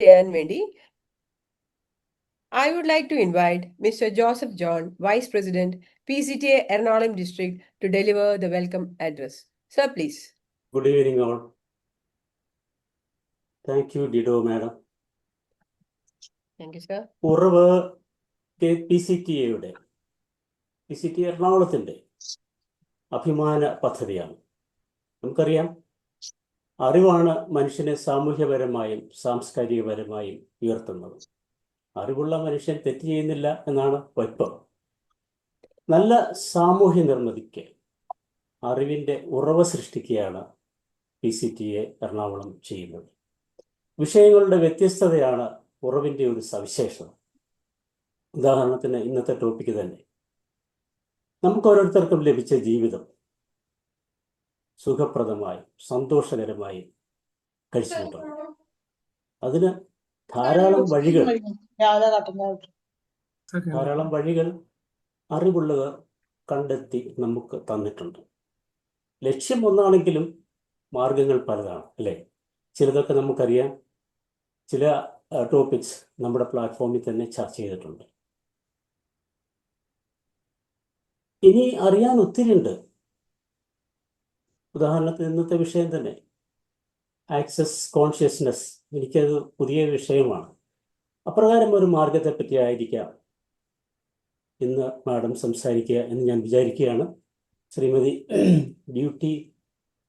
ചെയ്യാൻ വേണ്ടി I would like to invite Mr. Joseph John, Vice President, PCTA Ernakulam District, to deliver the welcome address. Sir, please. Good evening, all. Thank you, Dido, madam. Thank you, sir. ഉറവ് PCTA എറണാകുളത്തിൻ്റെ അഭിമാന പദ്ധതിയാണ്. നമുക്കറിയാം, അറിവാണ് മനുഷ്യനെ സാമൂഹ്യപരമായും സാംസ്കാരികപരമായും ഉയർത്തുന്നത്. അറിവുള്ള മനുഷ്യൻ തെറ്റ് ചെയ്യുന്നില്ല എന്നാണ് വയ്പ്. നല്ല സാമൂഹ്യ നിർമ്മിതിക്ക് അറിവിൻ്റെ ഉറവ് സൃഷ്ടിക്കുകയാണ് PCTA എറണാകുളം ചെയ്യുന്നത്. വിഷയങ്ങളുടെ വ്യത്യസ്തതയാണ് ഉറവിൻ്റെ ഒരു സവിശേഷത. ഉദാഹരണത്തിന് ഇന്നത്തെ ടോപ്പിക്ക് തന്നെ, നമുക്ക് ഓരോരുത്തർക്കും ലഭിച്ച ജീവിതം സുഖപ്രദമായും സന്തോഷകരമായും കഴിച്ചുകൂട്ടണം. അതിന് ധാരാളം വഴികൾ അറിവുള്ളവർ കണ്ടെത്തി നമുക്ക് തന്നിട്ടുണ്ട്. ലക്ഷ്യം ഒന്നാണെങ്കിലും മാർഗങ്ങൾ പലതാണ്, അല്ലേ? ചിലതൊക്കെ നമുക്കറിയാം, ചില ടോപ്പിക്സ് നമ്മുടെ പ്ലാറ്റ്ഫോമിൽ തന്നെ ചർച്ച ചെയ്തിട്ടുണ്ട്. ഇനി അറിയാൻ ഒത്തിരി ഉണ്ട്. ഉദാഹരണത്തിന് ഇന്നത്തെ വിഷയം തന്നെ ആക്സസ് കോൺഷ്യസ്നെസ്, എനിക്കത് പുതിയ വിഷയമാണ്. അപ്രകാരം ഒരു മാർഗത്തെ പറ്റി ആയിരിക്കാം ഇന്ന് മാഡം സംസാരിക്കുക എന്ന് ഞാൻ വിചാരിക്കുകയാണ്. ശ്രീമതി ബ്യൂട്ടി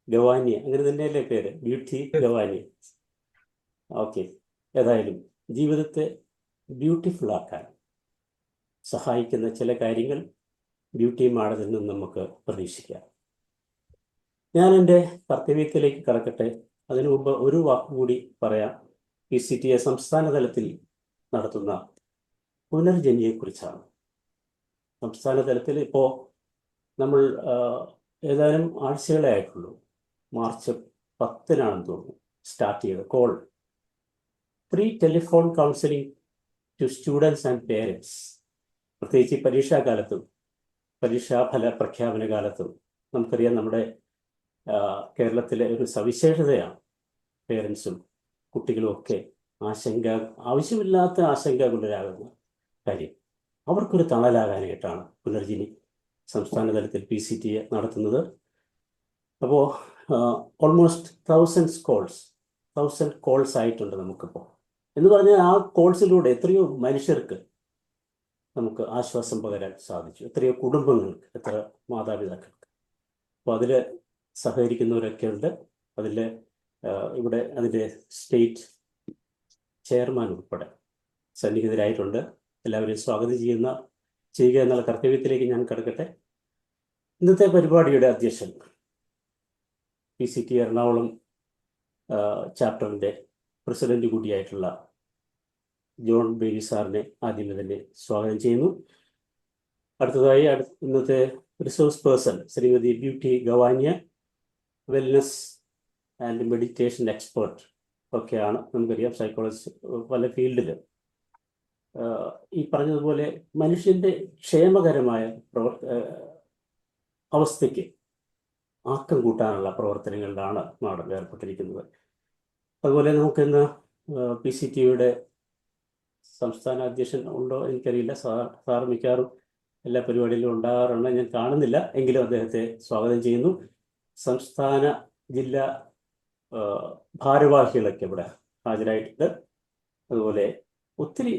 ഗവാനിയ, അങ്ങനെ തന്നെയല്ലേ പേര്? ബ്യൂട്ടി ഗവാനിയ. ഓക്കെ. ഏതായാലും ജീവിതത്തെ ബ്യൂട്ടിഫുൾ ആക്കാൻ സഹായിക്കുന്ന ചില കാര്യങ്ങൾ ബ്യൂട്ടി മാഡത്തിൽ നിന്ന് നമുക്ക് പ്രതീക്ഷിക്കാം. ഞാൻ എൻ്റെ കർത്തവ്യത്തിലേക്ക് കടക്കട്ടെ. അതിനു മുമ്പ് ഒരു വാക്കുകൂടി പറയാം. PCTA സംസ്ഥാന തലത്തിൽ നടത്തുന്ന പുനർജനിയെക്കുറിച്ചാണ്. സംസ്ഥാന തലത്തിൽ ഇപ്പോൾ നമ്മൾ ഏതാനും ആഴ്ചകളെ ആയിട്ടുള്ളൂ. മാർച്ച് 10-നാണെന്ന് തോന്നുന്നു സ്റ്റാർട്ട് ചെയ്തത് call free telephone counselling to students and parents. പ്രത്യേകിച്ച് പരീക്ഷാകാലത്തും പരീക്ഷാഫല പ്രഖ്യാപന കാലത്തും നമുക്കറിയാം, നമ്മുടെ കേരളത്തിലെ ഒരു സവിശേഷതയാണ് പേരൻസും കുട്ടികളും ഒക്കെ ആവശ്യമില്ലാത്ത ആശങ്കകുള്ളരാകുന്ന കാര്യം. അവർക്കൊരു തണലാകാനായിട്ടാണ് പുനർജനി സംസ്ഥാന തലത്തിൽ PCTA നടത്തുന്നത്. അപ്പോൾ ഓൾമോസ്റ്റ് 1000 കോൾസ് ആയിട്ടുണ്ട് നമുക്കിപ്പോൾ. എന്ന് പറഞ്ഞാൽ ആ കോൾസിലൂടെ എത്രയോ മനുഷ്യർക്ക് നമുക്ക് ആശ്വാസം പകരാൻ സാധിച്ചു, എത്രയോ കുടുംബങ്ങൾക്ക്, എത്ര മാതാപിതാക്കൾക്ക്. അപ്പോൾ അതിൽ സഹകരിക്കുന്നവരൊക്കെ ഉണ്ട്. അതിൽ ഇവിടെ അതിൻ്റെ സ്റ്റേറ്റ് ചെയർമാൻ ഉൾപ്പെടെ സന്നിഹിതരായിട്ടുണ്ട്. എല്ലാവരെയും സ്വാഗതം ചെയ്യുക എന്നുള്ള കർത്തവ്യത്തിലേക്ക് ഞാൻ കടക്കട്ടെ. ഇന്നത്തെ പരിപാടിയുടെ അധ്യക്ഷൻ PCTA എറണാകുളം ചാപ്റ്ററിൻ്റെ പ്രസിഡന്റ് കൂടിയായിട്ടുള്ള ജോൺ ബേബി സാറിനെ ആദ്യമേ തന്നെ സ്വാഗതം ചെയ്യുന്നു. അടുത്തതായി ഇന്നത്തെ റിസോഴ്സ് പേഴ്സൺ ശ്രീമതി ബ്യൂട്ടി ഗവാനിയ, വെൽനസ് ആൻഡ് മെഡിറ്റേഷൻ എക്സ്പേർട്ട് ഒക്കെയാണ്. നമുക്കറിയാം, സൈക്കോളജി പല ഫീൽഡിൽ ഈ പറഞ്ഞതുപോലെ മനുഷ്യൻ്റെ ക്ഷേമകരമായ അവസ്ഥയ്ക്ക് ആക്കം കൂട്ടാനുള്ള പ്രവർത്തനങ്ങളിലാണ് മാഡം ഏർപ്പെട്ടിരിക്കുന്നത്. അതുപോലെ നമുക്കിന്ന് PCTA സംസ്ഥാന അധ്യക്ഷൻ ഉണ്ടോ എനിക്കറിയില്ല. സാർ മിക്കവാറും എല്ലാ പരിപാടിയിലും ഉണ്ടാകാറുണ്ട്, ഞാൻ കാണുന്നില്ല. എങ്കിലും അദ്ദേഹത്തെ സ്വാഗതം ചെയ്യുന്നു. സംസ്ഥാന ജില്ലാ ഭാരവാഹികളൊക്കെ ഇവിടെ ഹാജരായിട്ടുണ്ട്. അതുപോലെ ഒത്തിരി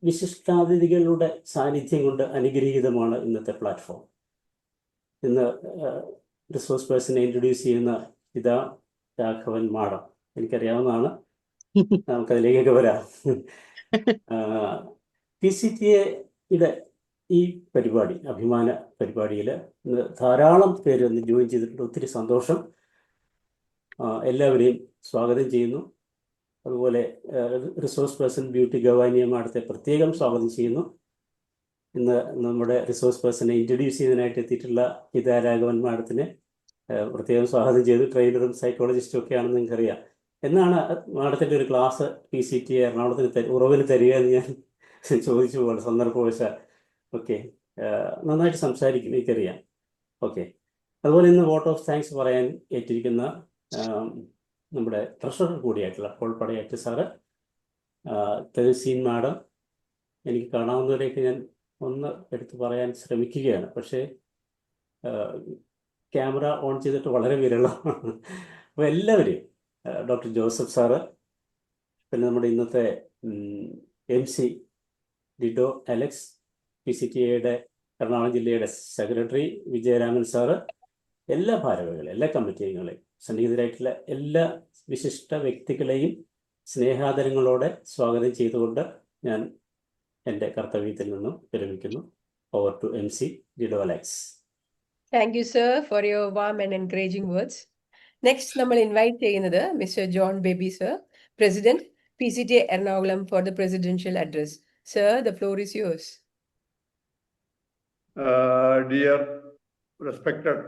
വിശിഷ്ടാതിഥികളുടെ സാന്നിധ്യം കൊണ്ട് അനുഗ്രഹീതമാണ് ഇന്നത്തെ പ്ലാറ്റ്ഫോം. ഇന്ന് റിസോഴ്സ് പേഴ്സണെ ഇൻട്രൊഡ്യൂസ് ചെയ്യുന്ന ഇതാ രാഘവൻ മാഡം, എനിക്കറിയാവുന്നതാണ്. നമുക്കതിലേക്കൊക്കെ വരാം. PCTA ഈ പരിപാടി, അഭിമാന പരിപാടിയിൽ ധാരാളം പേര് ഒന്ന് ജോയിൻ ചെയ്തിട്ടുണ്ട്. ഒത്തിരി സന്തോഷം. എല്ലാവരെയും സ്വാഗതം ചെയ്യുന്നു. അതുപോലെ റിസോഴ്സ് പേഴ്സൺ ബ്യൂട്ടി ഗവാനിയ മാഡത്തെ പ്രത്യേകം സ്വാഗതം ചെയ്യുന്നു. ഇന്ന് നമ്മുടെ റിസോഴ്സ് പേഴ്സണെ ഇൻട്രൊഡ്യൂസ് ചെയ്യുന്നതിനായിട്ട് എത്തിയിട്ടുള്ള ഹിത രാഘവൻ മാഡത്തിനെ പ്രത്യേകം സ്വാഗതം ചെയ്തു. ട്രെയിനറും സൈക്കോളജിസ്റ്റും ഒക്കെയാണെന്ന് നിങ്ങൾക്കറിയാം. എന്നാണ് മാഡത്തിൻ്റെ ഒരു ക്ലാസ് PCTA എറണാകുളത്തിന് ഉറവിന് തരിക എന്ന് ഞാൻ ചോദിച്ചു പോകണം സന്ദർഭവശാൽ. ഓക്കെ, നന്നായിട്ട് സംസാരിക്കും, എനിക്കറിയാം. ഓക്കെ. അതുപോലെ ഇന്ന് വോട്ട് ഓഫ് താങ്ക്സ് പറയാൻ ഏറ്റിരിക്കുന്ന നമ്മുടെ treasurer കൂടിയായിട്ടുള്ള Paul പടയാറ്റ് sir, Tehseen madam, എനിക്ക് കാണാവുന്നവരെയൊക്കെ ഞാൻ ഒന്ന് എടുത്തു പറയാൻ ശ്രമിക്കുകയാണ്, പക്ഷേ ക്യാമറ ഓൺ ചെയ്തിട്ട് വളരെ വിരളമാണ്. അപ്പോൾ എല്ലാവരെയും, ഡോക്ടർ ജോസഫ് സാറ്, പിന്നെ നമ്മുടെ ഇന്നത്തെ MC Dido Alex, PCTA Ernakulam ജില്ലയുടെ സെക്രട്ടറി വിജയരാമൻ സാറ്, എല്ലാ ഭാരവാഹികളെയും, എല്ലാ കമ്മിറ്റി അംഗങ്ങളെയും, സന്നിഹിതരായിട്ടുള്ള എല്ലാ വിശിഷ്ട വ്യക്തികളെയും സ്നേഹാദരങ്ങളോടെ സ്വാഗതം ചെയ്തുകൊണ്ട് ഞാൻ എൻ്റെ കർത്തവ്യത്തിൽ നിന്നും വിരമിക്കുന്നു. Over to MC Dido Alex. Thank you, sir, for your warm and encouraging words. Next, നമ്മൾ invite ചെയ്യുന്നത് Mr. John Baby, sir, President, PCTA Ernakulam, for the presidential address. Sir, the floor is yours. Dear respected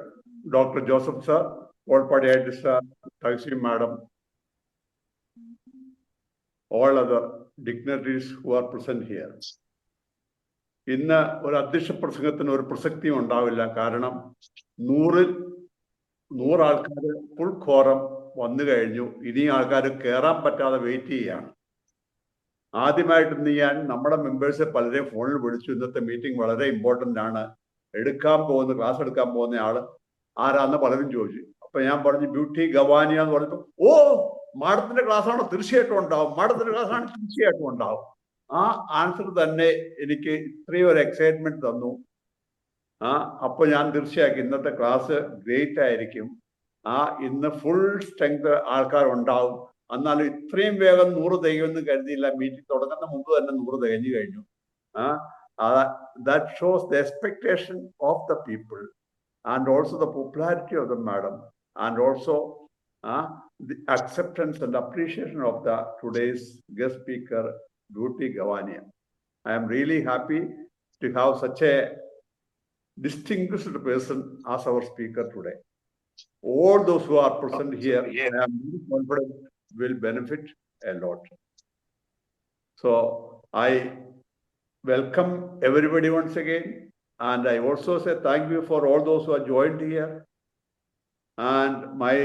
Dr. Joseph sir, all party head sir, Taisi madam, all other dignitaries who are present here. ഇന്ന് ഒരു അധ്യക്ഷ പ്രസംഗത്തിന് ഒരു പ്രസക്തിയും ഉണ്ടാവില്ല. കാരണം 100 ആൾക്കാർ full ഖോറം വന്നു കഴിഞ്ഞു. ഇനി ആൾക്കാർ കയറാൻ പറ്റാതെ വെയിറ്റ് ചെയ്യാണ്. ആദ്യമായിട്ട് ഇന്ന് ഞാൻ നമ്മുടെ മെമ്പേഴ്സ് പലരെയും ഫോണിൽ വിളിച്ചു. ഇന്നത്തെ മീറ്റിംഗ് വളരെ ഇമ്പോർട്ടൻ്റ് ആണ്, ക്ലാസ് എടുക്കാൻ പോകുന്ന ആള് ആരാന്ന് പലരും ചോദിച്ചു. അപ്പൊ ഞാൻ പറഞ്ഞു ബ്യൂട്ടി ഗവാനിയ എന്ന് പറഞ്ഞപ്പോൾ, ഓ മാഡത്തിന്റെ ക്ലാസ് ആണോ? തീർച്ചയായിട്ടും ഉണ്ടാവും. മാഡത്തിന്റെ ക്ലാസ് ആണ്, തീർച്ചയായിട്ടും ഉണ്ടാവും. ആ ആൻസർ തന്നെ എനിക്ക് ഇത്രയും ഒരു എക്സൈറ്റ്മെന്റ് തന്നു. അപ്പൊ ഞാൻ തീർച്ചയായും ഇന്നത്തെ ക്ലാസ് ഗ്രേറ്റ് ആയിരിക്കും. ഇന്ന് ഫുൾ സ്ട്രെങ്ത് ആൾക്കാർ ഉണ്ടാവും. എന്നാലും ഇത്രയും വേഗം 100 തികയുമെന്ന് കരുതിയില്ല. മീറ്റിംഗ് തുടങ്ങുന്ന മുമ്പ് തന്നെ 100 തികഞ്ഞു കഴിഞ്ഞു. That shows the expectation of the people and also the popularity of the madam and also the acceptance and appreciation of the today's guest speaker, Beauty Gavania. I am really happy to have such a distinguished person as our speaker today. All those who are present here, I am very confident will benefit a lot. So I welcome everybody once again, and I also say thank you for all those who are joined here, and my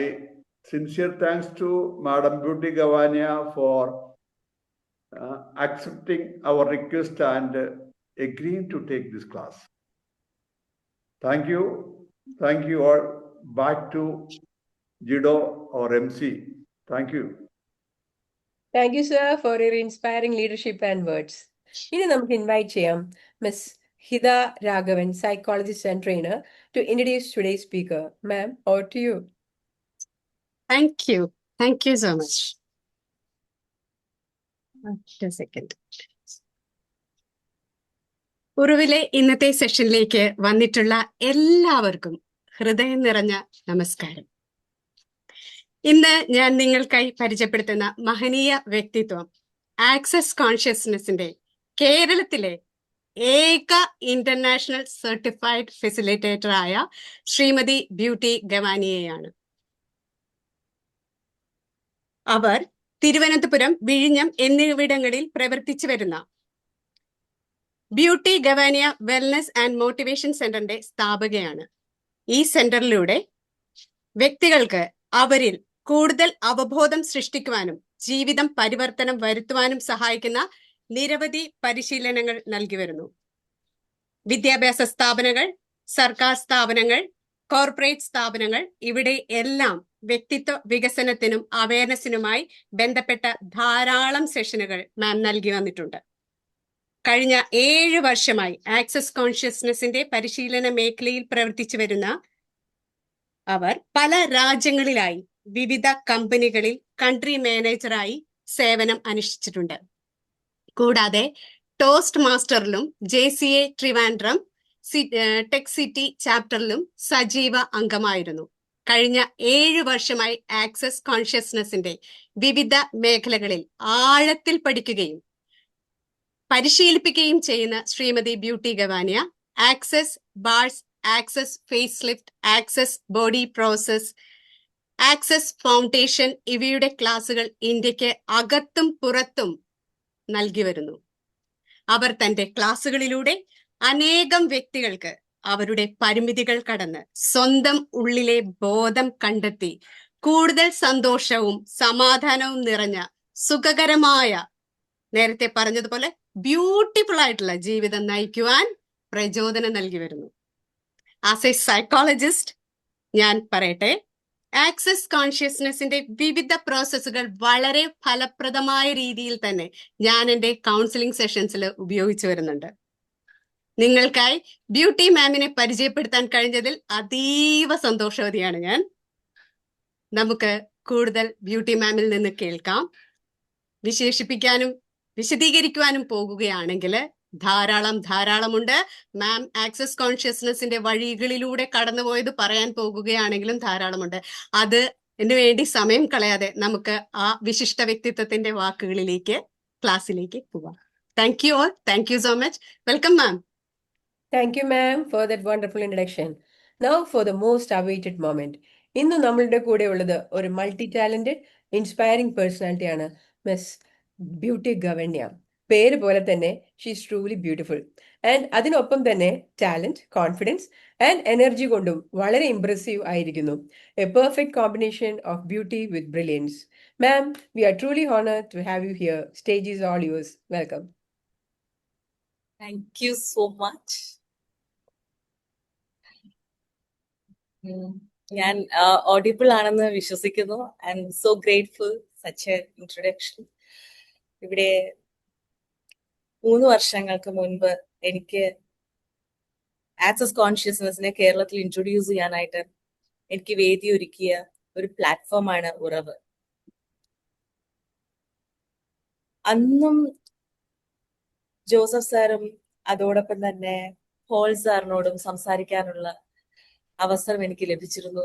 sincere thanks to Madam Beauty Gavania for accepting our request and agreeing to take this class. Thank you all. Back to Jido or MC. Thank you. Thank you, sir, for your inspiring leadership and words. ഇനി നമുക്ക് invite ചെയ്യാം Miss Hitha Raghavan, psychologist and trainer, to introduce today's speaker. Ma'am, over to you. Thank you so much. Just a second. ഉറുവിലെ ഇന്നത്തെ സെഷനിലേക്ക് വന്നിട്ടുള്ള എല്ലാവർക്കും ഹൃദയം നിറഞ്ഞ നമസ്കാരം. ഇന്ന് ഞാൻ നിങ്ങൾക്കായി പരിചയപ്പെടുത്തുന്ന മഹനീയ വ്യക്തിത്വം ആക്സസ് കോൺഷ്യസ്നെസിന്റെ കേരളത്തിലെ ഏക ഇന്റർനാഷണൽ സർട്ടിഫൈഡ് ഫെസിലിറ്റേറ്റർ ആയ ശ്രീമതി ബ്യൂട്ടി ഗവാനിയെയാണ്. അവർ തിരുവനന്തപുരം, വിഴിഞ്ഞം എന്നിവിടങ്ങളിൽ പ്രവർത്തിച്ചു വരുന്ന ബ്യൂട്ടി ഗവാനിയ വെൽനസ് ആൻഡ് മോട്ടിവേഷൻ സെന്ററിന്റെ സ്ഥാപകയാണ്. ഈ സെന്ററിലൂടെ വ്യക്തികൾക്ക് അവരിൽ കൂടുതൽ അവബോധം സൃഷ്ടിക്കുവാനും ജീവിതം പരിവർത്തനം വരുത്തുവാനും സഹായിക്കുന്ന നിരവധി പരിശീലനങ്ങൾ നൽകി വരുന്നു. വിദ്യാഭ്യാസ സ്ഥാപനങ്ങൾ, സർക്കാർ സ്ഥാപനങ്ങൾ, കോർപ്പറേറ്റ് സ്ഥാപനങ്ങൾ, ഇവിടെ എല്ലാം വ്യക്തിത്വ വികസനത്തിനും അവയർനെസ്സിനുമായി ബന്ധപ്പെട്ട ധാരാളം സെഷനുകൾ മാം നൽകി വന്നിട്ടുണ്ട്. കഴിഞ്ഞ 7 വർഷമായി ആക്സസ് കോൺഷ്യസ്നെസിന്റെ പരിശീലന മേഖലയിൽ പ്രവർത്തിച്ചു വരുന്ന അവർ പല രാജ്യങ്ങളിലായി വിവിധ കമ്പനികളിൽ കൺട്രി മാനേജറായി സേവനം അനുഷ്ഠിച്ചിട്ടുണ്ട്. കൂടാതെ ടോസ്റ്റ് മാസ്റ്ററിലും JCA ട്രിവാൻഡ്രം ടെക് സിറ്റി ചാപ്റ്ററിലും സജീവ അംഗമായിരുന്നു. കഴിഞ്ഞ 7 വർഷമായി ആക്സസ് കോൺഷ്യസ്നെസിന്റെ വിവിധ മേഖലകളിൽ ആഴത്തിൽ പഠിക്കുകയും പരിശീലിപ്പിക്കുകയും ചെയ്യുന്ന Shrimati Beauty Gavania Access bars, access face lift, Access Body Process, Access Foundation ഇവയുടെ ക്ലാസുകൾ ഇന്ത്യക്ക് അകത്തും പുറത്തും നൽകി വരുന്നു. അവർ തന്റെ ക്ലാസുകളിലൂടെ അനേകം വ്യക്തികൾക്ക് അവരുടെ പരിമിതികൾ കടന്ന് സ്വന്തം ഉള്ളിലെ ബോധം കണ്ടെത്തി കൂടുതൽ സന്തോഷവും സമാധാനവും നിറഞ്ഞ സുഖകരമായ നേരത്തെ പറഞ്ഞതുപോലെ ബ്യൂട്ടിഫുൾ ആയിട്ടുള്ള ജീവിതം നയിക്കുവാൻ പ്രചോദനം നൽകി വരുന്നു. ആസ് എ സൈക്കോളജിസ്റ്റ് ഞാൻ പറയട്ടെ, ആക്സസ് കോൺഷ്യസ്നെസിന്റെ വിവിധ പ്രോസസ്സുകൾ വളരെ ഫലപ്രദമായ രീതിയിൽ തന്നെ ഞാൻ എൻ്റെ കൗൺസിലിംഗ് സെഷൻസിൽ ഉപയോഗിച്ചു വരുന്നുണ്ട്. നിങ്ങൾക്കായി ബ്യൂട്ടി മാമിനെ പരിചയപ്പെടുത്താൻ കഴിഞ്ഞതിൽ അതീവ സന്തോഷവതിയാണ് ഞാൻ. നമുക്ക് കൂടുതൽ ബ്യൂട്ടി മാമിൽ നിന്ന് കേൾക്കാം. വിശേഷിപ്പിക്കാനും വിശദീകരിക്കുവാനും പോകുകയാണെങ്കിൽ ധാരാളമുണ്ട്. മാം ആക്സസ് കോൺഷ്യസ്നെസിന്റെ വഴികളിലൂടെ കടന്നുപോയത് പറയാൻ പോകുകയാണെങ്കിലും ധാരാളമുണ്ട്. അത് വേണ്ടി സമയം കളയാതെ നമുക്ക് ആ വിശിഷ്ട വ്യക്തിത്വത്തിന്റെ വാക്കുകളിലേക്ക്, ക്ലാസ്സിലേക്ക് പോവാം. Thank you all. Thank you so much. Welcome ma'am. Thank you, ma'am, for that wonderful introduction. Now for the most awaited moment. ഇന്ന് നമ്മളുടെ കൂടെ ഉള്ളത് ഒരു മൾട്ടി ടാലന്റഡ് ഇൻസ്പയറിംഗ് പേഴ്സണാലിറ്റിയാണ് മിസ് ബ്യൂട്ടി ഗവന്യ. പേര് പോലെ തന്നെ ഷീസ് ട്രൂലി ബ്യൂട്ടിഫുൾ. ആൻഡ് അതിനൊപ്പം തന്നെ ടാലന്റ്, കോൺഫിഡൻസ് ആൻഡ് എനർജി കൊണ്ടും വളരെ ഇംപ്രസീവ് ആയിരിക്കുന്നു. A perfect combination of beauty with brilliance. Ma'am, we are truly honoured to have you here. Stage is all yours. Welcome. Thank you so much. ഞാൻ audible ആണെന്ന് വിശ്വസിക്കുന്നു. I'm so grateful such a introduction. ഇവിടെ 3 വർഷങ്ങൾക്ക് മുൻപ് എനിക്ക് access കോൺഷ്യസ്നെസ്സിനെ കേരളത്തിൽ introduce ചെയ്യാനായിട്ട് എനിക്ക് വേദി ഒരുക്കിയ ഒരു പ്ലാറ്റ്ഫോമാണ് ഉറവ്. അന്നും ജോസഫ് സാറും അതോടൊപ്പം തന്നെ പോൾ സാറിനോടും സംസാരിക്കാനുള്ള അവസരം എനിക്ക് ലഭിച്ചിരുന്നു.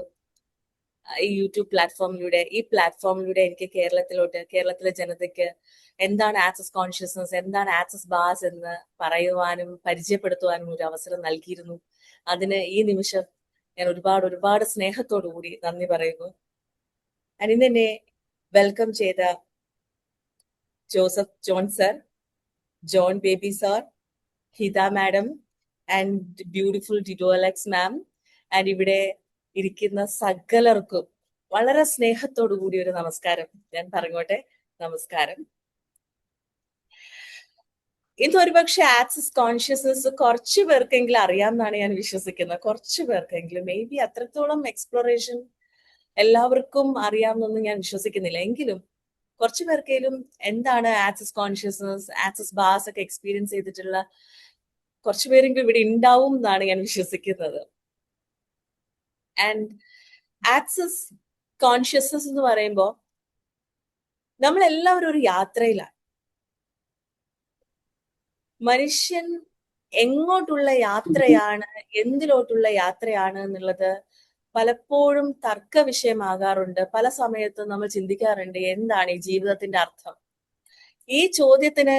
ഈ യൂട്യൂബ് പ്ലാറ്റ്ഫോമിലൂടെ, ഈ പ്ലാറ്റ്ഫോമിലൂടെ എനിക്ക് കേരളത്തിലെ ജനതയ്ക്ക് എന്താണ് ആക്സസ് കോൺഷ്യസ്നസ്, എന്താണ് ആക്സസ് ബാസ് എന്ന് പറയുവാനും പരിചയപ്പെടുത്തുവാനും ഒരു അവസരം നൽകിയിരുന്നു. അതിന് ഈ നിമിഷം ഞാൻ ഒരുപാട് സ്നേഹത്തോടു കൂടി നന്ദി പറയുന്നു. ഇന്നെന്നെ വെൽക്കം ചെയ്ത Joseph John sir, John baby sir, Hitha madam and beautiful Dido Alex ma'am, and ഇവിടെ ഇരിക്കുന്ന സകലർക്കും വളരെ സ്നേഹത്തോടു കൂടി ഒരു നമസ്കാരം ഞാൻ പറഞ്ഞോട്ടെ. നമസ്കാരം. ഇന്ന് ഒരുപക്ഷെ ആക്സസ് കോൺഷ്യസ്നസ് കുറച്ചു പേർക്കെങ്കിലും അറിയാമെന്നാണ് ഞാൻ വിശ്വസിക്കുന്നത്. കുറച്ചു പേർക്കെങ്കിലും, മേ ബി അത്രത്തോളം എക്സ്പ്ലോറേഷൻ എല്ലാവർക്കും അറിയാമെന്നൊന്നും ഞാൻ വിശ്വസിക്കുന്നില്ല. എങ്കിലും കുറച്ചു പേർക്കെങ്കിലും എന്താണ് ആക്സസ് കോൺഷ്യസ്നസ്, ആക്സസ് ബാസ് ഒക്കെ എക്സ്പീരിയൻസ് ചെയ്തിട്ടുള്ള കുറച്ചു പേരെങ്കിലും ഇവിടെ ഉണ്ടാവും എന്നാണ് ഞാൻ വിശ്വസിക്കുന്നത്. ആൻഡ് ആക്സസ് കോൺഷ്യസ്നസ് എന്ന് പറയുമ്പോൾ നമ്മളെല്ലാവരും ഒരു യാത്രയിലാണ്. മനുഷ്യൻ എങ്ങോട്ടുള്ള യാത്രയാണ്, എന്തിലോട്ടുള്ള യാത്രയാണ് എന്നുള്ളത് പലപ്പോഴും തർക്ക വിഷയമാകാറുണ്ട്. പല സമയത്തും നമ്മൾ ചിന്തിക്കാറുണ്ട്, എന്താണ് ഈ ജീവിതത്തിന്റെ അർത്ഥം? ഈ ചോദ്യത്തിന്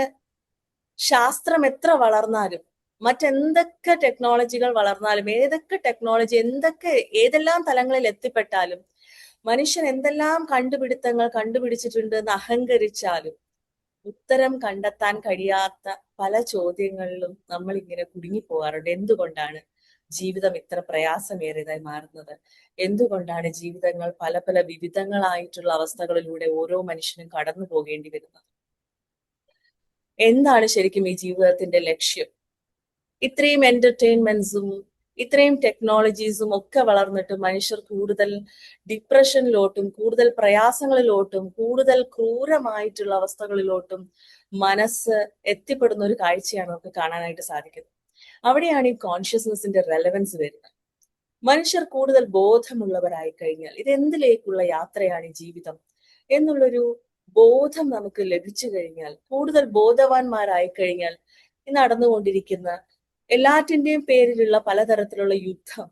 ശാസ്ത്രം എത്ര വളർന്നാലും, മറ്റെന്തൊക്കെ ടെക്നോളജികൾ വളർന്നാലും, ഏതെല്ലാം തലങ്ങളിൽ എത്തിപ്പെട്ടാലും, മനുഷ്യൻ എന്തെല്ലാം കണ്ടുപിടിച്ചിട്ടുണ്ട് എന്ന് അഹങ്കരിച്ചാലും ഉത്തരം കണ്ടെത്താൻ കഴിയാത്ത പല ചോദ്യങ്ങളിലും നമ്മൾ ഇങ്ങനെ കുടുങ്ങിപ്പോകാറുണ്ട്. എന്തുകൊണ്ടാണ് ജീവിതം ഇത്ര പ്രയാസമേറിയതായി മാറുന്നത്? എന്തുകൊണ്ടാണ് ജീവിതങ്ങൾ പല വിവിധങ്ങളായിട്ടുള്ള അവസ്ഥകളിലൂടെ ഓരോ മനുഷ്യനും കടന്നു പോകേണ്ടി വരുന്നത്? എന്താണ് ശരിക്കും ഈ ജീവിതത്തിന്റെ ലക്ഷ്യം? ഇത്രയും എന്റർടൈൻമെന്റ്സും ഇത്രയും ടെക്നോളജീസും ഒക്കെ വളർന്നിട്ട് മനുഷ്യർ കൂടുതൽ ഡിപ്രഷനിലോട്ടും കൂടുതൽ പ്രയാസങ്ങളിലോട്ടും കൂടുതൽ ക്രൂരമായിട്ടുള്ള അവസ്ഥകളിലോട്ടും മനസ്സ് എത്തിപ്പെടുന്ന ഒരു കാഴ്ചയാണ് നമുക്ക് കാണാനായിട്ട് സാധിക്കുന്നത്. അവിടെയാണ് ഈ കോൺഷ്യസ്നെസിന്റെ റെലവൻസ് വരുന്നത്. മനുഷ്യർ കൂടുതൽ ബോധമുള്ളവരായി കഴിഞ്ഞാൽ ഇതെന്തിലേക്കുള്ള യാത്രയാണ് ഈ ജീവിതം എന്നുള്ളൊരു ബോധം നമുക്ക് ലഭിച്ചു കഴിഞ്ഞാൽ, കൂടുതൽ ബോധവാന്മാരായി കഴിഞ്ഞാൽ, ഈ നടന്നുകൊണ്ടിരിക്കുന്ന എല്ലാറ്റിന്റെയും പേരിലുള്ള പലതരത്തിലുള്ള യുദ്ധം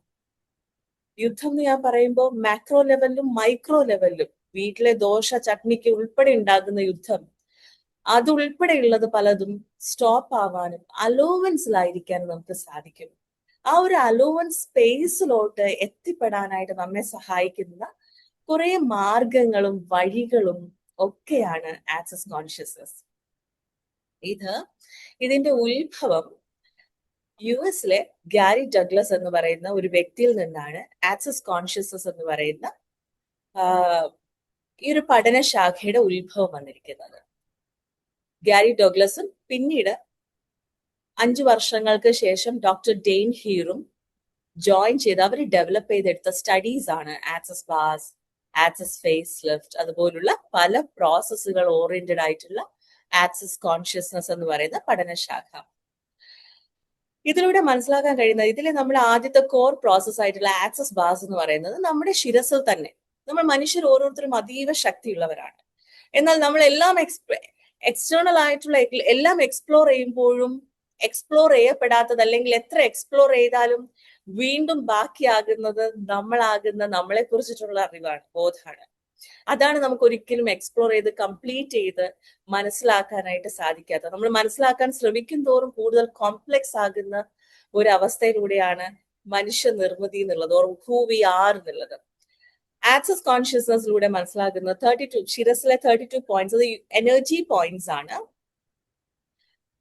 എന്ന് ഞാൻ പറയുമ്പോൾ മാക്രോ ലെവലിലും മൈക്രോ ലെവലിലും, വീട്ടിലെ ദോശ ചട്നിക്ക് ഉൾപ്പെടെ ഉണ്ടാകുന്ന യുദ്ധം, അതുൾപ്പെടെയുള്ളത് പലതും സ്റ്റോപ്പ് ആവാനും അലോവൻസിലായിരിക്കാനും നമുക്ക് സാധിക്കും. ആ ഒരു അലോവൻസ് സ്പേസിലോട്ട് എത്തിപ്പെടാനായിട്ട് നമ്മെ സഹായിക്കുന്ന കുറെ മാർഗങ്ങളും വഴികളും ഒക്കെയാണ് ആക്സസ് കോൺഷ്യസ്നസ്. ഇതിന്റെ ഉത്ഭവം യുഎസിലെ ഗാരി ഡഗ്ലസ് എന്ന് പറയുന്ന ഒരു വ്യക്തിയിൽ നിന്നാണ് ആക്സസ് കോൺഷ്യസ്നസ് എന്ന് പറയുന്ന ഈ ഒരു പഠനശാഖയുടെ ഉത്ഭവം വന്നിരിക്കുന്നത്. ഗാരി ഡഗ്ലസും പിന്നീട് 5 വർഷങ്ങൾക്ക് ശേഷം ഡോക്ടർ ഡെയിൻ ഹീറും ജോയിൻ ചെയ്ത് അവർ ഡെവലപ്പ് ചെയ്തെടുത്ത സ്റ്റഡീസ് ആണ് access bars, access face lift, അതുപോലുള്ള പല പ്രോസസ്സുകൾ ഓറിയന്റഡ് ആയിട്ടുള്ള ആക്സസ് കോൺഷ്യസ്നസ് എന്ന് പറയുന്ന പഠനശാഖ. ഇതിലൂടെ മനസ്സിലാക്കാൻ കഴിയുന്നത്, ഇതിലെ നമ്മുടെ ആദ്യത്തെ കോർ പ്രോസസ് ആയിട്ടുള്ള ആക്സസ് ബാർസ് എന്ന് പറയുന്നത് നമ്മുടെ ശിരസിൽ തന്നെ, നമ്മൾ മനുഷ്യർ ഓരോരുത്തരും അതീവ ശക്തിയുള്ളവരാണ്. എന്നാൽ നമ്മൾ എല്ലാം എക്സ്റ്റേണൽ ആയിട്ടുള്ള എല്ലാം എക്സ്പ്ലോർ ചെയ്യുമ്പോഴും എക്സ്പ്ലോർ ചെയ്യപ്പെടാത്തത്, അല്ലെങ്കിൽ എത്ര എക്സ്പ്ലോർ ചെയ്താലും വീണ്ടും ബാക്കിയാകുന്നത് നമ്മളെ കുറിച്ചിട്ടുള്ള അറിവാണ്, ബോധമാണ്. അതാണ് നമുക്ക് ഒരിക്കലും എക്സ്പ്ലോർ ചെയ്ത് കംപ്ലീറ്റ് ചെയ്ത് മനസ്സിലാക്കാനായിട്ട് സാധിക്കാത്തത്. നമ്മൾ മനസ്സിലാക്കാൻ ശ്രമിക്കും തോറും കൂടുതൽ കോംപ്ലെക്സ് ആകുന്ന ഒരു അവസ്ഥയിലൂടെയാണ് മനുഷ്യ നിർമ്മിതി എന്നുള്ളത്, ഓർ ഹൂ വി ആർ എന്നുള്ളത്. ആക്സസ് കോൺഷ്യസ്നസിലൂടെ മനസ്സിലാക്കുന്ന 32 ശിരസിലെ 32 പോയിന്റ്സ്, അത് എനർജി പോയിന്റ്സ് ആണ്.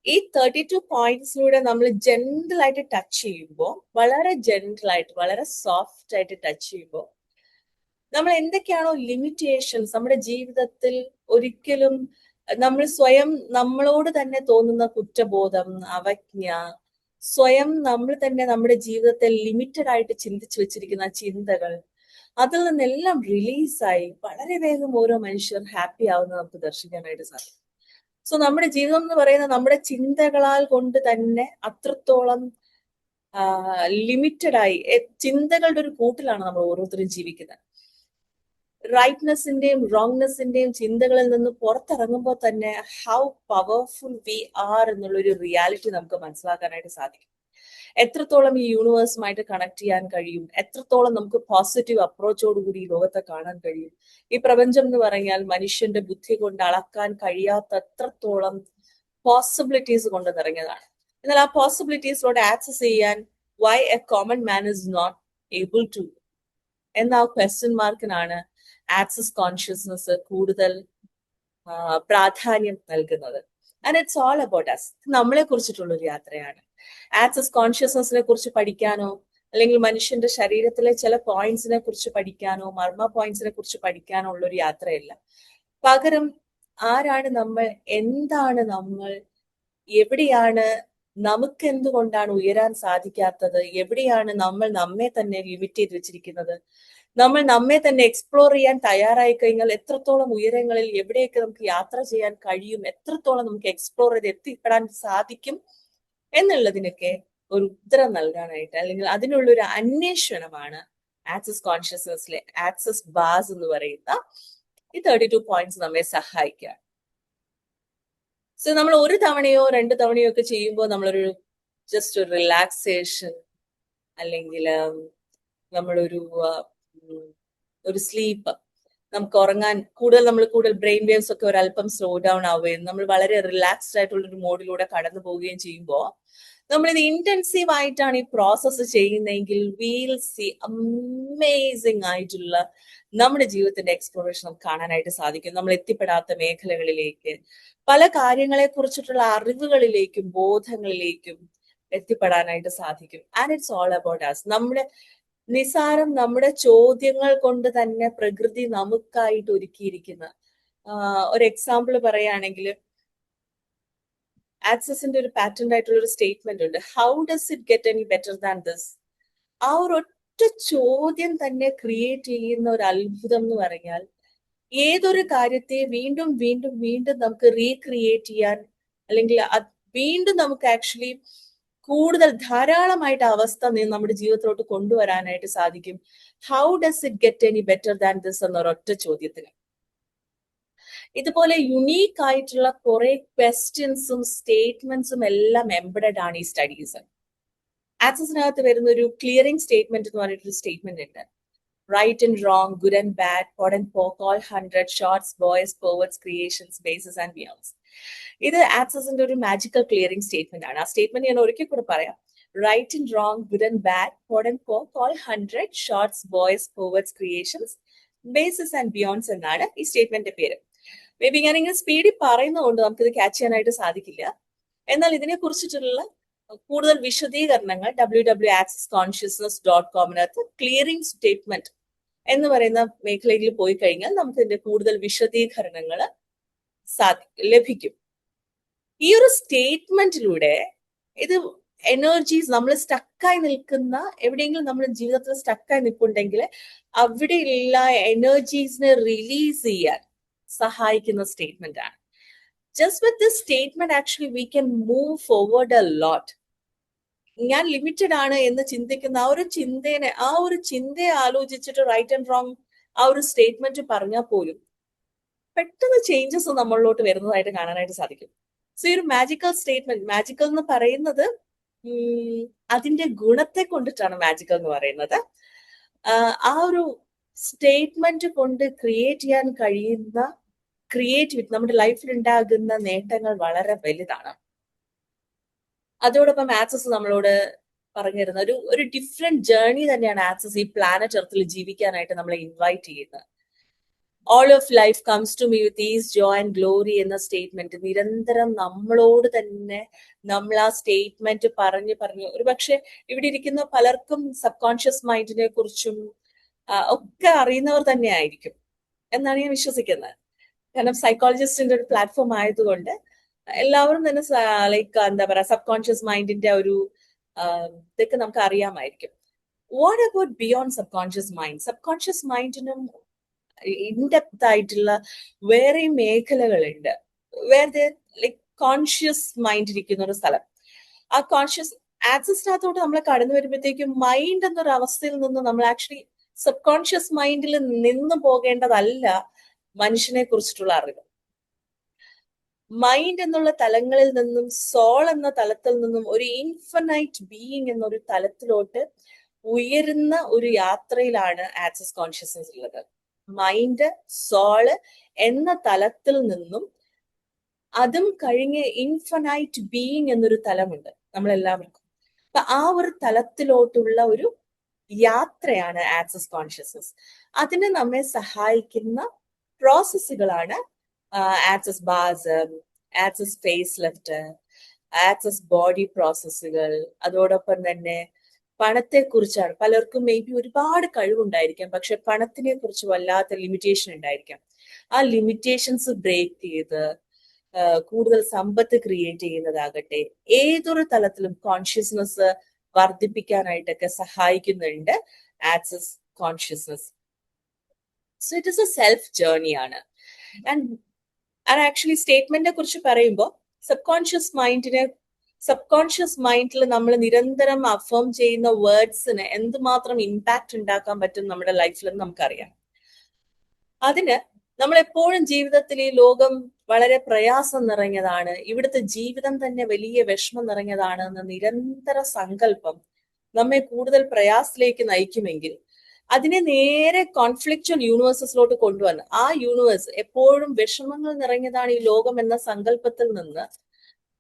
ഈ 32 പോയിന്റ്സിലൂടെ നമ്മൾ ജെന്റിൽ ആയിട്ട് ടച്ച് ചെയ്യുമ്പോൾ, വളരെ ജെന്റിൽ ആയിട്ട്, വളരെ സോഫ്റ്റ് ആയിട്ട് ടച്ച് ചെയ്യുമ്പോൾ, നമ്മൾ എന്തൊക്കെയാണോ ലിമിറ്റേഷൻസ് നമ്മുടെ ജീവിതത്തിൽ ഒരിക്കലും നമ്മൾ സ്വയം നമ്മളോട് തന്നെ തോന്നുന്ന കുറ്റബോധം, അവജ്ഞ, സ്വയം നമ്മൾ തന്നെ നമ്മുടെ ജീവിതത്തെ ലിമിറ്റഡ് ആയിട്ട് ചിന്തിച്ചു വെച്ചിരിക്കുന്ന ചിന്തകൾ, അതിൽ നിന്നെല്ലാം റിലീസായി വളരെ വേഗം ഓരോ മനുഷ്യർ ഹാപ്പി ആവുന്നത് നമുക്ക് ദർശിക്കാനായിട്ട് സാധിക്കും. സോ നമ്മുടെ ജീവിതം എന്ന് പറയുന്നത് നമ്മുടെ ചിന്തകളാൽ കൊണ്ട് തന്നെ അത്രത്തോളം ലിമിറ്റഡ് ആയി, ചിന്തകളുടെ ഒരു കൂട്ടിലാണ് നമ്മൾ ഓരോരുത്തരും ജീവിക്കുന്നത്. റൈറ്റ്നെസിന്റെയും റോങ്നെസിന്റെയും ചിന്തകളിൽ നിന്ന് പുറത്തിറങ്ങുമ്പോൾ തന്നെ ഹൗ പവർഫുൾ വി ആർ എന്നുള്ളൊരു റിയാലിറ്റി നമുക്ക് മനസ്സിലാക്കാനായിട്ട് സാധിക്കും. എത്രത്തോളം ഈ യൂണിവേഴ്സുമായിട്ട് കണക്ട് ചെയ്യാൻ കഴിയും, എത്രത്തോളം നമുക്ക് പോസിറ്റീവ് അപ്രോച്ചോടുകൂടി ഈ ലോകത്തെ കാണാൻ കഴിയും. ഈ പ്രപഞ്ചം എന്ന് പറഞ്ഞാൽ മനുഷ്യന്റെ ബുദ്ധി കൊണ്ട് അളക്കാൻ കഴിയാത്ത അത്രത്തോളം പോസിബിലിറ്റീസ് കൊണ്ട് നിറഞ്ഞതാണ്. എന്നാൽ ആ പോസിബിലിറ്റീസിലൂടെ ആക്സസ് ചെയ്യാൻ why a common man is not able to എന്ന ആ ക്വസ്റ്റ്യൻ മാർക്കിനാണ് ആക്സസ് കോൺഷ്യസ്നസ് കൂടുതൽ പ്രാധാന്യം നൽകുന്നത്. And it's all about us. നമ്മളെ കുറിച്ചിട്ടുള്ള ഒരു യാത്രയാണ്. ആക്സസ് കോൺഷ്യസ്നസിനെ കുറിച്ച് പഠിക്കാനോ, അല്ലെങ്കിൽ മനുഷ്യന്റെ ശരീരത്തിലെ ചില പോയിന്റ്സിനെ കുറിച്ച് പഠിക്കാനോ, മർമ്മ പോയിന്റ്സിനെ കുറിച്ച് പഠിക്കാനോ ഉള്ള ഒരു യാത്രയല്ല. പകരം ആരാണ് നമ്മൾ, എന്താണ് നമ്മൾ, എവിടെയാണ് നമുക്ക് എന്തുകൊണ്ടാണ് ഉയരാൻ സാധിക്കാത്തത്, എവിടെയാണ് നമ്മൾ നമ്മെ തന്നെ ലിമിറ്റ് ചെയ്ത് വെച്ചിരിക്കുന്നത്, നമ്മൾ നമ്മെ തന്നെ എക്സ്പ്ലോർ ചെയ്യാൻ തയ്യാറായി കഴിഞ്ഞാൽ എത്രത്തോളം ഉയരങ്ങളിൽ എവിടെയൊക്കെ നമുക്ക് യാത്ര ചെയ്യാൻ കഴിയും, എത്രത്തോളം നമുക്ക് എക്സ്പ്ലോർ ചെയ്ത് എത്തിപ്പെടാൻ സാധിക്കും എന്നുള്ളതിനൊക്കെ ഒരു ഉത്തരം നൽകാനായിട്ട്, അല്ലെങ്കിൽ അതിനുള്ള ഒരു അന്വേഷണമാണ് ആക്സസ് കോൺഷ്യസ്നസിലെ ആക്സസ് ബാർസ് എന്ന് പറയുന്ന ഈ 32 പോയിന്റ്സ് നമ്മെ സഹായിക്കുക. സോ നമ്മൾ ഒരു തവണയോ 2 തവണയോ ഒക്കെ ചെയ്യുമ്പോൾ നമ്മളൊരു ജസ്റ്റ് ഒരു റിലാക്സേഷൻ, അല്ലെങ്കിൽ നമ്മളൊരു സ്ലീപ്പ്, നമുക്ക് ഉറങ്ങാൻ കൂടുതൽ ബ്രെയിൻ വേവ്സ് ഒക്കെ ഒരല്പം സ്ലോ ഡൗൺ ആവുകയും നമ്മൾ വളരെ റിലാക്സ്ഡ് ആയിട്ടുള്ള ഒരു മോഡിലൂടെ കടന്നു പോവുകയും ചെയ്യുമ്പോൾ, നമ്മളിത് ഇന്റൻസീവ് ആയിട്ടാണ് ഈ പ്രോസസ്സ് ചെയ്യുന്നതെങ്കിൽ വീൽ സി അമേസിംഗ് ആയിട്ടുള്ള നമ്മുടെ ജീവിതത്തിന്റെ എക്സ്പ്ലോറേഷൻ നമുക്ക് കാണാനായിട്ട് സാധിക്കും. നമ്മൾ എത്തിപ്പെടാത്ത മേഖലകളിലേക്ക്, പല കാര്യങ്ങളെ കുറിച്ചിട്ടുള്ള അറിവുകളിലേക്കും ബോധങ്ങളിലേക്കും എത്തിപ്പെടാനായിട്ട് സാധിക്കും. And it's all about us. നമ്മുടെ ചോദ്യങ്ങൾ കൊണ്ട് തന്നെ പ്രകൃതി നമുക്കായിട്ട് ഒരുക്കിയിരിക്കുന്ന ഒരു എക്സാമ്പിൾ പറയുകയാണെങ്കിൽ, ആക്സസിന്റെ ഒരു പാറ്റന്റ് ആയിട്ടുള്ള ഒരു സ്റ്റേറ്റ്മെന്റ് ഉണ്ട്, how does it get any better than this. ആ ഒരു ഒറ്റ ചോദ്യം തന്നെ ക്രിയേറ്റ് ചെയ്യുന്ന ഒരു അത്ഭുതം എന്ന് പറഞ്ഞാൽ, ഏതൊരു കാര്യത്തെ വീണ്ടും വീണ്ടും വീണ്ടും നമുക്ക് റീക്രിയേറ്റ് ചെയ്യാൻ, അല്ലെങ്കിൽ വീണ്ടും നമുക്ക് ആക്ച്വലി കൂടുതൽ ധാരാളമായിട്ട് അവസ്ഥ നമ്മുടെ ജീവിതത്തിലോട്ട് കൊണ്ടുവരാനായിട്ട് സാധിക്കും. How does it get any better than this എന്നൊരൊറ്റ ചോദ്യത്തിന്. ഇതുപോലെ യുണീക്ക് ആയിട്ടുള്ള കുറെ ക്വസ്റ്റ്യൻസും സ്റ്റേറ്റ്മെന്റ്സും എല്ലാം എംബഡഡ് ആണ് ഈ സ്റ്റഡീസ്. ആക്സസിനകത്ത് വരുന്ന ഒരു ക്ലിയറിംഗ് സ്റ്റേറ്റ്മെന്റ് എന്ന് പറഞ്ഞിട്ടൊരു സ്റ്റേറ്റ്മെന്റ് ഉണ്ട്. Right and wrong, good and bad, POD and POC, all 100, shorts, boys, POVADs, creations, bases and beyonds. ഇത് ആക്സസിന്റെ ഒരു മാജിക്കൽ ക്ലിയറിംഗ് സ്റ്റേറ്റ്മെന്റ് ആണ്. ആ സ്റ്റേറ്റ്മെന്റ് ഞാൻ ഒരിക്കൽ കൂടെ പറയാം. Right and wrong, good and bad, POD and POC, all 100, shorts, boys, POVADs, creations, bases and beyonds എന്നാണ് ഈ സ്റ്റേറ്റ്മെന്റിന്റെ പേര്. മേ ബി ഞാൻ ഇങ്ങനെ സ്പീഡിൽ പറയുന്നതുകൊണ്ട് നമുക്കിത് ക്യാച്ച് ചെയ്യാനായിട്ട് സാധിക്കില്ല. എന്നാൽ ഇതിനെ കുറിച്ചിട്ടുള്ള കൂടുതൽ വിശദീകരണങ്ങൾ www.accessconsciousness.com ക്ലിയറിംഗ് സ്റ്റേറ്റ്മെന്റ് എന്ന് പറയുന്ന മേഖലയിൽ പോയി കഴിഞ്ഞാൽ നമുക്ക് ഇതിന്റെ കൂടുതൽ വിശദീകരണങ്ങൾ ലഭിക്കും. ഈ ഒരു സ്റ്റേറ്റ്മെന്റിലൂടെ ഇത് എനർജീസ് നമ്മൾ സ്റ്റക്കായി നിൽക്കുന്ന എവിടെയെങ്കിലും നമ്മുടെ ജീവിതത്തിൽ സ്റ്റക്കായി നിൽപ്പുണ്ടെങ്കിൽ അവിടെയുള്ള എനർജീസിനെ റിലീസ് ചെയ്യാൻ സഹായിക്കുന്ന സ്റ്റേറ്റ്മെന്റ് ആണ്. Just with this statement actually we can move forward a lot. ഞാൻ ലിമിറ്റഡ് ആണ് എന്ന് ചിന്തിക്കുന്ന ആ ഒരു ചിന്തയെ ആലോചിച്ചിട്ട് റൈറ്റ് ആൻഡ് റോങ് ആ ഒരു സ്റ്റേറ്റ്മെന്റ് പറഞ്ഞാൽ പോലും പെട്ടെന്ന് ചേഞ്ചസ് നമ്മളിലോട്ട് വരുന്നതായിട്ട് കാണാനായിട്ട് സാധിക്കും. സോ ഈ ഒരു മാജിക്കൽ സ്റ്റേറ്റ്മെന്റ്, മാജിക്കൽ എന്ന് പറയുന്നത് അതിന്റെ ഗുണത്തെ കൊണ്ടിട്ടാണ് മാജിക്കൽ എന്ന് പറയുന്നത്. ആ ഒരു സ്റ്റേറ്റ്മെന്റ് കൊണ്ട് ക്രിയേറ്റ് ചെയ്യാൻ കഴിയുന്ന ക്രിയേറ്റിവിറ്റി, നമ്മുടെ ലൈഫിൽ ഉണ്ടാകുന്ന നേട്ടങ്ങൾ വളരെ വലുതാണ്. അതോടൊപ്പം ആക്സസ് നമ്മളോട് പറഞ്ഞു തരുന്ന ഒരു ഡിഫറെന്റ് ജേർണി തന്നെയാണ് ആക്സസ് ഈ പ്ലാനറ്റ് എർത്തിൽ ജീവിക്കാനായിട്ട് നമ്മളെ ഇൻവൈറ്റ് ചെയ്യുന്നത്. All of life comes to me with ease joy and glory എന്ന സ്റ്റേറ്റ്മെന്റ് നിരന്തരം നമ്മളോട് തന്നെ നമ്മൾ ആ സ്റ്റേറ്റ്മെന്റ് പറഞ്ഞ് ഒരു പക്ഷെ ഇവിടെ ഇരിക്കുന്ന പലർക്കും സബ് കോൺഷ്യസ് മൈൻഡിനെ കുറിച്ചും ഒക്കെ അറിയുന്നവർ തന്നെ ആയിരിക്കും എന്നാണ് ഞാൻ വിശ്വസിക്കുന്നത്. കാരണം സൈക്കോളജിസ്റ്റിന്റെ ഒരു പ്ലാറ്റ്ഫോം ആയതുകൊണ്ട് എല്ലാവരും തന്നെ ലൈക്ക് എന്താ പറയാ സബ് കോൺഷ്യസ് മൈൻഡിന്റെ ഒരു ഇതൊക്കെ നമുക്ക് അറിയാമായിരിക്കും. What about beyond subconscious mind? Subconscious മൈൻഡിനും ഇൻഡെപ്ത് ആയിട്ടുള്ള വേറെ മേഖലകളുണ്ട്. വേറെ ലൈക്ക് കോൺഷ്യസ് മൈൻഡ് ഇരിക്കുന്ന ഒരു സ്ഥലം. ആ കോൺഷ്യസ് ആക്സസിനകത്തോട്ട് നമ്മൾ കടന്നു വരുമ്പോഴത്തേക്കും മൈൻഡ് എന്നൊരു അവസ്ഥയിൽ നിന്ന് നമ്മൾ ആക്ച്വലി സബ് കോൺഷ്യസ് മൈൻഡിൽ നിന്ന് പോകേണ്ടതല്ല മനുഷ്യനെ കുറിച്ചിട്ടുള്ള അറിവ്. മൈൻഡ് എന്നുള്ള തലങ്ങളിൽ നിന്നും സോൾ എന്ന തലത്തിൽ നിന്നും ഒരു ഇൻഫിനൈറ്റ് ബീയിങ് എന്നൊരു തലത്തിലോട്ട് ഉയരുന്ന ഒരു യാത്രയിലാണ് ആക്സസ് കോൺഷ്യസ്നസ് ഉള്ളത്. മൈൻഡ് സോള് എന്ന തലത്തിൽ നിന്നും അതും കഴിഞ്ഞ് ഇൻഫിനൈറ്റ് ബീയിങ് എന്നൊരു തലമുണ്ട് നമ്മളെല്ലാവർക്കും. അപ്പൊ ആ ഒരു തലത്തിലോട്ടുള്ള ഒരു യാത്രയാണ് ആക്സസ് കോൺഷ്യസ്നസ്. അതിന് നമ്മെ സഹായിക്കുന്ന പ്രോസസ്സുകളാണ് Access bars, access face lift, Access Body പ്രോസസ്സുകൾ. അതോടൊപ്പം തന്നെ പണത്തെ കുറിച്ചാണ് പലർക്കും മേ ബി ഒരുപാട് കഴിവുണ്ടായിരിക്കാം, പക്ഷെ പണത്തിനെ കുറിച്ച് വല്ലാത്ത ലിമിറ്റേഷൻ ഉണ്ടായിരിക്കാം. ആ ലിമിറ്റേഷൻസ് ബ്രേക്ക് ചെയ്ത് കൂടുതൽ സമ്പത്ത് ക്രിയേറ്റ് ചെയ്യുന്നതാകട്ടെ ഏതൊരു തലത്തിലും കോൺഷ്യസ്നസ് വർദ്ധിപ്പിക്കാനായിട്ടൊക്കെ സഹായിക്കുന്നുണ്ട് access consciousness. So it is A self journey ആണ്. ആൻഡ് ആക്ച്വലി സ്റ്റേറ്റ്മെന്റിനെ കുറിച്ച് പറയുമ്പോൾ സബ് കോൺഷ്യസ് മൈൻഡിൽ നമ്മൾ നിരന്തരം അഫേം ചെയ്യുന്ന വേർഡ്സിന് എന്തുമാത്രം ഇമ്പാക്ട് ഉണ്ടാക്കാൻ പറ്റും നമ്മുടെ ലൈഫിൽ എന്ന് നമുക്കറിയാം. അതിന് നമ്മൾ എപ്പോഴും ജീവിതത്തിൽ ഈ ലോകം വളരെ പ്രയാസം നിറഞ്ഞതാണ്, ഇവിടുത്തെ ജീവിതം തന്നെ വലിയ വിഷമം നിറഞ്ഞതാണ് എന്ന നിരന്തര സങ്കല്പം നമ്മെ കൂടുതൽ പ്രയാസത്തിലേക്ക് നയിക്കുമെങ്കിൽ അതിനെ നേരെ കോൺഫ്ലിക്ച്വൽ യൂണിവേഴ്സസിലോട്ട് കൊണ്ടുവന്ന് ആ യൂണിവേഴ്സ് എപ്പോഴും വിഷമങ്ങൾ നിറഞ്ഞതാണ് ഈ ലോകം എന്ന സങ്കല്പത്തിൽ നിന്ന്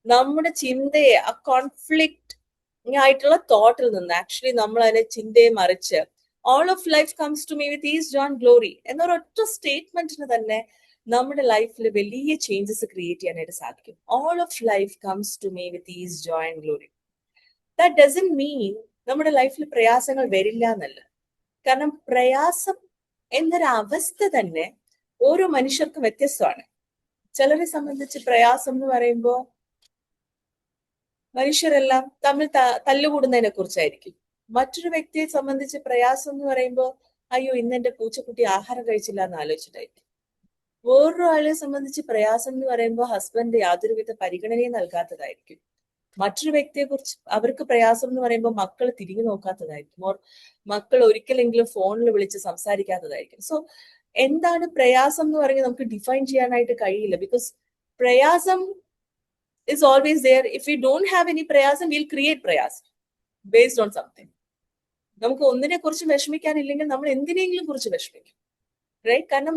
നമ്മുടെ ചിന്തയെ ആ കോൺഫ്ലിക്റ്റ് ആയിട്ടുള്ള തോട്ടിൽ നിന്ന് ആക്ച്വലി നമ്മൾ അതിനെ ചിന്തയെ മറിച്ച് all of life comes to me with ease joy and glory എന്നൊരൊറ്റ സ്റ്റേറ്റ്മെന്റിന് തന്നെ നമ്മുടെ ലൈഫിൽ വലിയ ചേഞ്ചസ് ക്രിയേറ്റ് ചെയ്യാനായിട്ട് സാധിക്കും. All of life comes to me with ease joy and glory. That doesn't mean നമ്മുടെ ലൈഫിൽ പ്രയാസങ്ങൾ വരില്ല എന്നല്ല. കാരണം പ്രയാസം എന്നൊരു അവസ്ഥ തന്നെ ഓരോ മനുഷ്യർക്കും വ്യത്യസ്തമാണ്. ചിലരെ സംബന്ധിച്ച് പ്രയാസം എന്ന് പറയുമ്പോൾ മനുഷ്യരെല്ലാം തമ്മിൽ തല്ലുകൂടുന്നതിനെ കുറിച്ചായിരിക്കും. മറ്റൊരു വ്യക്തിയെ സംബന്ധിച്ച് പ്രയാസം എന്ന് പറയുമ്പോൾ അയ്യോ ഇന്ന് എന്റെ പൂച്ചക്കുട്ടി ആഹാരം കഴിച്ചില്ല എന്ന് ആലോചിച്ചിട്ടായിരിക്കും. വേറൊരു ആളെ സംബന്ധിച്ച് പ്രയാസം എന്ന് പറയുമ്പോൾ ഹസ്ബൻഡ് യാതൊരുവിധ പരിഗണനയും നൽകാത്തതായിരിക്കും. മറ്റൊരു വ്യക്തിയെ കുറിച്ച് അവർക്ക് പ്രയാസം എന്ന് പറയുമ്പോൾ മക്കൾ തിരിഞ്ഞു നോക്കാത്തതായിരിക്കും, ഓർ മക്കൾ ഒരിക്കലെങ്കിലും ഫോണിൽ വിളിച്ച് സംസാരിക്കാത്തതായിരിക്കും. സോ എന്താണ് പ്രയാസം എന്ന് പറഞ്ഞ് നമുക്ക് ഡിഫൈൻ ചെയ്യാനായിട്ട് കഴിയില്ല. ബിക്കോസ് പ്രയാസം is always there. If we don't have any prayasam, we'll create prayasam based on something. നമുക്ക് ഒന്നിനെ കുറിച്ച് വിഷമിക്കാനില്ലെങ്കിൽ നമ്മൾ എന്തിനെങ്കിലും കുറിച്ച് വിഷമിക്കും, റൈറ്റ്? കാരണം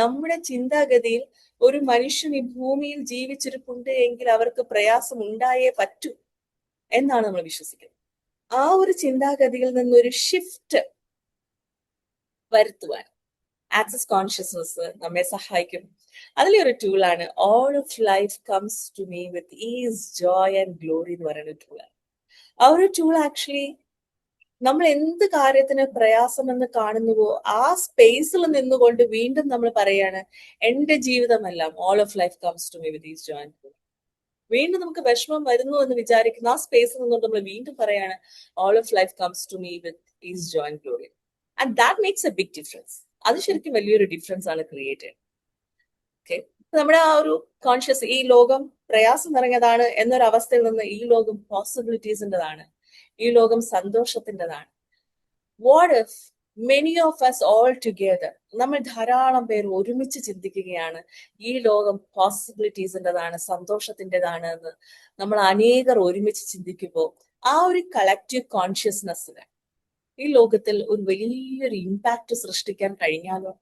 നമ്മുടെ ചിന്താഗതിയിൽ ഒരു മനുഷ്യൻ ഈ ഭൂമിയിൽ ജീവിച്ചിരിപ്പുണ്ട് എങ്കിൽ അവർക്ക് പ്രയാസം ഉണ്ടായേ പറ്റൂ എന്നാണ് നമ്മൾ വിശ്വസിക്കുന്നത്. ആ ഒരു ചിന്താഗതിയിൽ നിന്നൊരു ഷിഫ്റ്റ് വരുത്തുവാൻ ആക്സസ് കോൺഷ്യസ്നസ് നമ്മെ സഹായിക്കും. അതിലൊരു ടൂളാണ് all of life comes to me with ease joy and glory എന്ന് പറയുന്ന ടൂളാണ്. ആ ഒരു ടൂൾ ആക്ച്വലി നമ്മൾ എന്ത് കാര്യത്തിന് പ്രയാസം എന്ന് കാണുന്നുവോ ആ സ്പേസിൽ നിന്നുകൊണ്ട് വീണ്ടും നമ്മൾ പറയാണ് എന്റെ ജീവിതമെല്ലാം all of life comes to me with ease joy and glory. വീണ്ടും നമുക്ക് വിഷമം വരുന്നു എന്ന് വിചാരിക്കുന്ന ആ സ്പേസിൽ നിന്നുകൊണ്ട് നമ്മൾ വീണ്ടും പറയാണ് all of life comes to me with ease joy and glory. And that makes a big difference. അത് ശരിക്കും വലിയൊരു ഡിഫറൻസ് ആണ് ക്രിയേറ്റ് ചെയ്യുന്നത്. ഓക്കെ, നമ്മുടെ ആ ഒരു കോൺഷ്യസ് ഈ ലോകം പ്രയാസം നിറഞ്ഞതാണ് എന്നൊരു അവസ്ഥയിൽ നിന്ന് ഈ ലോകം പോസിബിലിറ്റീസിൻ്റെതാണ്, ഈ ലോകം സന്തോഷത്തിൻ്റെതാണ്. What if many of us all together, നമ്മൾ ധാരാളം പേർ ഒരുമിച്ച് ചിന്തിക്കുകയാണ് ഈ ലോകം പോസിബിലിറ്റീസിൻ്റെതാണ്, സന്തോഷത്തിൻ്റെതാണ് എന്ന് നമ്മൾ അനേകർ ഒരുമിച്ച് ചിന്തിക്കുമ്പോൾ ആ ഒരു കളക്റ്റീവ് കോൺഷ്യസ്നെസ്സിന് ഈ ലോകത്തിൽ ഒരു വലിയൊരു ഇമ്പാക്ട് സൃഷ്ടിക്കാൻ കഴിഞ്ഞാലോ?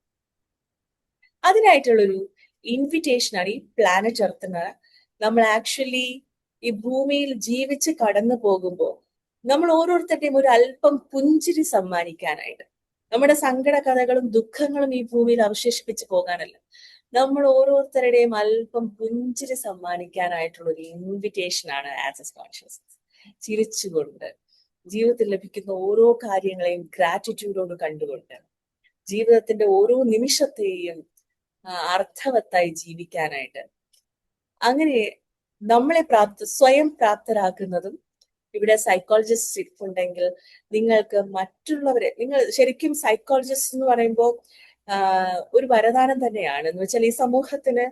അതിനായിട്ടുള്ളൊരു ഇൻവിറ്റേഷനാണ് ഈ പ്ലാനറ്റ് എർത്തിന് നമ്മൾ ആക്ച്വലി ഈ ഭൂമിയിൽ ജീവിച്ച് കടന്നു പോകുമ്പോൾ നമ്മൾ ഓരോരുത്തരുടെയും ഒരു അല്പം പുഞ്ചിരി സമ്മാനിക്കാനായിട്ട്. നമ്മുടെ സങ്കട കഥകളും ദുഃഖങ്ങളും ഈ ഭൂമിയിൽ അവശേഷിപ്പിച്ച് പോകാനല്ല, നമ്മൾ ഓരോരുത്തരുടെയും അല്പം പുഞ്ചിരി സമ്മാനിക്കാനായിട്ടുള്ള ഒരു ഇൻവിറ്റേഷൻ ആണ് ആക്സസ് കോൺഷ്യസ്നസ്. ചിരിച്ചുകൊണ്ട് ജീവിതത്തിൽ ലഭിക്കുന്ന ഓരോ കാര്യങ്ങളെയും ഗ്രാറ്റിറ്റ്യൂഡോട് കണ്ടുകൊണ്ട് ജീവിതത്തിന്റെ ഓരോ നിമിഷത്തെയും അർത്ഥവത്തായി ജീവിക്കാനായിട്ട്, അങ്ങനെ നമ്മളെ സ്വയം പ്രാപ്തരാക്കുന്നതും ഇവിടെ സൈക്കോളജിസ്റ്റ് ഇരിപ്പുണ്ടെങ്കിൽ നിങ്ങൾക്ക് മറ്റുള്ളവരെ, നിങ്ങൾ ശരിക്കും സൈക്കോളജിസ്റ്റ് എന്ന് പറയുമ്പോൾ ഒരു വരദാനം തന്നെയാണ്. എന്ന് വെച്ചാൽ ഈ സമൂഹത്തിന്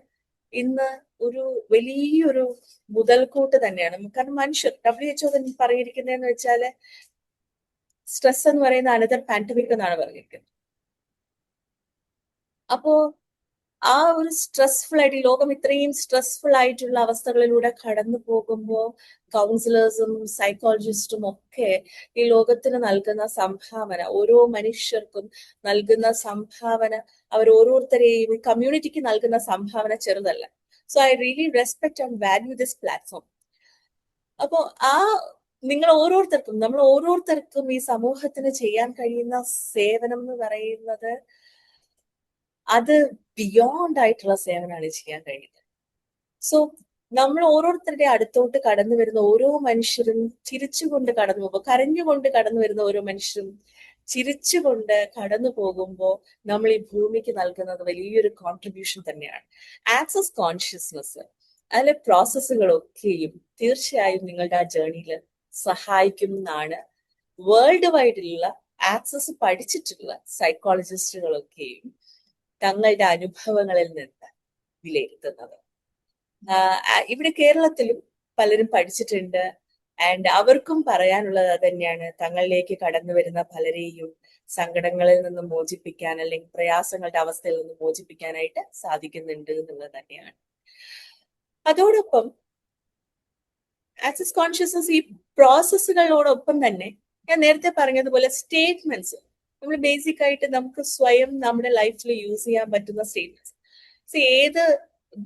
ഇന്ന് ഒരു വലിയൊരു മുതൽക്കൂട്ട് തന്നെയാണ്. കാരണം മനുഷ്യർ WHO പറഞ്ഞിരിക്കുന്നതെന്ന് വെച്ചാല് സ്ട്രെസ് എന്ന് പറയുന്ന അനദർ പാൻഡമിക് എന്നാണ് പറഞ്ഞിരിക്കുന്നത്. അപ്പോ ആ ഒരു സ്ട്രെസ്ഫുൾ ആയിട്ട്, ഈ ലോകം ഇത്രയും സ്ട്രെസ്ഫുൾ ആയിട്ടുള്ള അവസ്ഥകളിലൂടെ കടന്നു പോകുമ്പോൾ കൗൺസിലേഴ്സും സൈക്കോളജിസ്റ്റും ഒക്കെ ഈ ലോകത്തിന് നൽകുന്ന സംഭാവന, ഓരോ മനുഷ്യർക്കും നൽകുന്ന സംഭാവന, അവർ ഓരോരുത്തരെയും കമ്മ്യൂണിറ്റിക്ക് നൽകുന്ന സംഭാവന ചെറുതല്ല. So I really respect and value this platform. അപ്പോ നിങ്ങൾ ഓരോരുത്തർക്കും, നമ്മൾ ഓരോരുത്തർക്കും ഈ സമൂഹത്തിന് ചെയ്യാൻ കഴിയുന്ന സേവനം എന്ന് പറയുന്നത് അത് ബിയോണ്ട് ആയിട്ടുള്ള സേവനമാണ് ചെയ്യാൻ കഴിയുന്നത്. സോ നമ്മൾ ഓരോരുത്തരുടെ അടുത്തോട്ട് കടന്നു വരുന്ന ഓരോ മനുഷ്യരും ചിരിച്ചുകൊണ്ട് കടന്നു പോകുമ്പോൾ, കരഞ്ഞുകൊണ്ട് കടന്നു വരുന്ന ഓരോ മനുഷ്യരും ചിരിച്ചുകൊണ്ട് കടന്നു പോകുമ്പോൾ നമ്മൾ ഈ ഭൂമിക്ക് നൽകുന്നത് വലിയൊരു കോൺട്രിബ്യൂഷൻ തന്നെയാണ്. ആക്സസ് കോൺഷ്യസ്നസ് അതിലെ പ്രോസസ്സുകളൊക്കെയും തീർച്ചയായും നിങ്ങളുടെ ആ ജേർണിയിൽ സഹായിക്കും എന്നാണ് വേൾഡ് വൈഡിലുള്ള ആക്സസ് പഠിച്ചിട്ടുള്ള സൈക്കോളജിസ്റ്റുകളൊക്കെയും തങ്ങളുടെ അനുഭവങ്ങളിൽ നിന്ന് വിലയിരുത്തുന്നത്. ഇവിടെ കേരളത്തിലും പലരും പഠിച്ചിട്ടുണ്ട്. ആൻഡ് അവർക്കും പറയാനുള്ളത് തന്നെയാണ്, തങ്ങളിലേക്ക് കടന്നു വരുന്ന പലരെയും സങ്കടങ്ങളിൽ നിന്ന് മോചിപ്പിക്കാൻ, അല്ലെങ്കിൽ പ്രയാസങ്ങളുടെ അവസ്ഥയിൽ നിന്ന് മോചിപ്പിക്കാനായിട്ട് സാധിക്കുന്നുണ്ട് എന്നുള്ളത് തന്നെയാണ്. അതോടൊപ്പം ആക്സസ് കോൺഷ്യസ്നസ് ഈ പ്രോസസ്സുകളോടൊപ്പം തന്നെ ഞാൻ നേരത്തെ പറഞ്ഞതുപോലെ സ്റ്റേറ്റ്മെന്റ്സ്, നമ്മൾ ബേസിക് ആയിട്ട് നമുക്ക് സ്വയം നമ്മുടെ ലൈഫിൽ യൂസ് ചെയ്യാൻ പറ്റുന്ന സ്റ്റേറ്റ്മെന്റ്സ്. ഏത്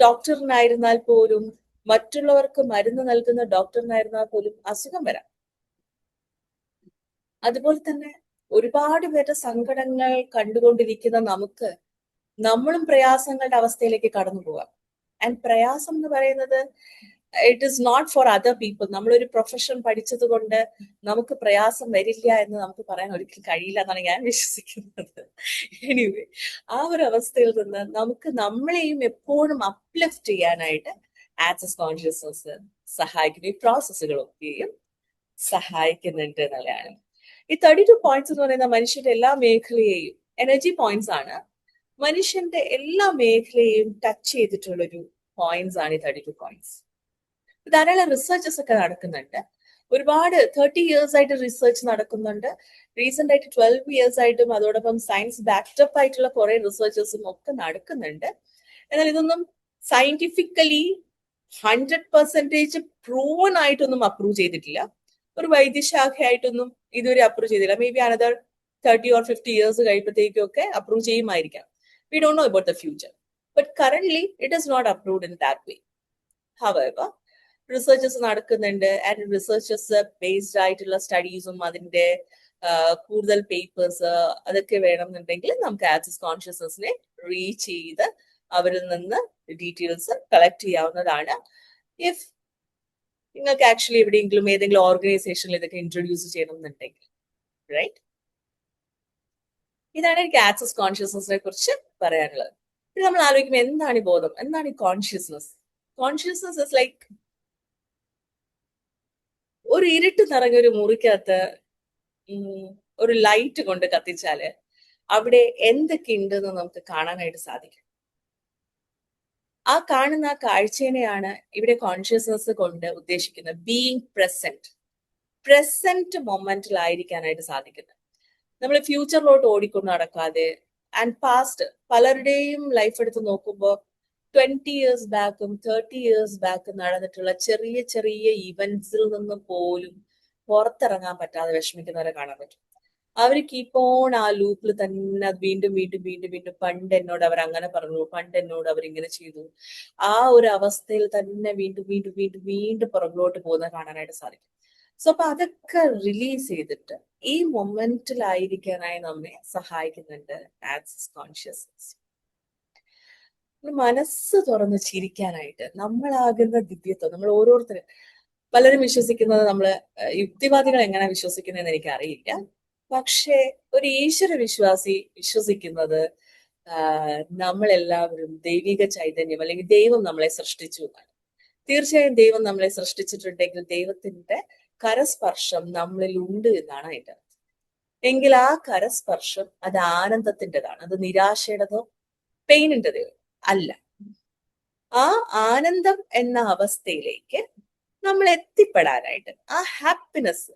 ഡോക്ടറിനായിരുന്നാൽ പോലും, മറ്റുള്ളവർക്ക് മരുന്ന് നൽകുന്ന ഡോക്ടറിനായിരുന്നാൽ പോലും അസുഖം വരാം. അതുപോലെ തന്നെ ഒരുപാട് പേരുടെ സങ്കടങ്ങൾ കണ്ടുകൊണ്ടിരിക്കുന്ന നമുക്ക് നമ്മളും പ്രയാസങ്ങളുടെ അവസ്ഥയിലേക്ക് കടന്നു പോവാം. ആൻഡ് പ്രയാസം എന്ന് പറയുന്നത് it is not for other people. നമ്മളൊരു പ്രൊഫഷൻ പഠിച്ചത് കൊണ്ട് നമുക്ക് പ്രയാസം വരില്ല എന്ന് നമുക്ക് പറയാൻ ഒരിക്കലും കഴിയില്ല എന്നാണ് ഞാൻ വിശ്വസിക്കുന്നത്. എനിവേ, ആ ഒരു അവസ്ഥയിൽ നിന്ന് നമുക്ക് നമ്മളെയും എപ്പോഴും അപ്ലിഫ്റ്റ് ചെയ്യാനായിട്ട് ആക്സസ് കോൺഷ്യസ്നസ് സഹായിക്കുന്നു. ഈ പ്രോസസ്സുകളൊക്കെയും സഹായിക്കുന്നുണ്ട് എന്നുള്ളതാണ്. ഈ 32 പോയിന്റ്സ് എന്ന് പറയുന്ന മനുഷ്യന്റെ എല്ലാ മേഖലയെയും, എനർജി പോയിന്റ്സ് ആണ്, മനുഷ്യന്റെ എല്ലാ മേഖലയെയും ടച്ച് ചെയ്തിട്ടുള്ളൊരു പോയിന്റ്സ് ആണ് ഈ 32 പോയിന്റ്സ്. ധാരാളം റിസർച്ചസ് ഒക്കെ നടക്കുന്നുണ്ട്. ഒരുപാട് 30 years ആയിട്ട് റിസർച്ച് നടക്കുന്നുണ്ട്. റീസെന്റ് ആയിട്ട് 12 years ആയിട്ടും അതോടൊപ്പം സയൻസ് ബാക്ക്ഡപ്പ് ആയിട്ടുള്ള കുറെ റിസർച്ചസും ഒക്കെ നടക്കുന്നുണ്ട്. എന്നാൽ ഇതൊന്നും സയന്റിഫിക്കലി 100% പ്രൂവൺ ആയിട്ടൊന്നും അപ്രൂവ് ചെയ്തിട്ടില്ല. ഒരു വൈദ്യശാഖയായിട്ടൊന്നും ഇതുവരെ അപ്രൂവ് ചെയ്തില്ല. May be another 30 or 50 years കഴിയുമ്പോഴത്തേക്കും ഒക്കെ approve ചെയ്യുമായിരിക്കാം. We don't know about the future. But currently, it is not approved in that way. However, researches നടക്കുന്നുണ്ട്. ആൻഡ് റിസർച്ചസ് ബേസ്ഡ് ആയിട്ടുള്ള സ്റ്റഡീസും അതിന്റെ കൂടുതൽ പേപ്പേഴ്സ് അതൊക്കെ വേണമെന്നുണ്ടെങ്കിൽ നമുക്ക് ആക്സസ് കോൺഷ്യസ്നസിനെ റീച്ച് ചെയ്ത് അവരിൽ നിന്ന് ഡീറ്റെയിൽസ് കളക്ട് ചെയ്യാവുന്നതാണ്. ഇഫ് നിങ്ങൾക്ക് ആക്ച്വലി എവിടെയെങ്കിലും ഏതെങ്കിലും ഓർഗനൈസേഷനിൽ ഇതൊക്കെ ഇൻട്രൊഡ്യൂസ് ചെയ്യണമെന്നുണ്ടെങ്കിൽ, റൈറ്റ്? ഇതാണ് എനിക്ക് ആക്സസ് കോൺഷ്യസ്നസിനെ കുറിച്ച് പറയാനുള്ളത്. നമ്മൾ ആലോചിക്കുമ്പോൾ എന്താണ് ഈ ബോധം, എന്താണ് ഈ കോൺഷ്യസ്നസ്? കോൺഷ്യസ്നസ് ഇസ് ലൈക്ക് ഒരു ഇരുട്ട് നിറഞ്ഞ ഒരു മുറിക്കകത്ത് ഒരു ലൈറ്റ് കൊണ്ട് കത്തിച്ചാല് അവിടെ എന്തൊക്കെ ഉണ്ടെന്ന് നമുക്ക് കാണാനായിട്ട് സാധിക്കും. ആ കാണുന്ന ആ കാഴ്ചേനെയാണ് ഇവിടെ കോൺഷ്യസ്നസ് കൊണ്ട് ഉദ്ദേശിക്കുന്നത്. ബീയിങ് പ്രസന്റ് മൊമെന്റിലായിരിക്കാനായിട്ട് സാധിക്കുന്നത്. നമ്മൾ ഫ്യൂച്ചറിലോട്ട് ഓടിക്കൊണ്ട് നടക്കാതെ ആൻഡ് പാസ്റ്റ് പലരുടെയും ലൈഫ് എടുത്ത് നോക്കുമ്പോൾ 20 years ബാക്കും 30 years ബാക്കും നടന്നിട്ടുള്ള ചെറിയ ചെറിയ ഇവന്റ്സിൽ നിന്ന് പോലും പുറത്തിറങ്ങാൻ പറ്റാതെ വിഷമിക്കുന്നവരെ കാണാൻ പറ്റും. അവർ കീപ്പ് ഓൺ ആ ലൂപ്പിൽ തന്നെ വീണ്ടും വീണ്ടും വീണ്ടും വീണ്ടും പണ്ട് എന്നോട് അവർ അങ്ങനെ പറഞ്ഞു, പണ്ട് എന്നോട് അവർ ഇങ്ങനെ ചെയ്തു, ആ ഒരു അവസ്ഥയിൽ തന്നെ വീണ്ടും വീണ്ടും വീണ്ടും വീണ്ടും പുറകിലോട്ട് പോകുന്നത് കാണാനായിട്ട് സാധിക്കും. സോ അപ്പൊ അതൊക്കെ റിലീസ് ചെയ്തിട്ട് ഈ മൊമെന്റിലായിരിക്കാനായി നമ്മെ സഹായിക്കുന്നുണ്ട് ആക്സസ് കോൺഷ്യസ്നസ്. മനസ്സ് തുറന്ന് ചിരിക്കാനായിട്ട് നമ്മളാകുന്ന ദിവ്യത്വം നമ്മൾ ഓരോരുത്തരും പലരും വിശ്വസിക്കുന്നത് നമ്മള് യുക്തിവാദികൾ എങ്ങനെ വിശ്വസിക്കുന്നതെന്ന് എനിക്ക് അറിയില്ല. പക്ഷെ ഒരു ഈശ്വര വിശ്വാസി വിശ്വസിക്കുന്നത് നമ്മളെല്ലാവരും ദൈവിക ചൈതന്യം അല്ലെങ്കിൽ ദൈവം നമ്മളെ സൃഷ്ടിച്ചു എന്നാണ്. തീർച്ചയായും ദൈവം നമ്മളെ സൃഷ്ടിച്ചിട്ടുണ്ടെങ്കിൽ ദൈവത്തിന്റെ കരസ്പർശം നമ്മളിൽ ഉണ്ട് എന്നാണ് അതിന്റെ അർത്ഥം. എങ്കിൽ ആ കരസ്പർശം അത് ആനന്ദത്തിൻ്റെതാണ്, അത് നിരാശയുടേതോ പെയിനിൻ്റെതോ അല്ല. ആ ആനന്ദം എന്ന അവസ്ഥയിലേക്ക് നമ്മൾ എത്തിപ്പെടാനായിട്ട്, ആ ഹാപ്പിനെസ്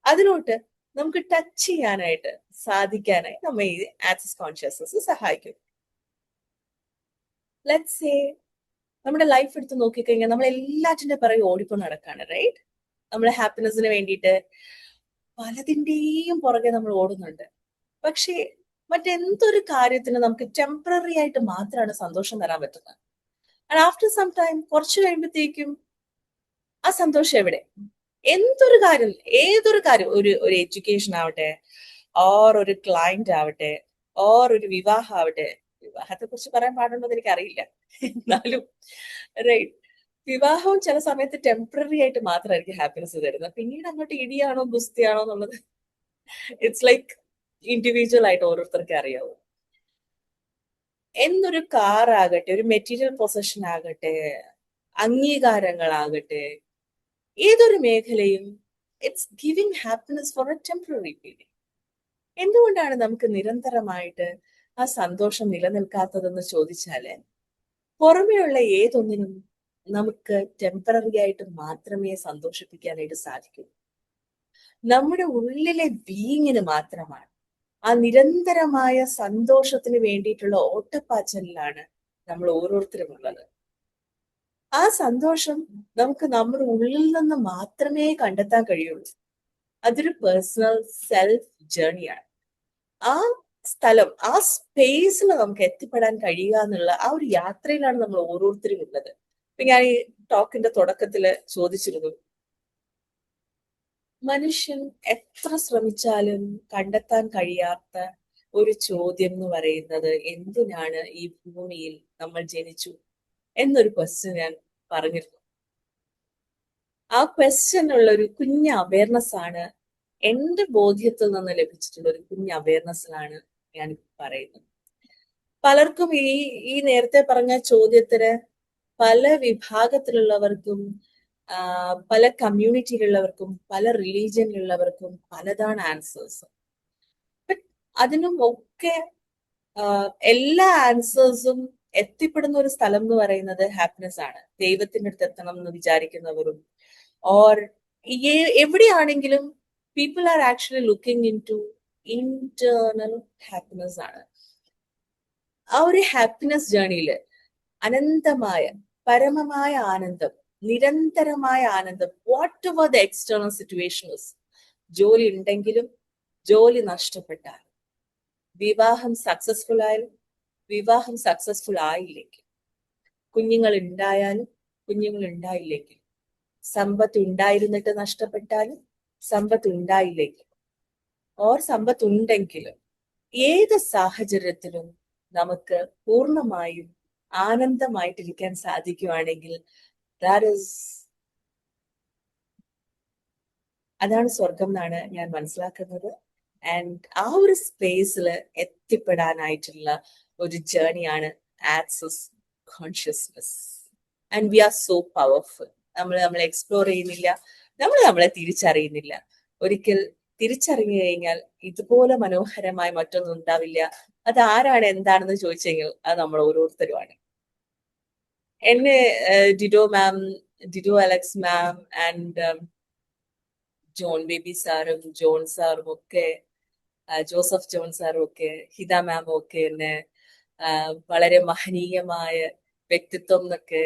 അതിലോട്ട് നമുക്ക് ടച്ച് ചെയ്യാനായിട്ട് സാധിക്കാനായി നമ്മെ ഈ ആക്സസ് കോൺഷ്യസ്നസ് സഹായിക്കും. ലെറ്റ്സ് സേ നമ്മുടെ ലൈഫ് എടുത്ത് നോക്കിക്കഴിഞ്ഞാൽ നമ്മൾ എല്ലാറ്റിന്റെ പിറകെ ഓടിക്കൊണ്ട് നടക്കാണ്, റൈറ്റ്? നമ്മളെ ഹാപ്പിനെസ്സിന് വേണ്ടിയിട്ട് പലതിൻ്റെയും പുറകെ നമ്മൾ ഓടുന്നുണ്ട്. പക്ഷേ മറ്റെന്തൊരു കാര്യത്തിന് നമുക്ക് ടെമ്പററി ആയിട്ട് മാത്രമാണ് സന്തോഷം തരാൻ പറ്റുന്നത്. ആൻഡ് ആഫ്റ്റർ സം ടൈം കുറച്ച് കഴിയുമ്പോഴത്തേക്കും ആ സന്തോഷം എവിടെ? എന്തൊരു കാര്യം, ഏതൊരു കാര്യം, ഒരു എഡ്യൂക്കേഷൻ ആവട്ടെ, ഓർ ഒരു ക്ലയന്റ് ആവട്ടെ, ഓർ ഒരു വിവാഹം ആവട്ടെ. വിവാഹത്തെ കുറിച്ച് പറയാൻ പാടുണ്ടോ എന്ന് എനിക്കറിയില്ല, എന്നാലും റൈറ്റ്, വിവാഹവും ചില സമയത്ത് ടെമ്പററി ആയിട്ട് മാത്രമായിരിക്കും ഹാപ്പിനെസ് തരുന്നത്. പിന്നീട് അങ്ങോട്ട് ഇടിയാണോ ഗുസ്തിയാണോ എന്നുള്ളത് ഇറ്റ്സ് ലൈക്ക് ഇൻഡിവിജ്വൽ ആയിട്ട് ഓരോരുത്തർക്ക് അറിയാവൂ. എന്നൊരു കാർ ആകട്ടെ, ഒരു മെറ്റീരിയൽ പൊസഷൻ ആകട്ടെ, അംഗീകാരങ്ങളാകട്ടെ, ഏതൊരു മേഖലയും it's giving happiness four A temporary period. എന്തുകൊണ്ടാണ് നമുക്ക് നിരന്തരമായിട്ട് ആ സന്തോഷം നിലനിൽക്കാത്തതെന്ന് ചോദിച്ചാല്, പുറമെയുള്ള ഏതൊന്നിനും നമുക്ക് ടെമ്പററി ആയിട്ട് മാത്രമേ സന്തോഷിപ്പിക്കാനായിട്ട് സാധിക്കൂ. നമ്മുടെ ഉള്ളിലെ ബീയിങ്ങിന് മാത്രമാണ് ആ നിരന്തരമായ സന്തോഷത്തിന് വേണ്ടിയിട്ടുള്ള ഓട്ടപ്പാച്ചലിലാണ് നമ്മൾ ഓരോരുത്തരും ഉള്ളത്. ആ സന്തോഷം നമുക്ക് നമ്മുടെ ഉള്ളിൽ നിന്ന് മാത്രമേ കണ്ടെത്താൻ കഴിയുള്ളൂ. അതൊരു പേഴ്സണൽ സെൽഫ് ജേർണിയാണ്. ആ സ്ഥലം, ആ സ്പേസിൽ നമുക്ക് എത്തിപ്പെടാൻ കഴിയുക എന്നുള്ള ആ ഒരു യാത്രയിലാണ് നമ്മൾ ഓരോരുത്തരും ഉള്ളത്. ഇപ്പൊ ഞാൻ ഈ ടോക്കിന്റെ തുടക്കത്തില് ചോദിച്ചിരുന്നു, മനുഷ്യൻ എത്ര ശ്രമിച്ചാലും കണ്ടെത്താൻ കഴിയാത്ത ഒരു ചോദ്യം എന്ന് പറയുന്നത് എന്തിനാണ് ഈ ഭൂമിയിൽ നമ്മൾ ജനിച്ചു എന്നൊരു ക്വസ്റ്റ്യൻ ഞാൻ പറഞ്ഞിരുന്നു. ആ ക്വസ്റ്റ്യനുള്ള ഒരു കുഞ്ഞ് അവയർനെസ് ആണ് എന്റെ ബോധ്യത്തിൽ നിന്ന് ലഭിച്ചിട്ടുള്ള ഒരു കുഞ്ഞ് അവയർനെസ്സിലാണ് ഞാൻ പറയുന്നത്. പലർക്കും ഈ നേരത്തെ പറഞ്ഞ ചോദ്യത്തിന് പല വിഭാഗത്തിലുള്ളവർക്കും പല കമ്മ്യൂണിറ്റിയിലുള്ളവർക്കും പല റിലീജിയനിലുള്ളവർക്കും പലതാണ് ആൻസേഴ്സ്. ബട്ട് അതിനും ഒക്കെ എല്ലാ ആൻസേഴ്സും എത്തിപ്പെടുന്ന ഒരു സ്ഥലം എന്ന് പറയുന്നത് ഹാപ്പിനെസ് ആണ്. ദൈവത്തിന്റെ അടുത്ത് എത്തണം എന്ന് വിചാരിക്കുന്നവരും ഓർ എവിടെയാണെങ്കിലും people are actually looking into internal happiness ആണ്. ആ ഒരു ഹാപ്പിനെസ് ജേർണിയില് അനന്തമായ പരമമായ ആനന്ദം, നിരന്തരമായ ആനന്ദം, what ever the external situations, ജോലി ഉണ്ടെങ്കിലും ജോലി നഷ്ടപ്പെട്ടാലും, വിവാഹം സക്സസ്ഫുൾ ആയാലും വിവാഹം സക്സസ്ഫുൾ ആയില്ലെങ്കിൽ, കുഞ്ഞുങ്ങൾ ഉണ്ടായാലും കുഞ്ഞുങ്ങൾ ഉണ്ടായില്ലെങ്കിൽ, സമ്പത്ത് ഉണ്ടായിരുന്നിട്ട് നഷ്ടപ്പെട്ടാലും സമ്പത്ത് ഉണ്ടായില്ലെങ്കിൽ, ഓർ സമ്പത്ത് ഉണ്ടെങ്കിലും, ഏത് സാഹചര്യത്തിലും നമുക്ക് പൂർണ്ണമായും ആനന്ദമായിട്ടിരിക്കാൻ സാധിക്കുകയാണെങ്കിൽ അതാണ് സ്വർഗം എന്നാണ് ഞാൻ മനസ്സിലാക്കുന്നത്. ആൻഡ് ആ ഒരു സ്പേസിൽ എത്തിപ്പെടാനായിട്ടുള്ള ഒരു ജേർണിയാണ് Access Consciousness. And we are so powerful. നമ്മളെ എക്സ്പ്ലോർ ചെയ്യുന്നില്ല, നമ്മളെ തിരിച്ചറിയുന്നില്ല. ഒരിക്കൽ തിരിച്ചറിഞ്ഞു കഴിഞ്ഞാൽ ഇതുപോലെ മനോഹരമായ മറ്റൊന്നും ഉണ്ടാവില്ല. അത് ആരാണ് എന്താണെന്ന് ചോദിച്ചെങ്കിൽ അത് നമ്മൾ ഓരോരുത്തരുമാണ്. എന്നെ Dido ma'am, Dido Alex ma'am and John baby സാറും ജോൺ സാറും ഒക്കെ, ജോസഫ് ജോൺ സാറും ഒക്കെ, ഹിത മാമും ഒക്കെ എന്നെ വളരെ മഹനീയമായ വ്യക്തിത്വം എന്നൊക്കെ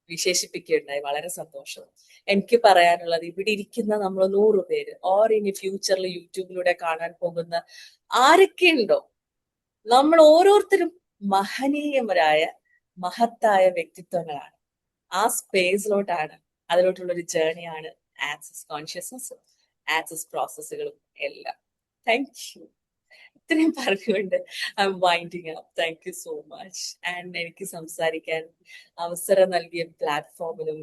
വിശേഷിപ്പിക്കുകയുണ്ടായി. വളരെ സന്തോഷം. എനിക്ക് പറയാനുള്ളത്, ഇവിടെ ഇരിക്കുന്ന നമ്മൾ 100 പേര് ഓർ ഇനി ഫ്യൂച്ചറിൽ യൂട്യൂബിലൂടെ കാണാൻ പോകുന്ന ആരൊക്കെ ഉണ്ടോ, നമ്മൾ ഓരോരുത്തരും മഹനീയമായ മഹത്തായ വ്യക്തിത്വങ്ങളാണ്. ആ സ്പേസിലോട്ടാണ്, അതിലോട്ടുള്ളൊരു ജേർണിയാണ് ആക്സസ് കോൺഷ്യസ്നസ്സും ആക്സസ് പ്രോസസ്സുകളും എല്ലാം. Thank you. ഇത്രയും പറഞ്ഞുകൊണ്ട് I M winding up. Thank you so much. And എനിക്ക് സംസാരിക്കാൻ അവസരം നൽകിയ പ്ലാറ്റ്ഫോമിനും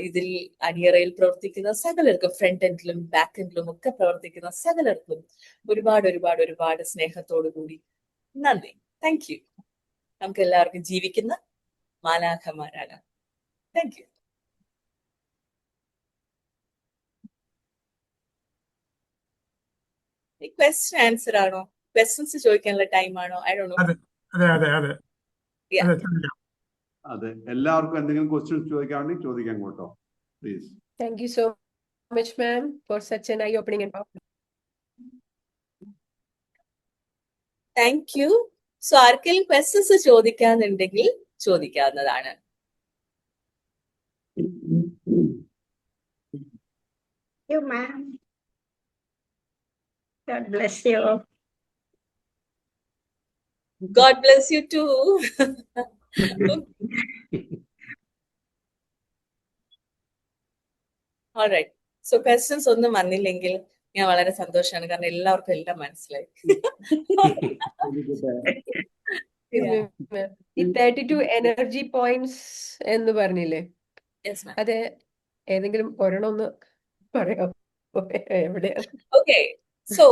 ഇതിൽ അണിയറയിൽ പ്രവർത്തിക്കുന്ന സകലർക്കും, ഫ്രണ്ട് എൻഡിലും ബാക്ക് എൻഡിലും ഒക്കെ പ്രവർത്തിക്കുന്ന സകലർക്കും ഒരുപാട് ഒരുപാട് ഒരുപാട് സ്നേഹത്തോടു കൂടി നന്ദി. Thank you. നമുക്ക് എല്ലാവർക്കും ജീവിക്കുന്ന മാലാഖമാരാണ്. Thank you. ക്വസ്റ്റ്യൻ ആൻസർ ആണോ? ക്വസ്റ്റ്യൻസ് ചോദിക്കാനുള്ള ടൈം ആണോ? I don't know. അതെ, എല്ലാവർക്കും എന്തെങ്കിലും ക്വസ്റ്റ്യൻസ് ചോദിക്കാണെങ്കിൽ ചോദിക്കാൻ കേട്ടോ, please. Thank you so much, ma'am, for such an eye-opening and powerful. Thank you. So ആർക്കെങ്കിലും ക്വസ്റ്റ്യൻസ് ചോദിക്കാന്നുണ്ടെങ്കിൽ ചോദിക്കാവുന്നതാണ്. You, ma'am. God bless you. God bless you too. Alright. So questions ഒന്നും വന്നില്ലെങ്കിൽ ഞാൻ വളരെ സന്തോഷമാണ്, കാരണം എല്ലാവർക്കും എല്ലാം മനസ്സിലായി. ഈ 32 എനർജി പോയിന്റ്സ് എന്ന് പറഞ്ഞില്ലേ, Yes, ma'am. അത് ഏതെങ്കിലും ഒരെണ്ണം ഒന്ന് പറയാമോ? എവിടെയാണ്? Okay. സോ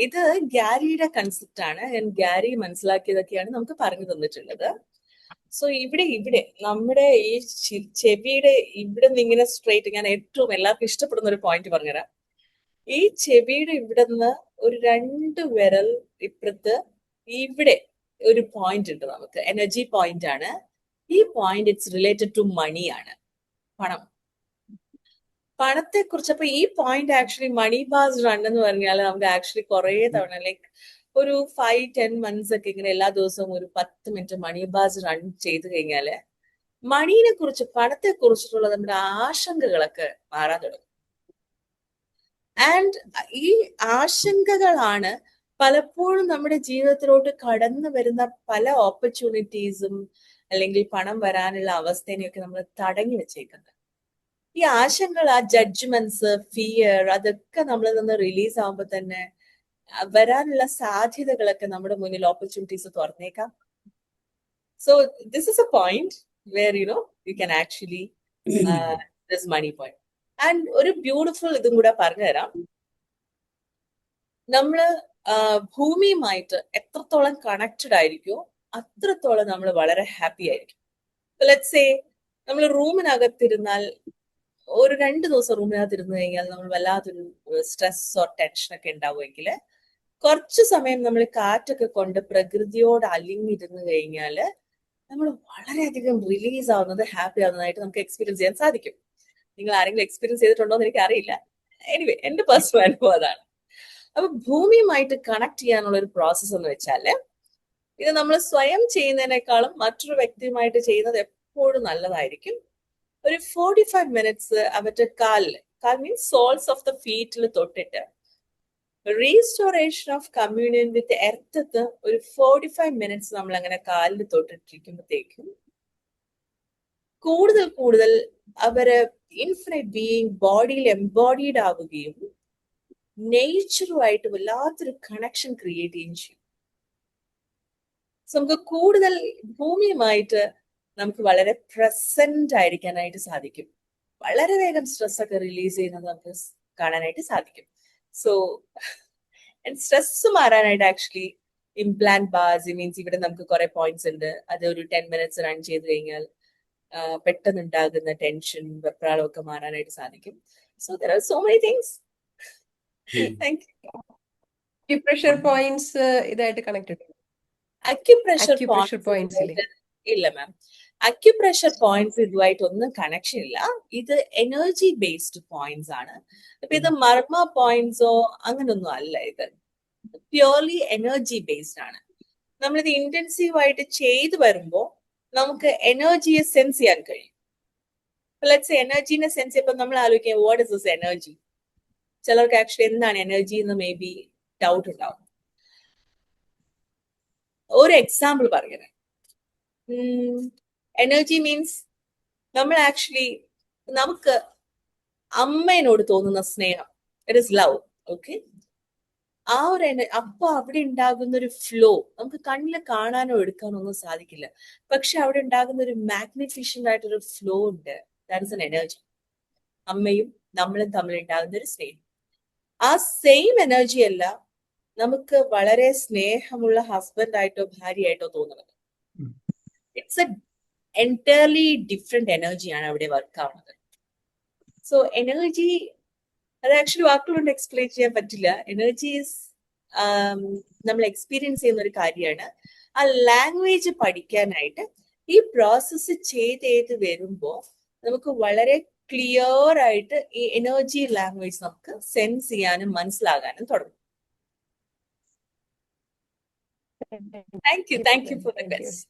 ഇത് ഗ്യാരിയുടെ കൺസെപ്റ്റ് ആണ്. ഞാൻ ഗ്യാരി മനസ്സിലാക്കിയതൊക്കെയാണ് നമുക്ക് പറഞ്ഞു തന്നിട്ടുള്ളത്. സോ ഇവിടെ നമ്മുടെ ഈ ചെവിയുടെ ഇവിടെ നിന്ന് ഇങ്ങനെ സ്ട്രെയിറ്റ്, ഞാൻ ഏറ്റവും എല്ലാവർക്കും ഇഷ്ടപ്പെടുന്ന ഒരു പോയിന്റ് പറഞ്ഞുതരാം. ഈ ചെവിയുടെ ഇവിടെ നിന്ന് ഒരു 2 വിരൽ ഇപ്പുറത്ത് ഇവിടെ ഒരു പോയിന്റ് ഉണ്ട്, നമുക്ക് എനർജി പോയിന്റ് ആണ്. ഈ point it's related to money ആണ്, പണത്തെ കുറിച്ച്. അപ്പൊ ഈ point actually money bars run എന്ന് പറഞ്ഞാൽ നമുക്ക് ആക്ച്വലി കുറെ തവണ, ലൈക്ക് ഒരു 5-10 മന്ത്സ് ഒക്കെ ഇങ്ങനെ എല്ലാ ദിവസവും ഒരു 10 മിനിറ്റ് മണി ബാസ് റൺ ചെയ്ത് കഴിഞ്ഞാല് മണീനെ കുറിച്ച്, പണത്തെ കുറിച്ചിട്ടുള്ള നമ്മുടെ ആശങ്കകളൊക്കെ മാറാൻ തുടങ്ങും. ആൻഡ് ഈ ആശങ്കകളാണ് പലപ്പോഴും നമ്മുടെ ജീവിതത്തിലോട്ട് കടന്നു വരുന്ന പല ഓപ്പർച്യൂണിറ്റീസും അല്ലെങ്കിൽ പണം വരാനുള്ള അവസ്ഥേനെയൊക്കെ നമ്മൾ തടഞ്ഞു വെച്ചേക്കുന്നത്. ഈ ആശങ്കകൾ, ആ ജഡ്ജ്മെന്റ്സ്, ഫിയർ, അതൊക്കെ നമ്മളിൽ നിന്ന് റിലീസ് ആവുമ്പോൾ തന്നെ വരാനുള്ള സാധ്യതകളൊക്കെ നമ്മുടെ മുന്നിൽ ഓപ്പർച്യൂണിറ്റീസ് തുറന്നേക്കാം. So this is a point where you can actually this money point. And ഒരു ബ്യൂട്ടിഫുൾ ഇതും കൂടെ പറഞ്ഞുതരാം. നമ്മള് ഭൂമിയുമായിട്ട് എത്രത്തോളം കണക്റ്റഡ് ആയിരിക്കുമോ അത്രത്തോളം നമ്മൾ വളരെ ഹാപ്പി ആയിരിക്കും. ലെറ്റ്സ് സേ നമ്മൾ റൂമിനകത്തിരുന്നാൽ, ഒരു 2 ദിവസം റൂമിനകത്ത് ഇരുന്ന് കഴിഞ്ഞാൽ നമ്മൾ വല്ലാത്തൊരു സ്ട്രെസ് ഓർ ടെൻഷൻ ഒക്കെ ഉണ്ടാവുമെങ്കിൽ കുറച്ചു സമയം നമ്മൾ കാറ്റൊക്കെ കൊണ്ട് പ്രകൃതിയോട് അലിഞ്ഞിരുന്ന് കഴിഞ്ഞാല് നമ്മൾ വളരെയധികം റിലീസ് ആവുന്നത്, ഹാപ്പി ആവുന്നതായിട്ട് നമുക്ക് എക്സ്പീരിയൻസ് ചെയ്യാൻ സാധിക്കും. നിങ്ങൾ ആരെങ്കിലും എക്സ്പീരിയൻസ് ചെയ്തിട്ടുണ്ടോ എന്ന് എനിക്ക് അറിയില്ല. എനിവേ, എന്റെ പേഴ്സണൽ അനുഭവം അതാണ്. അപ്പൊ ഭൂമിയുമായിട്ട് കണക്ട് ചെയ്യാനുള്ള ഒരു പ്രോസസ് എന്ന് വെച്ചാല്, ഇത് നമ്മൾ സ്വയം ചെയ്യുന്നതിനേക്കാളും മറ്റൊരു വ്യക്തിയുമായിട്ട് ചെയ്യുന്നത് എപ്പോഴും നല്ലതായിരിക്കും. ഒരു 45 മിനിറ്റ്സ് അവരുടെ കാൽ മീൻസ് സോൾസ് ഓഫ് ദ ഫീറ്റിൽ തൊട്ടിട്ട് restoration of communion with earth ഒരു 45 മിനിറ്റ്സ് നമ്മൾ അങ്ങനെ കാലിൽ തൊട്ടിട്ടിരിക്കുമ്പോഴത്തേക്കും കൂടുതൽ അവര് ഇൻഫിനിറ്റ് ബീയിങ് ബോഡിയിൽ എംബോഡീഡ് ആവുകയും നേച്ചറുമായിട്ട് വല്ലാത്തൊരു കണക്ഷൻ ക്രിയേറ്റ് ചെയ്യുകയും ചെയ്യും. നമുക്ക് കൂടുതൽ ഭൂമിയുമായിട്ട് നമുക്ക് വളരെ പ്രസന്റ് ആയിരിക്കാനായിട്ട് സാധിക്കും. വളരെ വേഗം സ്ട്രെസ് ഒക്കെ റിലീസ് ചെയ്യുന്നത് നമുക്ക് കാണാനായിട്ട് സാധിക്കും. സോ സ്ട്രെസ് മാറാനായിട്ട് ആക്ച്വലി ഇംപ്ലാന്റ് ബാസ് മീൻസ് ഇവിടെ നമുക്ക് കുറെ പോയിന്റ്സ് ഉണ്ട്. അത് ഒരു 10 മിനിറ്റ്സ് റൺ ചെയ്ത് കഴിഞ്ഞാൽ പെട്ടെന്നുണ്ടാകുന്ന ടെൻഷൻ വെപ്രാളമൊക്കെ മാറാനായിട്ട് സാധിക്കും. So there are so many things. Thank you. Acupressure points ഇതായിട്ട് കണക്റ്റഡ്. അക്യുപ്രഷർ Acupressure points ഇല്ലേ? ഇല്ല മാം. അക്യുപ്രഷർ പോയിന്റ്സ് ഇതുമായിട്ട് ഒന്നും കണക്ഷൻ ഇല്ല. ഇത് എനർജി ബേസ്ഡ് പോയിന്റ്സ് ആണ്. അപ്പൊ ഇത് മർമ്മ പോയിന്റ്സോ അങ്ങനൊന്നും അല്ല. ഇത് പ്യൂർലി എനർജി ബേസ്ഡ് ആണ്. നമ്മളിത് ഇന്റൻസീവ് ആയിട്ട് ചെയ്തു വരുമ്പോൾ നമുക്ക് എനർജിയെ സെൻസ് ചെയ്യാൻ കഴിയും. ലെറ്റ്സ് എനർജിനെ സെൻസ് ചെയ്യുമ്പോൾ നമ്മൾ ആലോചിക്കുക വാട്ട് ഇസ് ദിസ് എനർജി. ചിലർക്ക് ആക്ച്വലി എന്താണ് എനർജി എന്ന് മേ ബി ഡൗട്ട് ഉണ്ടാവും. ഒരു എക്സാമ്പിൾ പറയുന്നത്, എനർജി മീൻസ് നമ്മൾ ആക്ച്വലി നമുക്ക് അമ്മേനോട് തോന്നുന്ന സ്നേഹം, ഇറ്റ് ഇസ് ലവ്. ഓക്കെ, ആ ഒരു അപ്പൊ അവിടെ ഉണ്ടാകുന്ന ഒരു ഫ്ലോ നമുക്ക് കണ്ണിൽ കാണാനോ എടുക്കാനോ ഒന്നും സാധിക്കില്ല. പക്ഷെ അവിടെ ഉണ്ടാകുന്ന ഒരു മാഗ്നിഫിഷ്യന്റ് ആയിട്ടൊരു ഫ്ലോ ഉണ്ട്. That is an energy. അമ്മയും നമ്മളും തമ്മിൽ ഉണ്ടാകുന്ന ഒരു സ്നേഹം. ആ സെയിം എനർജി അല്ല നമുക്ക് വളരെ സ്നേഹമുള്ള ഹസ്ബൻഡ് ആയിട്ടോ ഭാര്യയായിട്ടോ തോന്നുന്നത്. ഇറ്റ്സ് എ എൻറ്റയർലി ഡിഫറെന്റ് എനർജിയാണ് അവിടെ വർക്ക് ആവുന്നത്. സോ എനർജി അത് ആക്ച്വലി വാക്കുകൾ കൊണ്ട് എക്സ്പ്ലെയിൻ ചെയ്യാൻ പറ്റില്ല. എനർജീസ് നമ്മൾ എക്സ്പീരിയൻസ് ചെയ്യുന്ന ഒരു കാര്യമാണ്. ആ ലാംഗ്വേജ് പഠിക്കാനായിട്ട് ഈ പ്രോസസ്സ് ചെയ്ത് വരുമ്പോൾ നമുക്ക് വളരെ ക്ലിയർ ആയിട്ട് ഈ എനർജി ലാംഗ്വേജ് നമുക്ക് സെൻസ് ചെയ്യാനും മനസ്സിലാകാനും തുടങ്ങും. Thank you for the question.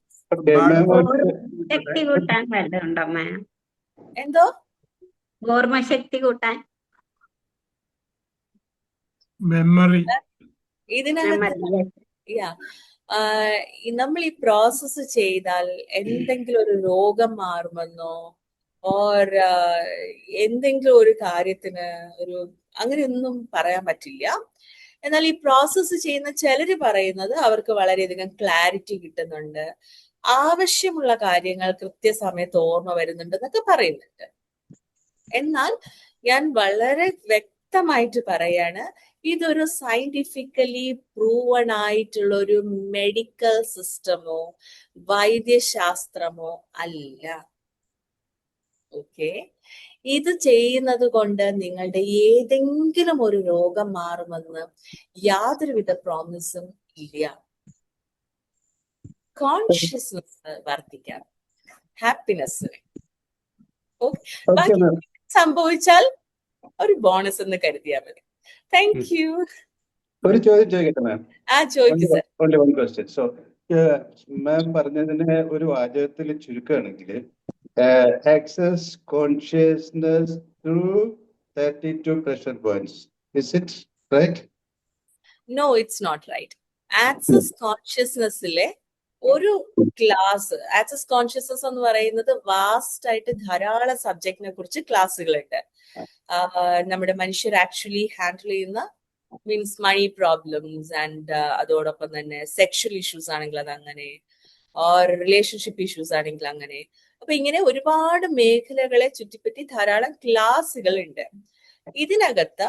ശക്തി കൂട്ടാൻ വല്ലതുണ്ടോ മാം? എന്തോ ഓർമ്മശക്തി കൂട്ടാൻ മെമ്മറി ഇതിനകത്ത് നമ്മൾ ഈ പ്രോസസ്സ് ചെയ്താൽ എന്തെങ്കിലും ഒരു രോഗം മാറുമെന്നോ ഓർ എന്തെങ്കിലും ഒരു കാര്യത്തിന് ഒരു അങ്ങനെയൊന്നും പറയാൻ പറ്റില്ല. എന്നാൽ ഈ പ്രോസസ്സ് ചെയ്യുന്ന ചിലര് പറയുന്നത് അവർക്ക് വളരെയധികം ക്ലാരിറ്റി കിട്ടുന്നുണ്ട്, ആവശ്യമുള്ള കാര്യങ്ങൾ കൃത്യസമയത്ത് ഓർമ്മ വരുന്നുണ്ട് എന്നൊക്കെ പറയുന്നുണ്ട്. എന്നാൽ ഞാൻ വളരെ വ്യക്തമായിട്ട് പറയാണ്, ഇതൊരു സയന്റിഫിക്കലി പ്രൂവൺ ആയിട്ടുള്ള ഒരു മെഡിക്കൽ സിസ്റ്റമോ വൈദ്യശാസ്ത്രമോ അല്ല. ഓക്കെ, ഇത് ചെയ്യുന്നത് കൊണ്ട് നിങ്ങളുടെ ഏതെങ്കിലും ഒരു രോഗം മാറുമെന്ന് യാതൊരുവിധ പ്രോമിസും ഇല്ല. കോൺഷ്യസ്നെസ് വർദ്ധിക്കാം, ഹാപ്പിനെസ് സംഭവിച്ചാൽ ഒരു ബോണസ് എന്ന് കരുതിയാൽ മതി. Thank you. ഒരു ചോദ്യം ചോദിക്കട്ടെ മാം? ചോദിക്കൂ sir. Only one question. So ma'am പറഞ്ഞതിനെ ഒരു വാചകത്തിൽ ചുരുക്കുകയാണെങ്കിൽ, Access Consciousness through 32 pressure points. Is it right? No, it's not right. Access കോൺഷ്യസ്നെസ്സിലെ ഒരു ക്ലാസ്, ആക്സസ് കോൺഷ്യസ്നസ് എന്ന് പറയുന്നത് വാസ്റ്റ് ആയിട്ട് ധാരാളം സബ്ജക്റ്റിനെ കുറിച്ച് ക്ലാസ്സുകളുണ്ട്. നമ്മുടെ മനുഷ്യർ ആക്ച്വലി ഹാൻഡിൽ ചെയ്യുന്ന മീൻസ് മണി പ്രോബ്ലംസ് ആൻഡ് അതോടൊപ്പം തന്നെ സെക്ഷൽ ഇഷ്യൂസ് ആണെങ്കിൽ അത് അങ്ങനെ, ഓർ റിലേഷൻഷിപ്പ് ഇഷ്യൂസ് ആണെങ്കിൽ അങ്ങനെ. അപ്പൊ ഇങ്ങനെ ഒരുപാട് മേഖലകളെ ചുറ്റിപ്പറ്റി ധാരാളം ക്ലാസ്സുകൾ ഉണ്ട്. ഇതിനകത്ത്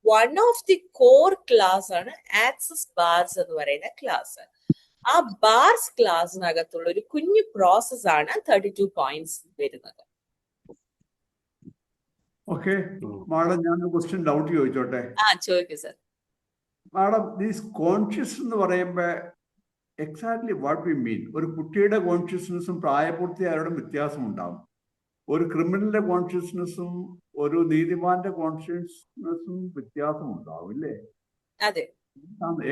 one of the core class ആണ് ആക്സസ് ബാർസ് എന്ന് പറയുന്ന ക്ലാസ്. ആ ബാർസ് ക്ലാസ്സിനകത്തുള്ള ഒരു കുഞ്ഞു പ്രോസസ് ആണ് 32 points വരുന്നത്. ഓക്കെ മാഡം, ഞാനൊരു ക്വസ്റ്റ്യൻ ഡൗട്ട് ചോദിച്ചോട്ടെ? ചോദിക്കൂ സർ. മാഡം, ദീസ് കോൺഷ്യസ് എന്ന് പറയുമ്പോൾ എക്സാക്ട്ലി വാട്ട് വി മീൻ? ഒരു കുട്ടിയുടെ കോൺഷ്യസ്നെസ്സും പ്രായപൂർത്തിയായവരുടെ വ്യത്യാസം ഉണ്ടാവും. ഒരു ക്രിമിനലിന്റെ കോൺഷ്യസ്നെസ്സും ഒരു നീതിമാന്റെ കോൺഷ്യസ്നെസ്സും വ്യത്യാസം ഉണ്ടാവും, ഇല്ലേ? അതെ.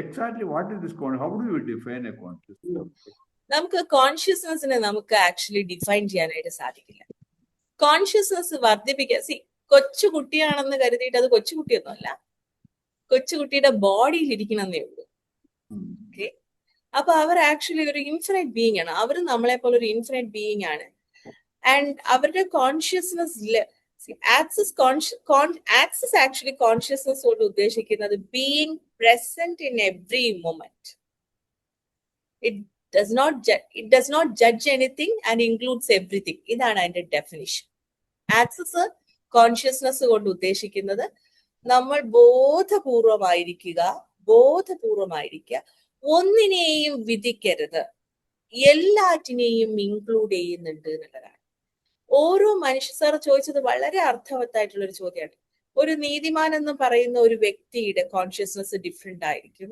Exactly what is this? How do you define A consciousness? നമുക്ക് കോൺഷ്യസ്നെസ്സിനെ നമുക്ക് ആക്ച്വലി ഡിഫൈൻ ചെയ്യാനായിട്ട് സാധിക്കില്ല. കോൺഷ്യസ്നെസ് വർദ്ധിപ്പിക്കുക, കൊച്ചുകുട്ടിയാണെന്ന് കരുതിയിട്ട് അത് കൊച്ചുകുട്ടിയൊന്നുമല്ല, കൊച്ചുകുട്ടിയുടെ ബോഡിയിൽ ഇരിക്കണമെന്നേ ഉള്ളൂ. ഓക്കെ, അപ്പൊ അവർ ആക്ച്വലി ഒരു ഇൻഫിനിറ്റ് ബീയിങ് ആണ്. അവർ നമ്മളെ പോലെ ഒരു ഇൻഫിനിറ്റ് ബീയിങ് ആണ്. ആൻഡ് അവരുടെ കോൺഷ്യസ്നെസ് ആക്സസ് ആക്ച്വലി കോൺഷ്യസ്നെസ് കൊണ്ട് ഉദ്ദേശിക്കുന്നത് being present in every moment. It does not judge anything and includes everything. ഇതാണ് അതിന്റെ ഡെഫിനിഷൻ. ആക്സസ് കോൺഷ്യസ്നെസ് കൊണ്ട് ഉദ്ദേശിക്കുന്നത് നമ്മൾ ബോധപൂർവമായിരിക്കുക, ഒന്നിനെയും വിധിക്കരുത്, എല്ലാറ്റിനെയും ഇൻക്ലൂഡ് ചെയ്യുന്നുണ്ട് എന്നുള്ളതാണ്. ഓരോ സാർ ചോദിച്ചത് വളരെ അർത്ഥവത്തായിട്ടുള്ള ഒരു ചോദ്യമാണ്. ഒരു നീതിമാൻ എന്ന് പറയുന്ന ഒരു വ്യക്തിയുടെ കോൺഷ്യസ്നസ് ഡിഫറെന്റ് ആയിരിക്കും,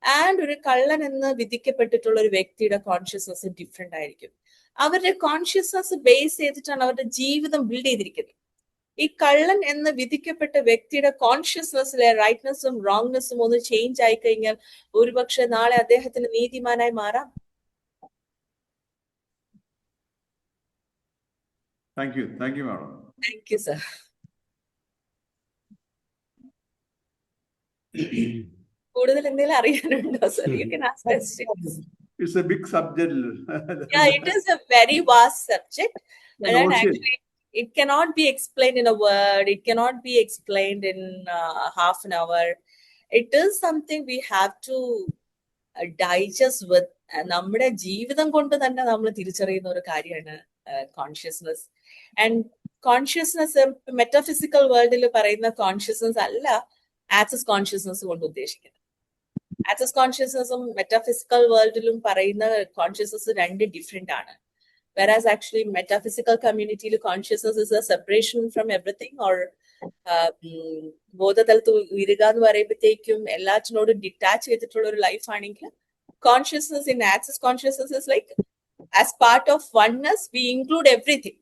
ആൻഡ് ഒരു കള്ളൻ എന്ന് വിധിക്കപ്പെട്ടിട്ടുള്ള ഒരു വ്യക്തിയുടെ കോൺഷ്യസ്നസ് ഡിഫറെന്റ് ആയിരിക്കും. അവരുടെ കോൺഷ്യസ്നസ് ബേസ് ചെയ്തിട്ടാണ് അവരുടെ ജീവിതം ബിൽഡ് ചെയ്തിരിക്കുന്നത്. ഈ കള്ളൻ എന്ന് വിധിക്കപ്പെട്ട വ്യക്തിയുടെ കോൺഷ്യസ്നസ്സിലെ റൈറ്റ്നെസ്സും റോങ്നെസ്സും ഒന്ന് ചേഞ്ച് ആയി കഴിഞ്ഞാൽ ഒരുപക്ഷെ നാളെ അദ്ദേഹത്തിന് നീതിമാനായി മാറാം. Thank you, madam. Thank you sir. കൂടുതൽ എന്തെങ്കിലും അറിയാനുണ്ടോ sir? You can ask questions. It's a big subject. Yeah, it is a very vast subject, And and also- actually it cannot be explained in a word, it cannot be explained in half an hour. It is something we have to digest with. നമ്മുടെ ജീവിതം കൊണ്ട് തന്നെ നമ്മൾ തിരിച്ചറിയുന്ന ഒരു കാര്യമാണ് consciousness. And consciousness metaphysical വേൾഡിൽ പറയുന്ന കോൺഷ്യസ്നസ് അല്ല ആക്സസ് കോൺഷ്യസ്നസ് കൊണ്ട് ഉദ്ദേശിക്കുന്നത്. ആക്സസ് കോൺഷ്യസ്നസും മെറ്റാഫിസിക്കൽ വേൾഡിലും പറയുന്ന കോൺഷ്യസ്നസ് രണ്ട് ഡിഫറെന്റ് ആണ്. Whereas actually metaphysical community consciousness is a separation from everything, or ബോധതലത്ത് ഉയരുക എന്ന് പറയുമ്പോഴത്തേക്കും എല്ലാറ്റിനോടും ഡിറ്റാച്ച് ചെയ്തിട്ടുള്ള ഒരു ലൈഫ് ആണെങ്കിൽ consciousness in Access Consciousness is like as part of oneness we include everything.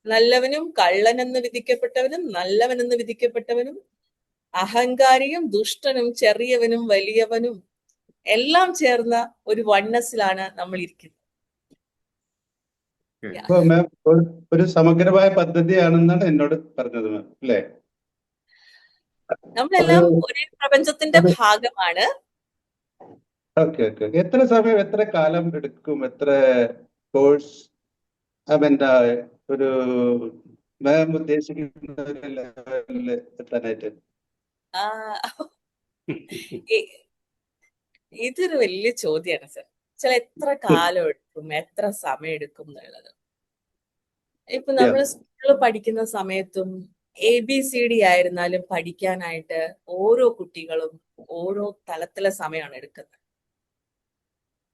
നല്ലവനും കള്ളനെന്ന് വിധിക്കപ്പെട്ടവനും നല്ലവനെന്ന് വിധിക്കപ്പെട്ടവനും അഹങ്കാരിയും ദുഷ്ടനും ചെറിയവനും വലിയവനും എല്ലാം ചേർന്ന ഒരു വൺനെസ്സിലാണ് നമ്മൾ ഇരിക്കുന്നത്. അപ്പൊ മാം ഒരു സമഗ്രമായ പദ്ധതിയാണെന്നാണ് എന്നോട് പറഞ്ഞത് മാം, അല്ലേ? നമ്മളെല്ലാം ഒരേ പ്രപഞ്ചത്തിന്റെ ഭാഗമാണ്. Okay okay. എത്ര സമയം, എത്ര കാലം എടുക്കും, എത്ര കോഴ്സ് ഒരു മാം ഉദ്ദേശിക്കുന്ന ലെവലില് എത്താനായിട്ട്? ഇതൊരു വലിയ ചോദ്യമാണ് സർ. എത്ര കാലം എടുക്കും, എത്ര സമയം എടുക്കും എന്നുള്ളത്. ഇപ്പൊ നമ്മൾ സ്കൂളിൽ പഠിക്കുന്ന സമയത്തും ABCD ആയിരുന്നാലും പഠിക്കാനായിട്ട് ഓരോ കുട്ടികളും ഓരോ തലത്തിലെ സമയമാണ് എടുക്കുന്നത്.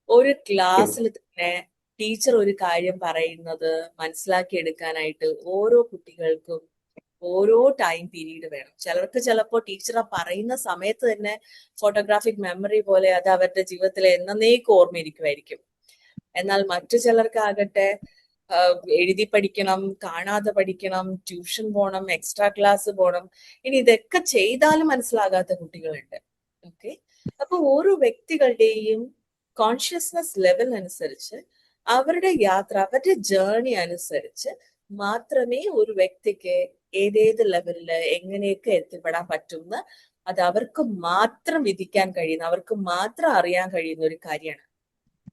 ഒരു ക്ലാസ്സിൽ തന്നെ ടീച്ചർ ഒരു കാര്യം പറയുന്നത് മനസ്സിലാക്കി എടുക്കാനായിട്ട് ഓരോ കുട്ടികൾക്കും ഓരോ ടൈം പീരീഡ് വേണം. ചിലർക്ക് ചിലപ്പോൾ ടീച്ചർ പറയുന്ന സമയത്ത് തന്നെ ഫോട്ടോഗ്രാഫിക് മെമ്മറി പോലെ അത് അവരുടെ ജീവിതത്തിൽ എന്നേക്കും ഓർമ്മയിരിക്കുമായിരിക്കും. എന്നാൽ മറ്റു ചിലർക്കാകട്ടെ എഴുതി പഠിക്കണം, കാണാതെ പഠിക്കണം, ട്യൂഷൻ പോകണം, എക്സ്ട്രാ ക്ലാസ് പോകണം. ഇനി ഇതൊക്കെ ചെയ്താലും മനസ്സിലാകാത്ത കുട്ടികളുണ്ട്. ഓക്കെ, അപ്പൊ ഓരോ വ്യക്തികളുടെയും കോൺഷ്യസ്നസ് ലെവൽ അനുസരിച്ച് അവരുടെ യാത്ര, അവരുടെ ജേർണി അനുസരിച്ച് മാത്രമേ ഒരു വ്യക്തിക്ക് ഏതേത് ലെവലില് എങ്ങനെയൊക്കെ എത്തിപ്പെടാൻ പറ്റുന്ന അത് അവർക്ക് മാത്രം വിധിക്കാൻ കഴിയുന്ന, അവർക്ക് മാത്രം അറിയാൻ കഴിയുന്ന ഒരു കാര്യമാണ്.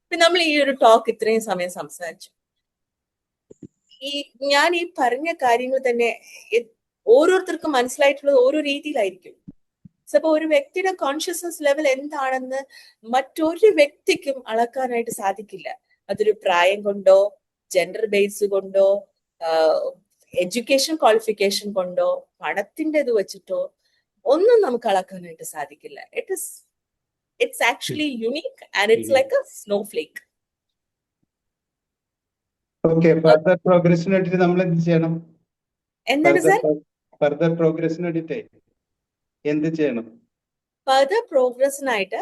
ഇപ്പൊ നമ്മൾ ഈ ഒരു ടോക്ക് ഇത്രയും സമയം സംസാരിച്ചു. ഞാൻ ഈ പറഞ്ഞ കാര്യങ്ങൾ തന്നെ ഓരോരുത്തർക്കും മനസ്സിലായിട്ടുള്ളത് ഓരോ രീതിയിലായിരിക്കും. അപ്പൊ ഒരു വ്യക്തിയുടെ കോൺഷ്യസ്നസ് ലെവൽ എന്താണെന്ന് മറ്റൊരു വ്യക്തിക്കും അളക്കാനായിട്ട് സാധിക്കില്ല. അതൊരു പ്രായം കൊണ്ടോ, ജെൻഡർ ബേസ് കൊണ്ടോ, എഡ്യൂക്കേഷൻ ക്വാളിഫിക്കേഷൻ കൊണ്ടോ, പണത്തിന്റെ ഇത് വെച്ചിട്ടോ ഒന്നും നമുക്ക് അളക്കാനായിട്ട് സാധിക്കില്ല. It's actually unique and it's like a snowflake. Okay, further പ്രോഗ്രസിന് വേണ്ടിട്ട് നമ്മൾ എന്ത് ചെയ്യണം? എന്താണ് സാർ? ഫർദർ പ്രോഗ്രസിന് വേണ്ടിട്ട് എന്ത് ചെയ്യണം? ഫർദർ പ്രോഗ്രസിനായിട്ട്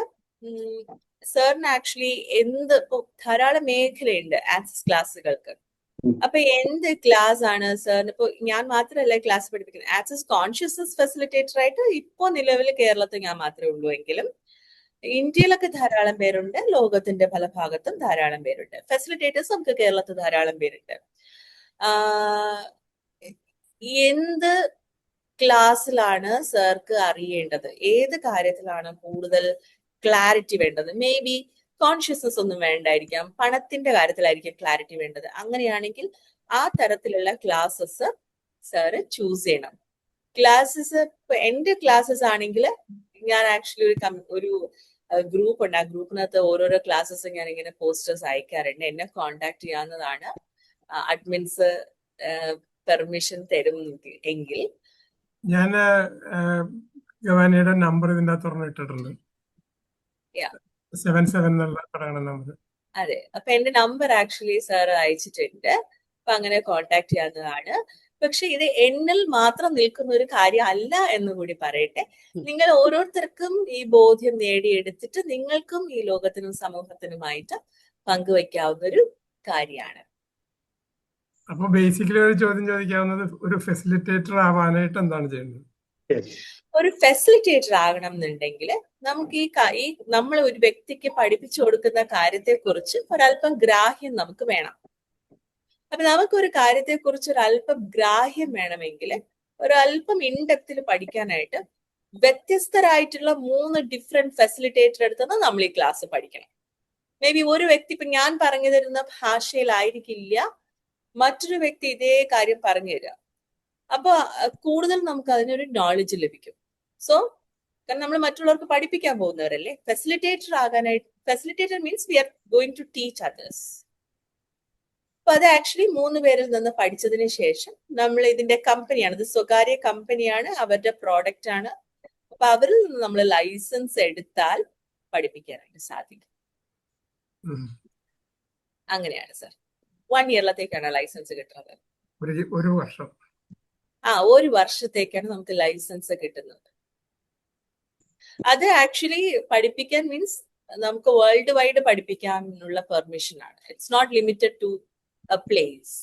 സാറിന് ആക്ച്വലി ഇപ്പൊ ധാരാളം മേഖലയുണ്ട് ആക്സസ് ക്ലാസ്സുകൾക്ക്. അപ്പൊ എന്ത് ക്ലാസ് ആണ് സാറിന്? ഇപ്പൊ ഞാൻ മാത്രമല്ല ക്ലാസ് പഠിപ്പിക്കുന്നത്. ആക്സസ് കോൺഷ്യസ്നസ് ഫെസിലിറ്റേറ്റർ ആയിട്ട് ഇപ്പോ നിലവിൽ കേരളത്തിൽ ഞാൻ മാത്രമേ ഉള്ളൂ എങ്കിലും ഇന്ത്യയിലൊക്കെ ധാരാളം പേരുണ്ട്, ലോകത്തിന്റെ പല ഭാഗത്തും ധാരാളം പേരുണ്ട്. ഫെസിലിറ്റേറ്റേഴ്സ് നമുക്ക് കേരളത്തിൽ ധാരാളം പേരുണ്ട്. എന്ത് ക്ലാസ്സിലാണ് സാർക്ക് അറിയേണ്ടത്? ഏത് കാര്യത്തിലാണ് കൂടുതൽ ക്ലാരിറ്റി വേണ്ടത്? മേ ബി കോൺഷ്യസ്നസ് ഒന്നും വേണ്ടായിരിക്കാം, പണത്തിന്റെ കാര്യത്തിലായിരിക്കും ക്ലാരിറ്റി വേണ്ടത്. അങ്ങനെയാണെങ്കിൽ ആ തരത്തിലുള്ള ക്ലാസ്സസ് സാറ് ചൂസ് ചെയ്യണം. ക്ലാസ്സസ് ഇപ്പൊ എന്റെ ക്ലാസ്സസ് ആണെങ്കിൽ ഞാൻ ആക്ച്വലി ഒരു ഗ്രൂപ്പ് ഉണ്ട്. ആ ഗ്രൂപ്പിനകത്ത് ഓരോരോ ക്ലാസ്സസ് ഞാൻ ഇങ്ങനെ പോസ്റ്റേഴ്സ് അയക്കാറുണ്ട്. എന്നെ കോണ്ടാക്ട് ചെയ്യാവുന്നതാണ്. അഡ്മിൻസ് പെർമിഷൻ തരും എങ്കിൽ. ഞാൻ ഗവാനിയുടെ നമ്പർ ഇതിന്റെ അകത്ത് ഇട്ടിട്ടുണ്ട്. 77 എന്നുള്ള തുടങ്ങുന്ന നമ്പർ. അതെ, അപ്പൊ എന്റെ നമ്പർ ആക്ച്വലി സാർ അയച്ചിട്ടുണ്ട്. അപ്പൊ അങ്ങനെ കോൺടാക്ട് ചെയ്യാവുന്നതാണ്. പക്ഷെ ഇത് എന്നിൽ മാത്രം നിൽക്കുന്ന ഒരു കാര്യം അല്ല എന്ന് കൂടി പറയട്ടെ. നിങ്ങൾ ഓരോരുത്തർക്കും ഈ ബോധ്യം നേടിയെടുത്തിട്ട് നിങ്ങൾക്കും ഈ ലോകത്തിനും സമൂഹത്തിനുമായിട്ട് പങ്കുവയ്ക്കാവുന്ന ഒരു കാര്യമാണ്. അപ്പൊ ബേസിക്കലി ഒരു ചോദ്യം ചോദിക്കാവുന്നത്, ഒരു ഫെസിലിറ്റേറ്റർ ആവാനായിട്ട് എന്താണ് ചെയ്യേണ്ടത്? ഒരു ഫെസിലിറ്റേറ്റർ ആകണം എന്നുണ്ടെങ്കിൽ നമുക്ക് ഈ നമ്മൾ ഒരു വ്യക്തിക്ക് പഠിപ്പിച്ചു കൊടുക്കുന്ന കാര്യത്തെക്കുറിച്ച് ഒരല്പം ഗ്രാഹ്യം നമുക്ക് വേണം. അപ്പൊ നമുക്കൊരു കാര്യത്തെക്കുറിച്ച് ഒരല്പം ഗ്രാഹ്യം വേണമെങ്കിൽ ഒരല്പം ഇൻഡെപ്തിൽ പഠിക്കാനായിട്ട് വ്യത്യസ്തരായിട്ടുള്ള 3 ഡിഫറെന്റ് ഫെസിലിറ്റേറ്റർ എടുത്തുനിന്ന് നമ്മൾ ഈ ക്ലാസ് പഠിക്കണം. മേ ബി ഒരു വ്യക്തി ഇപ്പൊ ഞാൻ പറഞ്ഞു തരുന്ന ഭാഷയിലായിരിക്കില്ല മറ്റൊരു വ്യക്തി ഇതേ കാര്യം പറഞ്ഞു തരിക. അപ്പൊ കൂടുതൽ നമുക്ക് അതിനൊരു നോളജ് ലഭിക്കും. സോ കാരണം നമ്മൾ മറ്റുള്ളവർക്ക് പഠിപ്പിക്കാൻ പോകുന്നവരല്ലേ. ഫെസിലിറ്റേറ്റർ ആകാനായിട്ട്, facilitator means we are going to teach others. അപ്പൊ അത് ആക്ച്വലി 3 പേരിൽ നിന്ന് പഠിച്ചതിന് ശേഷം നമ്മൾ ഇതിന്റെ കമ്പനിയാണ്, ഇത് സ്വകാര്യ കമ്പനിയാണ്, അവരുടെ പ്രോഡക്റ്റ് ആണ്. അപ്പൊ അവരിൽ നിന്ന് നമ്മൾ ലൈസൻസ് എടുത്താൽ പഠിപ്പിക്കാനായിട്ട് സാധിക്കും. അങ്ങനെയാണ് സർ. 1 ഇയറിലത്തേക്കാണ് ലൈസൻസ് കിട്ടുന്നത്. ഒരു വർഷം. ഒരു വർഷത്തേക്കാണ് നമുക്ക് ലൈസൻസ് കിട്ടുന്നത്. അത് ആക്ച്വലി പഠിപ്പിക്കാൻ മീൻസ് നമുക്ക് വേൾഡ് വൈഡ് പഠിപ്പിക്കാനുള്ള പെർമിഷൻ ആണ്. It's not limited to a place.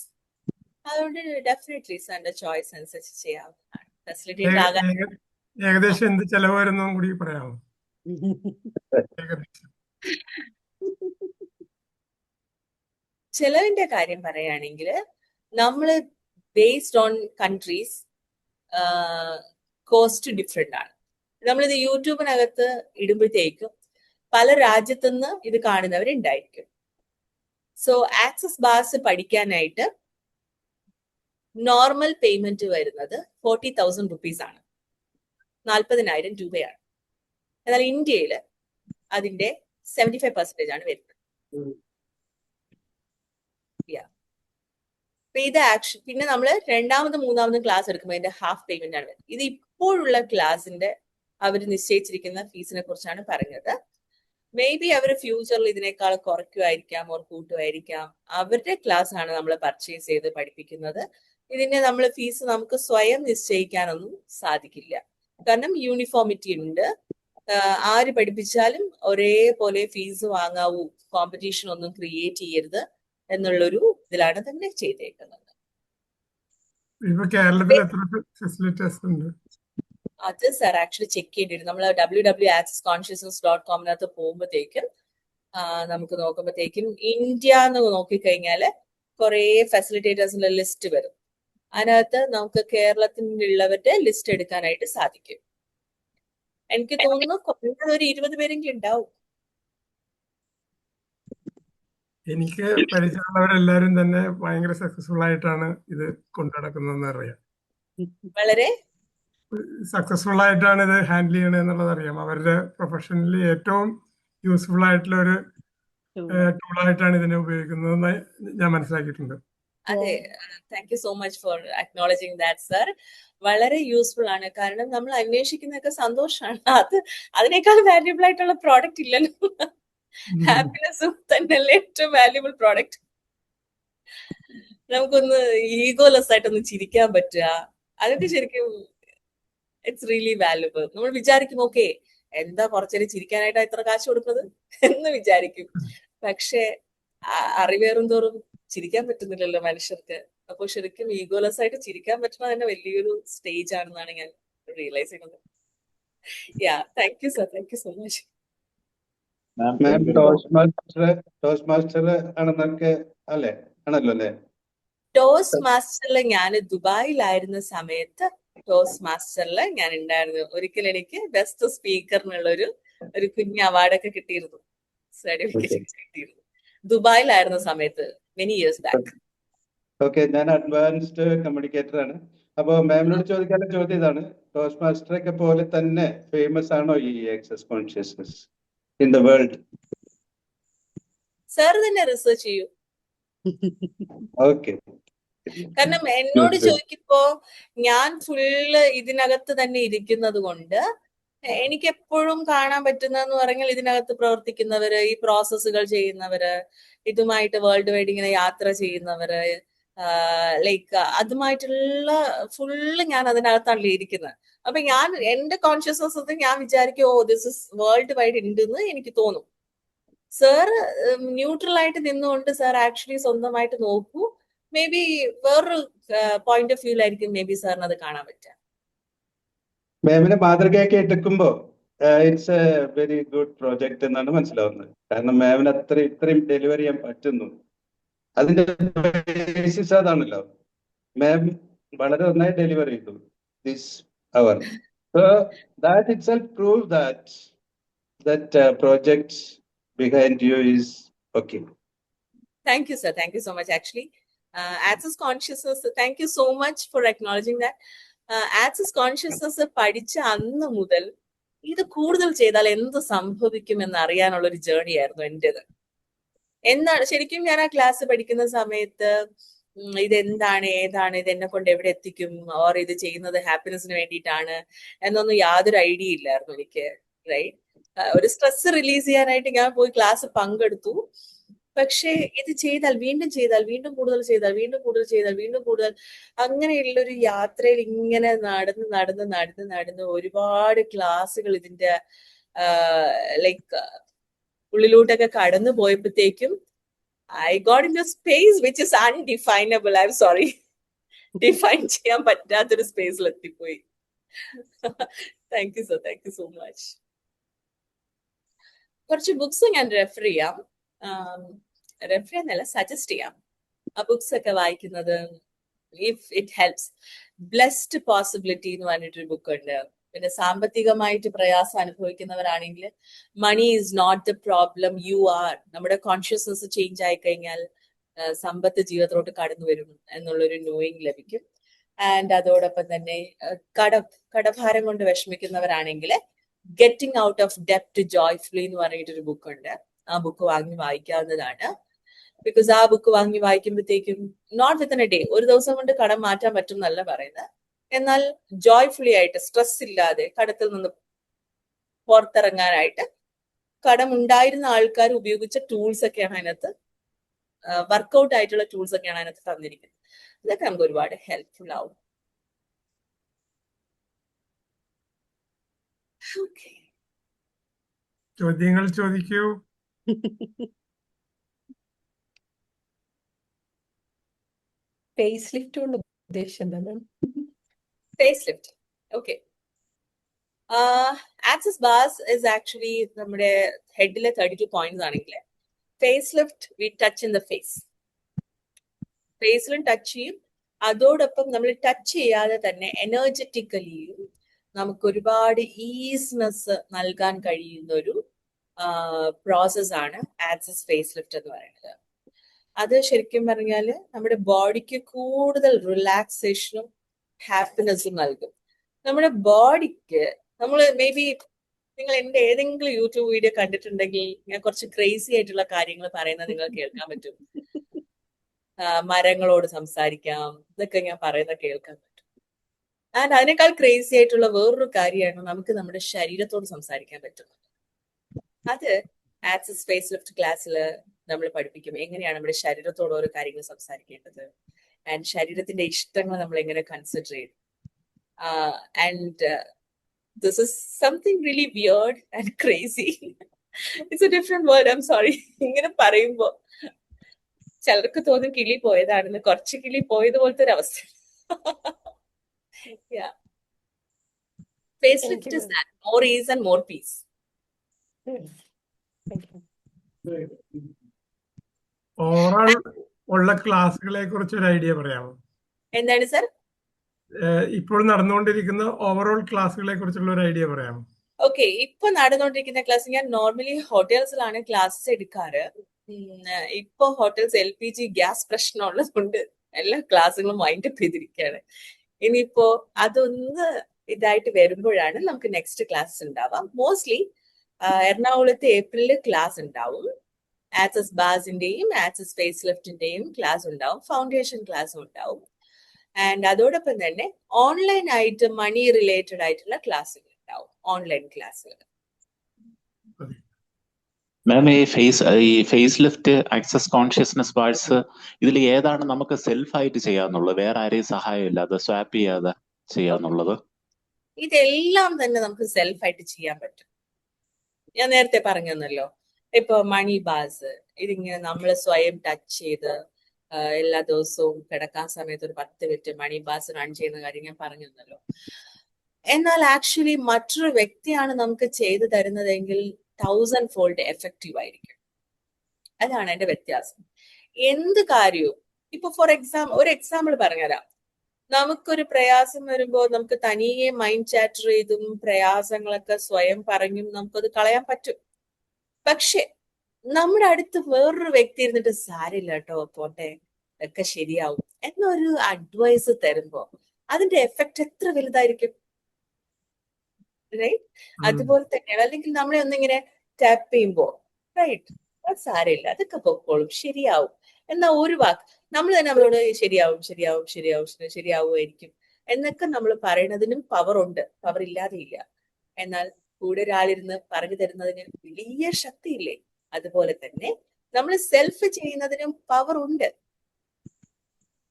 അതുകൊണ്ട് ഡെഫിനറ്റ്ലി സാറിന്റെ ചോയ്സ് അനുസരിച്ച് ചെയ്യാവുന്നതാണ്. ഫെസിലിറ്റേറ്റർ ആകാൻ ഏകദേശം എന്ത് ചെലവ് വരുന്നതും കൂടി പറയാമോ? ചെലവിന്റെ കാര്യം പറയുകയാണെങ്കിൽ നമ്മൾ based on countries cost different ആണ്. നമ്മളിത് യൂട്യൂബിനകത്ത് ഇടുമ്പോഴത്തേക്കും പല രാജ്യത്തുനിന്ന് ഇത് കാണുന്നവരുണ്ടായിരിക്കും. സോ ആക്സസ് ബാർസ് പഠിക്കാനായിട്ട് നോർമൽ പേയ്മെന്റ് വരുന്നത് 40,000 റുപ്പീസ് ആണ്, 40,000 രൂപയാണ്. എന്നാൽ ഇന്ത്യയിൽ അതിന്റെ 75% ആണ് വരുന്നത്. ഇത് ആക്ഷൻ പിന്നെ നമ്മൾ രണ്ടാമതും മൂന്നാമതും ക്ലാസ് എടുക്കുമ്പോൾ അതിന്റെ ഹാഫ് പേയ്മെന്റ് ആണ് വരുന്നത്. ഇത് ഇപ്പോഴുള്ള ക്ലാസിന്റെ അവർ നിശ്ചയിച്ചിരിക്കുന്ന ഫീസിനെ കുറിച്ചാണ് പറഞ്ഞത്. മേ ബി അവർ ഫ്യൂച്ചറിൽ ഇതിനേക്കാൾ കുറയ്ക്കുമായിരിക്കാം ഓർ കൂട്ടുമായിരിക്കാം. അവരുടെ ക്ലാസ് ആണ് നമ്മൾ പർച്ചേസ് ചെയ്ത് പഠിപ്പിക്കുന്നത്. ഇതിന്റെ നമ്മൾ ഫീസ് നമുക്ക് സ്വയം നിശ്ചയിക്കാനൊന്നും സാധിക്കില്ല. കാരണം യൂണിഫോമിറ്റി ഉണ്ട്. ആര് പഠിപ്പിച്ചാലും ഒരേപോലെ ഫീസ് വാങ്ങാവൂ, കോമ്പറ്റീഷൻ ഒന്നും ക്രിയേറ്റ് ചെയ്യരുത് എന്നുള്ളൊരു ഇതിലാണ് തന്നെ ചെയ്തേക്കുന്നത്. ഇപ്പൊ കേരളത്തിൽ എത്ര ഫെസിലിറ്റേഴ്സ് ഉണ്ട്? അത് സാർ ആക്ച്വലി ചെക്ക് ചെയ്യേണ്ടി വരും. നമ്മൾ www.accessconsciousness.com പോകുമ്പോഴത്തേക്കും നമുക്ക് നോക്കുമ്പോഴത്തേക്കും ഇന്ത്യ എന്ന് നോക്കിക്കഴിഞ്ഞാല് കുറെ ഫെസിലിറ്റേറ്റേഴ്സിന്റെ ലിസ്റ്റ് വരും. അതിനകത്ത് നമുക്ക് കേരളത്തിലുള്ളവരുടെ ലിസ്റ്റ് എടുക്കാനായിട്ട് സാധിക്കും. എനിക്ക് തോന്നുന്നു കുറഞ്ഞത് ഒരു 20 പേരെങ്കിലും ഉണ്ടാവും. എനിക്ക് പരിചയമുള്ളവരെല്ലാരും തന്നെ ഭയങ്കര സക്സസ്ഫുൾ ആയിട്ടാണ് ഇത് കൊണ്ടുനടക്കുന്നതെന്ന് അറിയാം. വളരെ സക്സസ്ഫുൾ ആയിട്ടാണ് ഇത് ഹാൻഡിൽ ചെയ്യണത് എന്നുള്ളത് അറിയാം. അവരുടെ പ്രൊഫഷനിൽ ഏറ്റവും യൂസ്ഫുൾ ആയിട്ടുള്ള ഒരു ടൂളായിട്ടാണ് ഇതിനെ ഉപയോഗിക്കുന്നതെന്ന് ഞാൻ മനസ്സിലാക്കിയിട്ടുണ്ട്. അതെ, thank you so much for acknowledging that sir. വളരെ യൂസ്ഫുൾ ആണ്. കാരണം നമ്മൾ അന്വേഷിക്കുന്നതൊക്കെ സന്തോഷമാണ്. അതിനേക്കാൾ വാല്യുബിൾ ആയിട്ടുള്ള പ്രോഡക്റ്റ് ഇല്ലല്ലോ. ഹാപ്പിനെസ്സും തന്നെയല്ലേ ഏറ്റവും വാല്യുബിൾ പ്രോഡക്റ്റ്. നമുക്കൊന്ന് ഈഗോലെസ് ആയിട്ടൊന്ന് ചിരിക്കാൻ പറ്റുക, അതൊക്കെ ശരിക്കും ഇറ്റ്സ് റിയലി വാല്യുബിൾ. നമ്മൾ വിചാരിക്കും ഓക്കെ എന്താ കുറച്ചേരം ചിരിക്കാനായിട്ടാ ഇത്ര കാശ് കൊടുക്കുന്നത് എന്ന് വിചാരിക്കും. പക്ഷെ അറിവേറും തോറും ചിരിക്കാൻ പറ്റുന്നില്ലല്ലോ മനുഷ്യർക്ക്. അപ്പൊ ശരിക്കും ഈഗോലെസ് ആയിട്ട് ചിരിക്കാൻ പറ്റുന്ന തന്നെ വലിയൊരു സ്റ്റേജ് ആണെന്നാണ് ഞാൻ റിയലൈസ് ചെയ്യുന്നത്. Thank you sir, thank you so much. Ma'am toast master ആണെന്നൊക്കെ അല്ലേ? ആണല്ലോ അല്ലേ? ടോസ്റ്റ് മാസ്റ്ററിൽ ഞാൻ ദുബായിലായിരുന്ന സമയത്ത് ടോസ്റ്റ് മാസ്റ്ററിൽ ഞാൻ ഉണ്ടായിരുന്നു. ഒരിക്കൽ എനിക്ക് ബെസ്റ്റ് സ്പീക്കറിനുള്ള ഒരു കുഞ്ഞ് അവാർഡൊക്കെ കിട്ടിയിരുന്നു, സർട്ടിഫിക്കറ്റ് കിട്ടിയിരുന്നു ദുബായിലായിരുന്ന സമയത്ത്, മെനി ഇയേഴ്സ് ബാക്ക്. ഓക്കെ, ഞാൻ അഡ്വാൻസ്ഡ് കമ്മ്യൂണിക്കേറ്റർ ആണ്. അപ്പൊ മാമിനോട് ചോദിക്കാനുള്ള ചോദ്യം ഇതാണ്, ടോസ്റ്റ് മാസ്റ്ററൊക്കെ പോലെ തന്നെ ഫേമസ് ആണോ ഈ access consciousness in the world? Sir തന്നെ റിസർച്ച് ചെയ്യൂ. ഓക്കെ. കാരണം എന്നോട് ചോദിക്കുമ്പോ ഞാൻ ഫുള്ള് ഇതിനകത്ത് തന്നെ ഇരിക്കുന്നത് കൊണ്ട് എനിക്ക് എപ്പോഴും കാണാൻ പറ്റുന്നതെന്ന് പറഞ്ഞാൽ ഇതിനകത്ത് പ്രവർത്തിക്കുന്നവര്, ഈ പ്രോസസ്സുകൾ ചെയ്യുന്നവര്, ഇതുമായിട്ട് വേൾഡ് വൈഡ് ഇങ്ങനെ യാത്ര ചെയ്യുന്നവര്, ലൈക്ക് അതുമായിട്ടുള്ള ഫുള്ള് ഞാൻ അതിനകത്താണല്ലോ ഇരിക്കുന്നത്. അപ്പൊ ഞാൻ എന്റെ കോൺഷ്യസ്നസ് ഞാൻ വിചാരിക്കും, oh this is world wide ഉണ്ടെന്ന് എനിക്ക് തോന്നും. സാർ ന്യൂട്രൽ ആയിട്ട് നിന്നുകൊണ്ട് സാർ ആക്ച്വലി സ്വന്തമായിട്ട് നോക്കൂ. മേ ബി വേറൊരു പോയിന്റ് ഓഫ് വ്യൂലായിരിക്കും മേ ബി സാറിന് അത് കാണാൻ പറ്റുക. മാമിനെ മാതൃകയാക്കി എടുക്കുമ്പോ it's A very good project എന്നാണ് മനസ്സിലാവുന്നത്. കാരണം മാമിന് ഇത്രയും ഡെലിവറി ചെയ്യാൻ പറ്റുന്നു. അതിന്റെ ബേസിസ് അതാണല്ലോ. മാം വളരെ നന്നായി ഡെലിവർ ചെയ്തു this hour. So that itself prove that project behind you is okay. Thank you, sir. Thank you so much. Actually, Access Consciousness, thank you so much for acknowledging that. Access Consciousness പഠിച്ച അന്ന് മുതൽ ഇത് കൂടുതൽ ചെയ്താൽ എന്ത് സംഭവിക്കും എന്ന് അറിയാനുള്ള ഒരു ജേർണി ആയിരുന്നു എന്റേത്. എന്താണ് ശരിക്കും ഞാൻ ആ ക്ലാസ് പഠിക്കുന്ന സമയത്ത് ഇതെന്താണ്, ഏതാണ്, ഇത് എന്നെ കൊണ്ട് എവിടെ എത്തിക്കും, ഓർ ഇത് ചെയ്യുന്നത് ഹാപ്പിനെസിന് വേണ്ടിയിട്ടാണ് എന്നൊന്നും യാതൊരു ഐഡിയ ഇല്ലായിരുന്നു എനിക്ക്. റൈറ്റ്, ഒരു സ്ട്രെസ് റിലീസ് ചെയ്യാനായിട്ട് ഞാൻ പോയി ക്ലാസ് പങ്കെടുത്തു. പക്ഷേ ഇത് ചെയ്താൽ വീണ്ടും ചെയ്താൽ വീണ്ടും കൂടുതൽ ചെയ്താൽ വീണ്ടും കൂടുതൽ ചെയ്താൽ വീണ്ടും കൂടുതൽ അങ്ങനെയുള്ളൊരു യാത്രയിൽ ഇങ്ങനെ നടന്ന് ഒരുപാട് ക്ലാസ്സുകൾ ഇതിന്റെ ലൈക്ക് ഉള്ളിലോട്ടൊക്കെ കടന്നു പോയപ്പോഴത്തേക്കും I got in a space which is undefinable. I am sorry, define ചെയ്യാൻ പറ്റാത്തൊരു സ്പേസിൽ എത്തിപ്പോയി. Thank you sir, thank you so much. കുറച്ച് ബുക്സ് ഞാൻ റെഫർ ചെയ്യാം, എന്നല്ല സജസ്റ്റ് ചെയ്യാം. ആ ബുക്സ് ഒക്കെ വായിക്കുന്നത് if it helps. Blessed possibility എന്ന് പറഞ്ഞിട്ടൊരു ബുക്ക് ഉണ്ട്. പിന്നെ സാമ്പത്തികമായിട്ട് പ്രയാസം അനുഭവിക്കുന്നവരാണെങ്കിൽ money is not the problem, you are. നമ്മുടെ കോൺഷ്യസ്നസ് ചേഞ്ച് ആയി കഴിഞ്ഞാൽ സമ്പത്ത് ജീവിതത്തിലോട്ട് കടന്നു വരും എന്നുള്ളൊരു നോയിങ് ലഭിക്കും. ആൻഡ് അതോടൊപ്പം തന്നെ കടഭാരം കൊണ്ട് വിഷമിക്കുന്നവരാണെങ്കിൽ ഗെറ്റിംഗ് ഔട്ട് ഓഫ് ഡെപ്റ്റ് ജോയ്ഫുള്ളി എന്ന് പറഞ്ഞിട്ടൊരു ബുക്ക് ഉണ്ട്. ആ ബുക്ക് വാങ്ങി വായിക്കാവുന്നതാണ്. ബിക്കോസ് ആ ബുക്ക് വാങ്ങി വായിക്കുമ്പോഴത്തേക്കും നോട്ട് വിത്തിൻ എ ഡേ, ഒരു ദിവസം കൊണ്ട് കടം മാറ്റാൻ പറ്റും എന്നല്ല പറയുന്നത്, എന്നാൽ ജോയ്ഫുള്ളി ആയിട്ട് സ്ട്രെസ് ഇല്ലാതെ കടത്തിൽ നിന്ന് പുറത്തിറങ്ങാനായിട്ട് കടം ഉണ്ടായിരുന്ന ആൾക്കാർ ഉപയോഗിച്ച ടൂൾസ് ഒക്കെയാണ് അതിനകത്ത്, വർക്ക്ഔട്ട് ആയിട്ടുള്ള ടൂൾസ് ഒക്കെയാണ് അതിനകത്ത് തന്നിരിക്കുന്നത്. ഇതൊക്കെ നമുക്ക് ഒരുപാട് ഹെൽപ്ഫുൾ ആവും. ഓക്കെ, ചോദ്യങ്ങൾ ചോദിക്കൂ. ഫേസ് ലിഫ്റ്റ് കൊണ്ട് ഉദ്ദേശം എന്താണ്? Face lift, okay. Access bars is actually നമ്മുടെ ഹെഡിലെ 32 പോയിന്റ്സ് ആണെങ്കിൽ face lift we touch in the face. ഫേസിലും ടച്ച് ചെയ്യും, അതോടൊപ്പം നമ്മൾ ടച്ച് ചെയ്യാതെ തന്നെ എനർജറ്റിക്കലിയും നമുക്ക് ഒരുപാട് ഈസ്നെസ് നൽകാൻ കഴിയുന്ന ഒരു പ്രോസസ് ആണ് ആക്സസ് ഫേസ് ലിഫ്റ്റ് എന്ന് പറയുന്നത്. അത് ശരിക്കും പറഞ്ഞാല് നമ്മുടെ ബോഡിക്ക് കൂടുതൽ റിലാക്സേഷനും ഹാപ്പിനെസ്സും നൽകും. നമ്മുടെ ബോഡിക്ക് നമ്മൾ മേ ബി നിങ്ങൾ എന്റെ ഏതെങ്കിലും യൂട്യൂബ് വീഡിയോ കണ്ടിട്ടുണ്ടെങ്കിൽ ഞാൻ കുറച്ച് ക്രേസി ആയിട്ടുള്ള കാര്യങ്ങൾ പറയുന്നത് നിങ്ങൾ കേൾക്കാൻ പറ്റും. മരങ്ങളോട് സംസാരിക്കാം, ഇതൊക്കെ ഞാൻ പറയുന്നത് കേൾക്കാൻ പറ്റും. ആൻഡ് അതിനേക്കാൾ ക്രേസി ആയിട്ടുള്ള വേറൊരു കാര്യമാണ് നമുക്ക് നമ്മുടെ ശരീരത്തോട് സംസാരിക്കാൻ പറ്റുന്നത്. അത് ആക്സസ് ഫേസ് ലിഫ്റ്റ് ക്ലാസ്സിൽ നമ്മൾ പഠിപ്പിക്കും എങ്ങനെയാണ് നമ്മുടെ ശരീരത്തോട് ഓരോ കാര്യങ്ങൾ സംസാരിക്കേണ്ടത്, ആൻഡ് ശരീരത്തിന്റെ ഇഷ്ടങ്ങൾ നമ്മൾ എങ്ങനെ കൺസിഡർ ചെയ്യും. And this is something really weird and crazy. It's A different word, I am sorry. ഇങ്ങനെ പറയുമ്പോ ചിലർക്ക് തോന്നും കിളി പോയതാണെന്ന്, കുറച്ച് കിളി പോയതുപോലത്തെ ഒരു അവസ്ഥ. Yeah. Facelift is that. More ease and more peace. Overall ഉള്ള ക്ലാസ്സുകളെ കുറിച്ച് ഒരു ഐഡിയ പറയാമോ? എന്താണ് സർ? ഇപ്പോൾ നടന്നുകൊണ്ടിരിക്കുന്ന ഓവറോൾ ക്ലാസ്സുകളെ കുറിച്ചുള്ള ഒരു ഐഡിയ പറയാമോ? ഓക്കെ, ഇപ്പൊ നടന്നുകൊണ്ടിരിക്കുന്ന ക്ലാസ് ഞാൻ നോർമലി ഹോട്ടൽസിലാണ് ക്ലാസ്സസ് എടുക്കാറ്. ഇപ്പൊ ഹോട്ടൽസ് LPG ഗ്യാസ് പ്രശ്നം ഉള്ളതുകൊണ്ട് എല്ലാ ക്ലാസ്സുകളും വൈൻഡപ്പ് ചെയ്തിരിക്കുകയാണ്. ഇനിയിപ്പോ അതൊന്ന് ഇതായിട്ട് വരുമ്പോഴാണ് നമുക്ക് നെക്സ്റ്റ് ക്ലാസ് ഉണ്ടാവാം. മോസ്റ്റ്ലി എറണാകുളത്ത് ഏപ്രിലിൽ ക്ലാസ് ഉണ്ടാവും. ആക്സസ് ബാസിന്റെയും ആക്സസ് ഫേസ് ലിഫ്റ്റിന്റെയും ക്ലാസ് ഉണ്ടാവും, ഫൗണ്ടേഷൻ ക്ലാസ്സും ഉണ്ടാവും. ആൻഡ് അതോടൊപ്പം തന്നെ ഓൺലൈൻ ആയിട്ട് മണി റിലേറ്റഡ് ആയിട്ടുള്ള ക്ലാസ്സുകൾ ഉണ്ടാവും, ഓൺലൈൻ ക്ലാസ്സുകൾ. മാം ഈ face lift access consciousness bars ഇതിൽ ഏതാണ് നമുക്ക് സെൽഫ് ആയിട്ട് ചെയ്യാന്നുള്ളത്, വേറെ ആരെയും സഹായം ഇല്ലാതെ സ്വാപ്പ് ചെയ്യാതെ ചെയ്യാന്നുള്ളത്? ഇതെല്ലാം തന്നെ നമുക്ക് സെൽഫ് ആയിട്ട് ചെയ്യാൻ പറ്റും. ഞാൻ നേരത്തെ പറഞ്ഞു തന്നല്ലോ, ഇപ്പൊ മണി ബാസ് ഇതിങ്ങനെ നമ്മൾ സ്വയം ടച്ച് ചെയ്ത് എല്ലാ ദിവസവും കിടക്കാൻ സമയത്ത് ഒരു 10 മിനിറ്റ് മണി ബാസ് റൺ ചെയ്യുന്ന കാര്യം ഞാൻ പറഞ്ഞു തന്നല്ലോ. എന്നാൽ ആക്ച്വലി മറ്റൊരു വ്യക്തിയാണ് നമുക്ക് ചെയ്തു തരുന്നതെങ്കിൽ 1000 ഫോൾഡ് എഫക്റ്റീവ് ആയിരിക്കും. അതാണ് എന്റെ വ്യത്യാസം. എന്ത് കാര്യവും ഇപ്പൊ ഒരു എക്സാമ്പിൾ പറഞ്ഞുതരാം. നമുക്കൊരു പ്രയാസം വരുമ്പോൾ നമുക്ക് തനിയെ മൈൻഡ് ചാറ്റർ ചെയ്തും പ്രയാസങ്ങളൊക്കെ സ്വയം പറഞ്ഞും നമുക്കത് കളയാൻ പറ്റും. പക്ഷെ നമ്മുടെ അടുത്ത് വേറൊരു വ്യക്തി ഇരുന്നിട്ട് സാരില്ല കേട്ടോ, പോട്ടെ, ഒക്കെ ശരിയാവും എന്നൊരു അഡ്വൈസ് തരുമ്പോ അതിന്റെ എഫക്റ്റ് എത്ര വലുതായിരിക്കും, റൈറ്റ്? അതുപോലെ തന്നെയാണ്. അല്ലെങ്കിൽ നമ്മളെ ഒന്നിങ്ങനെ ടാപ്പ് ചെയ്യുമ്പോ, റൈറ്റ്, അത് സാരമില്ല, അതൊക്കെ പൊക്കോളും, ശരിയാവും എന്നാ ഒരു വാക്ക് നമ്മൾ തന്നെ നമ്മളോട് ശരിയാവുമായിരിക്കും എന്നൊക്കെ നമ്മൾ പറയുന്നതിനും പവർ ഉണ്ട്, പവർ ഇല്ലാതെയില്ല. എന്നാൽ കൂടെ ഒരാളിരുന്ന് പറഞ്ഞു തരുന്നതിന് വലിയ ശക്തിയില്ലേ? അതുപോലെ തന്നെ നമ്മൾ സെൽഫ് ചെയ്യുന്നതിനും പവർ ഉണ്ട്.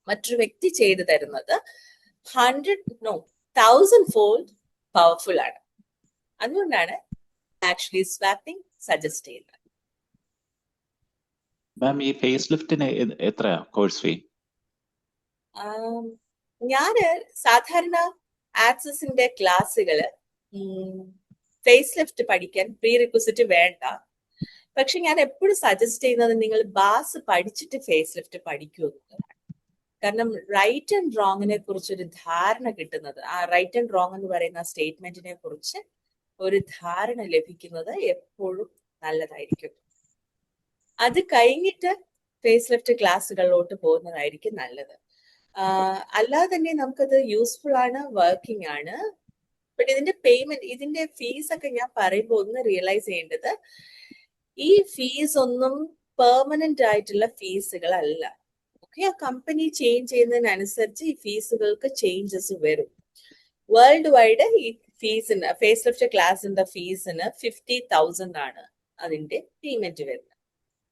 മറ്റൊരു വ്യക്തി ചെയ്തു തരുന്നത് 1000 ഫോൾഡ് പവർഫുൾ ആണ്. അതുകൊണ്ടാണ് ആക്ച്വലി സ്വാപ്പിംഗ് സജസ്റ്റ് ചെയ്യുന്നത്. മാം ഈ ഫേസ് ലിഫ്റ്റിന് എത്രയാ കോഴ്സ് ഫീ? ഞാന് സാധാരണ ആക്സസിന്റെ ക്ലാസ്സുകള് ഫേസ് ലിഫ്റ്റ് പഠിക്കാൻ പ്രീ റിക്വസിറ്റ് വേണ്ട. പക്ഷെ ഞാൻ എപ്പോഴും സജസ്റ്റ് ചെയ്യുന്നത് നിങ്ങൾ ബാസ് പഠിച്ചിട്ട് ഫേസ് ലിഫ്റ്റ് പഠിക്കൂ എന്നുള്ളതാണ്. കാരണം റൈറ്റ് ആൻഡ് റോങ്ങിനെ കുറിച്ച് ഒരു ധാരണ കിട്ടുന്നത്, ആ റൈറ്റ് ആൻഡ് റോങ് എന്ന് പറയുന്ന സ്റ്റേറ്റ്മെന്റിനെ കുറിച്ച് ഒരു ധാരണ ലഭിക്കുന്നത് എപ്പോഴും നല്ലതായിരിക്കും. അത് കഴിഞ്ഞിട്ട് ഫേസ് ലിഫ്റ്റ് ക്ലാസ്സുകളിലോട്ട് പോകുന്നതായിരിക്കും നല്ലത്. അല്ലാതെ തന്നെ നമുക്കത് യൂസ്ഫുൾ ആണ്, വർക്കിംഗ് ആണ്. ബട്ട് ഇതിന്റെ പേയ്മെന്റ്, ഇതിന്റെ ഫീസ് ഒക്കെ ഞാൻ പറയുമ്പോൾ ഒന്ന് റിയലൈസ് ചെയ്യേണ്ടത്, ഈ ഫീസ് ഒന്നും പെർമനന്റ് ആയിട്ടുള്ള ഫീസുകളല്ല. ഓക്കെ, ആ കമ്പനി ചേഞ്ച് ചെയ്യുന്നതിനനുസരിച്ച് ഈ ഫീസുകൾക്ക് ചേഞ്ചസ് വരും. വേൾഡ് വൈഡ് ഈ ഫീസിന്, ഫേസ് ലിഫ്റ്റ് ക്ലാസിന്റെ ഫീസിന് 50,000 ആണ് അതിന്റെ പേയ്മെന്റ് വരുന്നത്.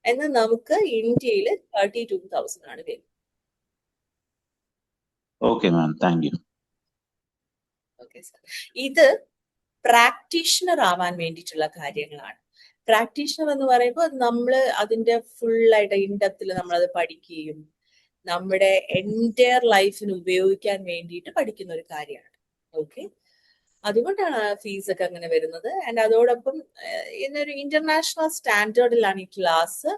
എന്നാൽ നമുക്ക് ഇന്ത്യയിൽ 32,000 ആണ് വരുന്നത്. Okay ma'am, thank you. Okay sir, ഇത് പ്രാക്ടീഷണർ ആവാൻ വേണ്ടിയിട്ടുള്ള കാര്യങ്ങളാണ്. പ്രാക്ടീഷണർ എന്ന് പറയുമ്പോൾ നമ്മൾ അതിന്റെ ഫുള്ളായിട്ട് ഇൻഡെപ്തിൽ നമ്മളത് പഠിക്കുകയും നമ്മുടെ എൻറ്റയർ ലൈഫിന് ഉപയോഗിക്കാൻ വേണ്ടിയിട്ട് പഠിക്കുന്ന ഒരു കാര്യമാണ്. ഓക്കെ, അതുകൊണ്ടാണ് ഫീസ് ഒക്കെ അങ്ങനെ വരുന്നത്. ആൻഡ് അതോടൊപ്പം ഇന്നൊരു ഇന്റർനാഷണൽ സ്റ്റാൻഡേർഡിലാണ് ഈ ക്ലാസ്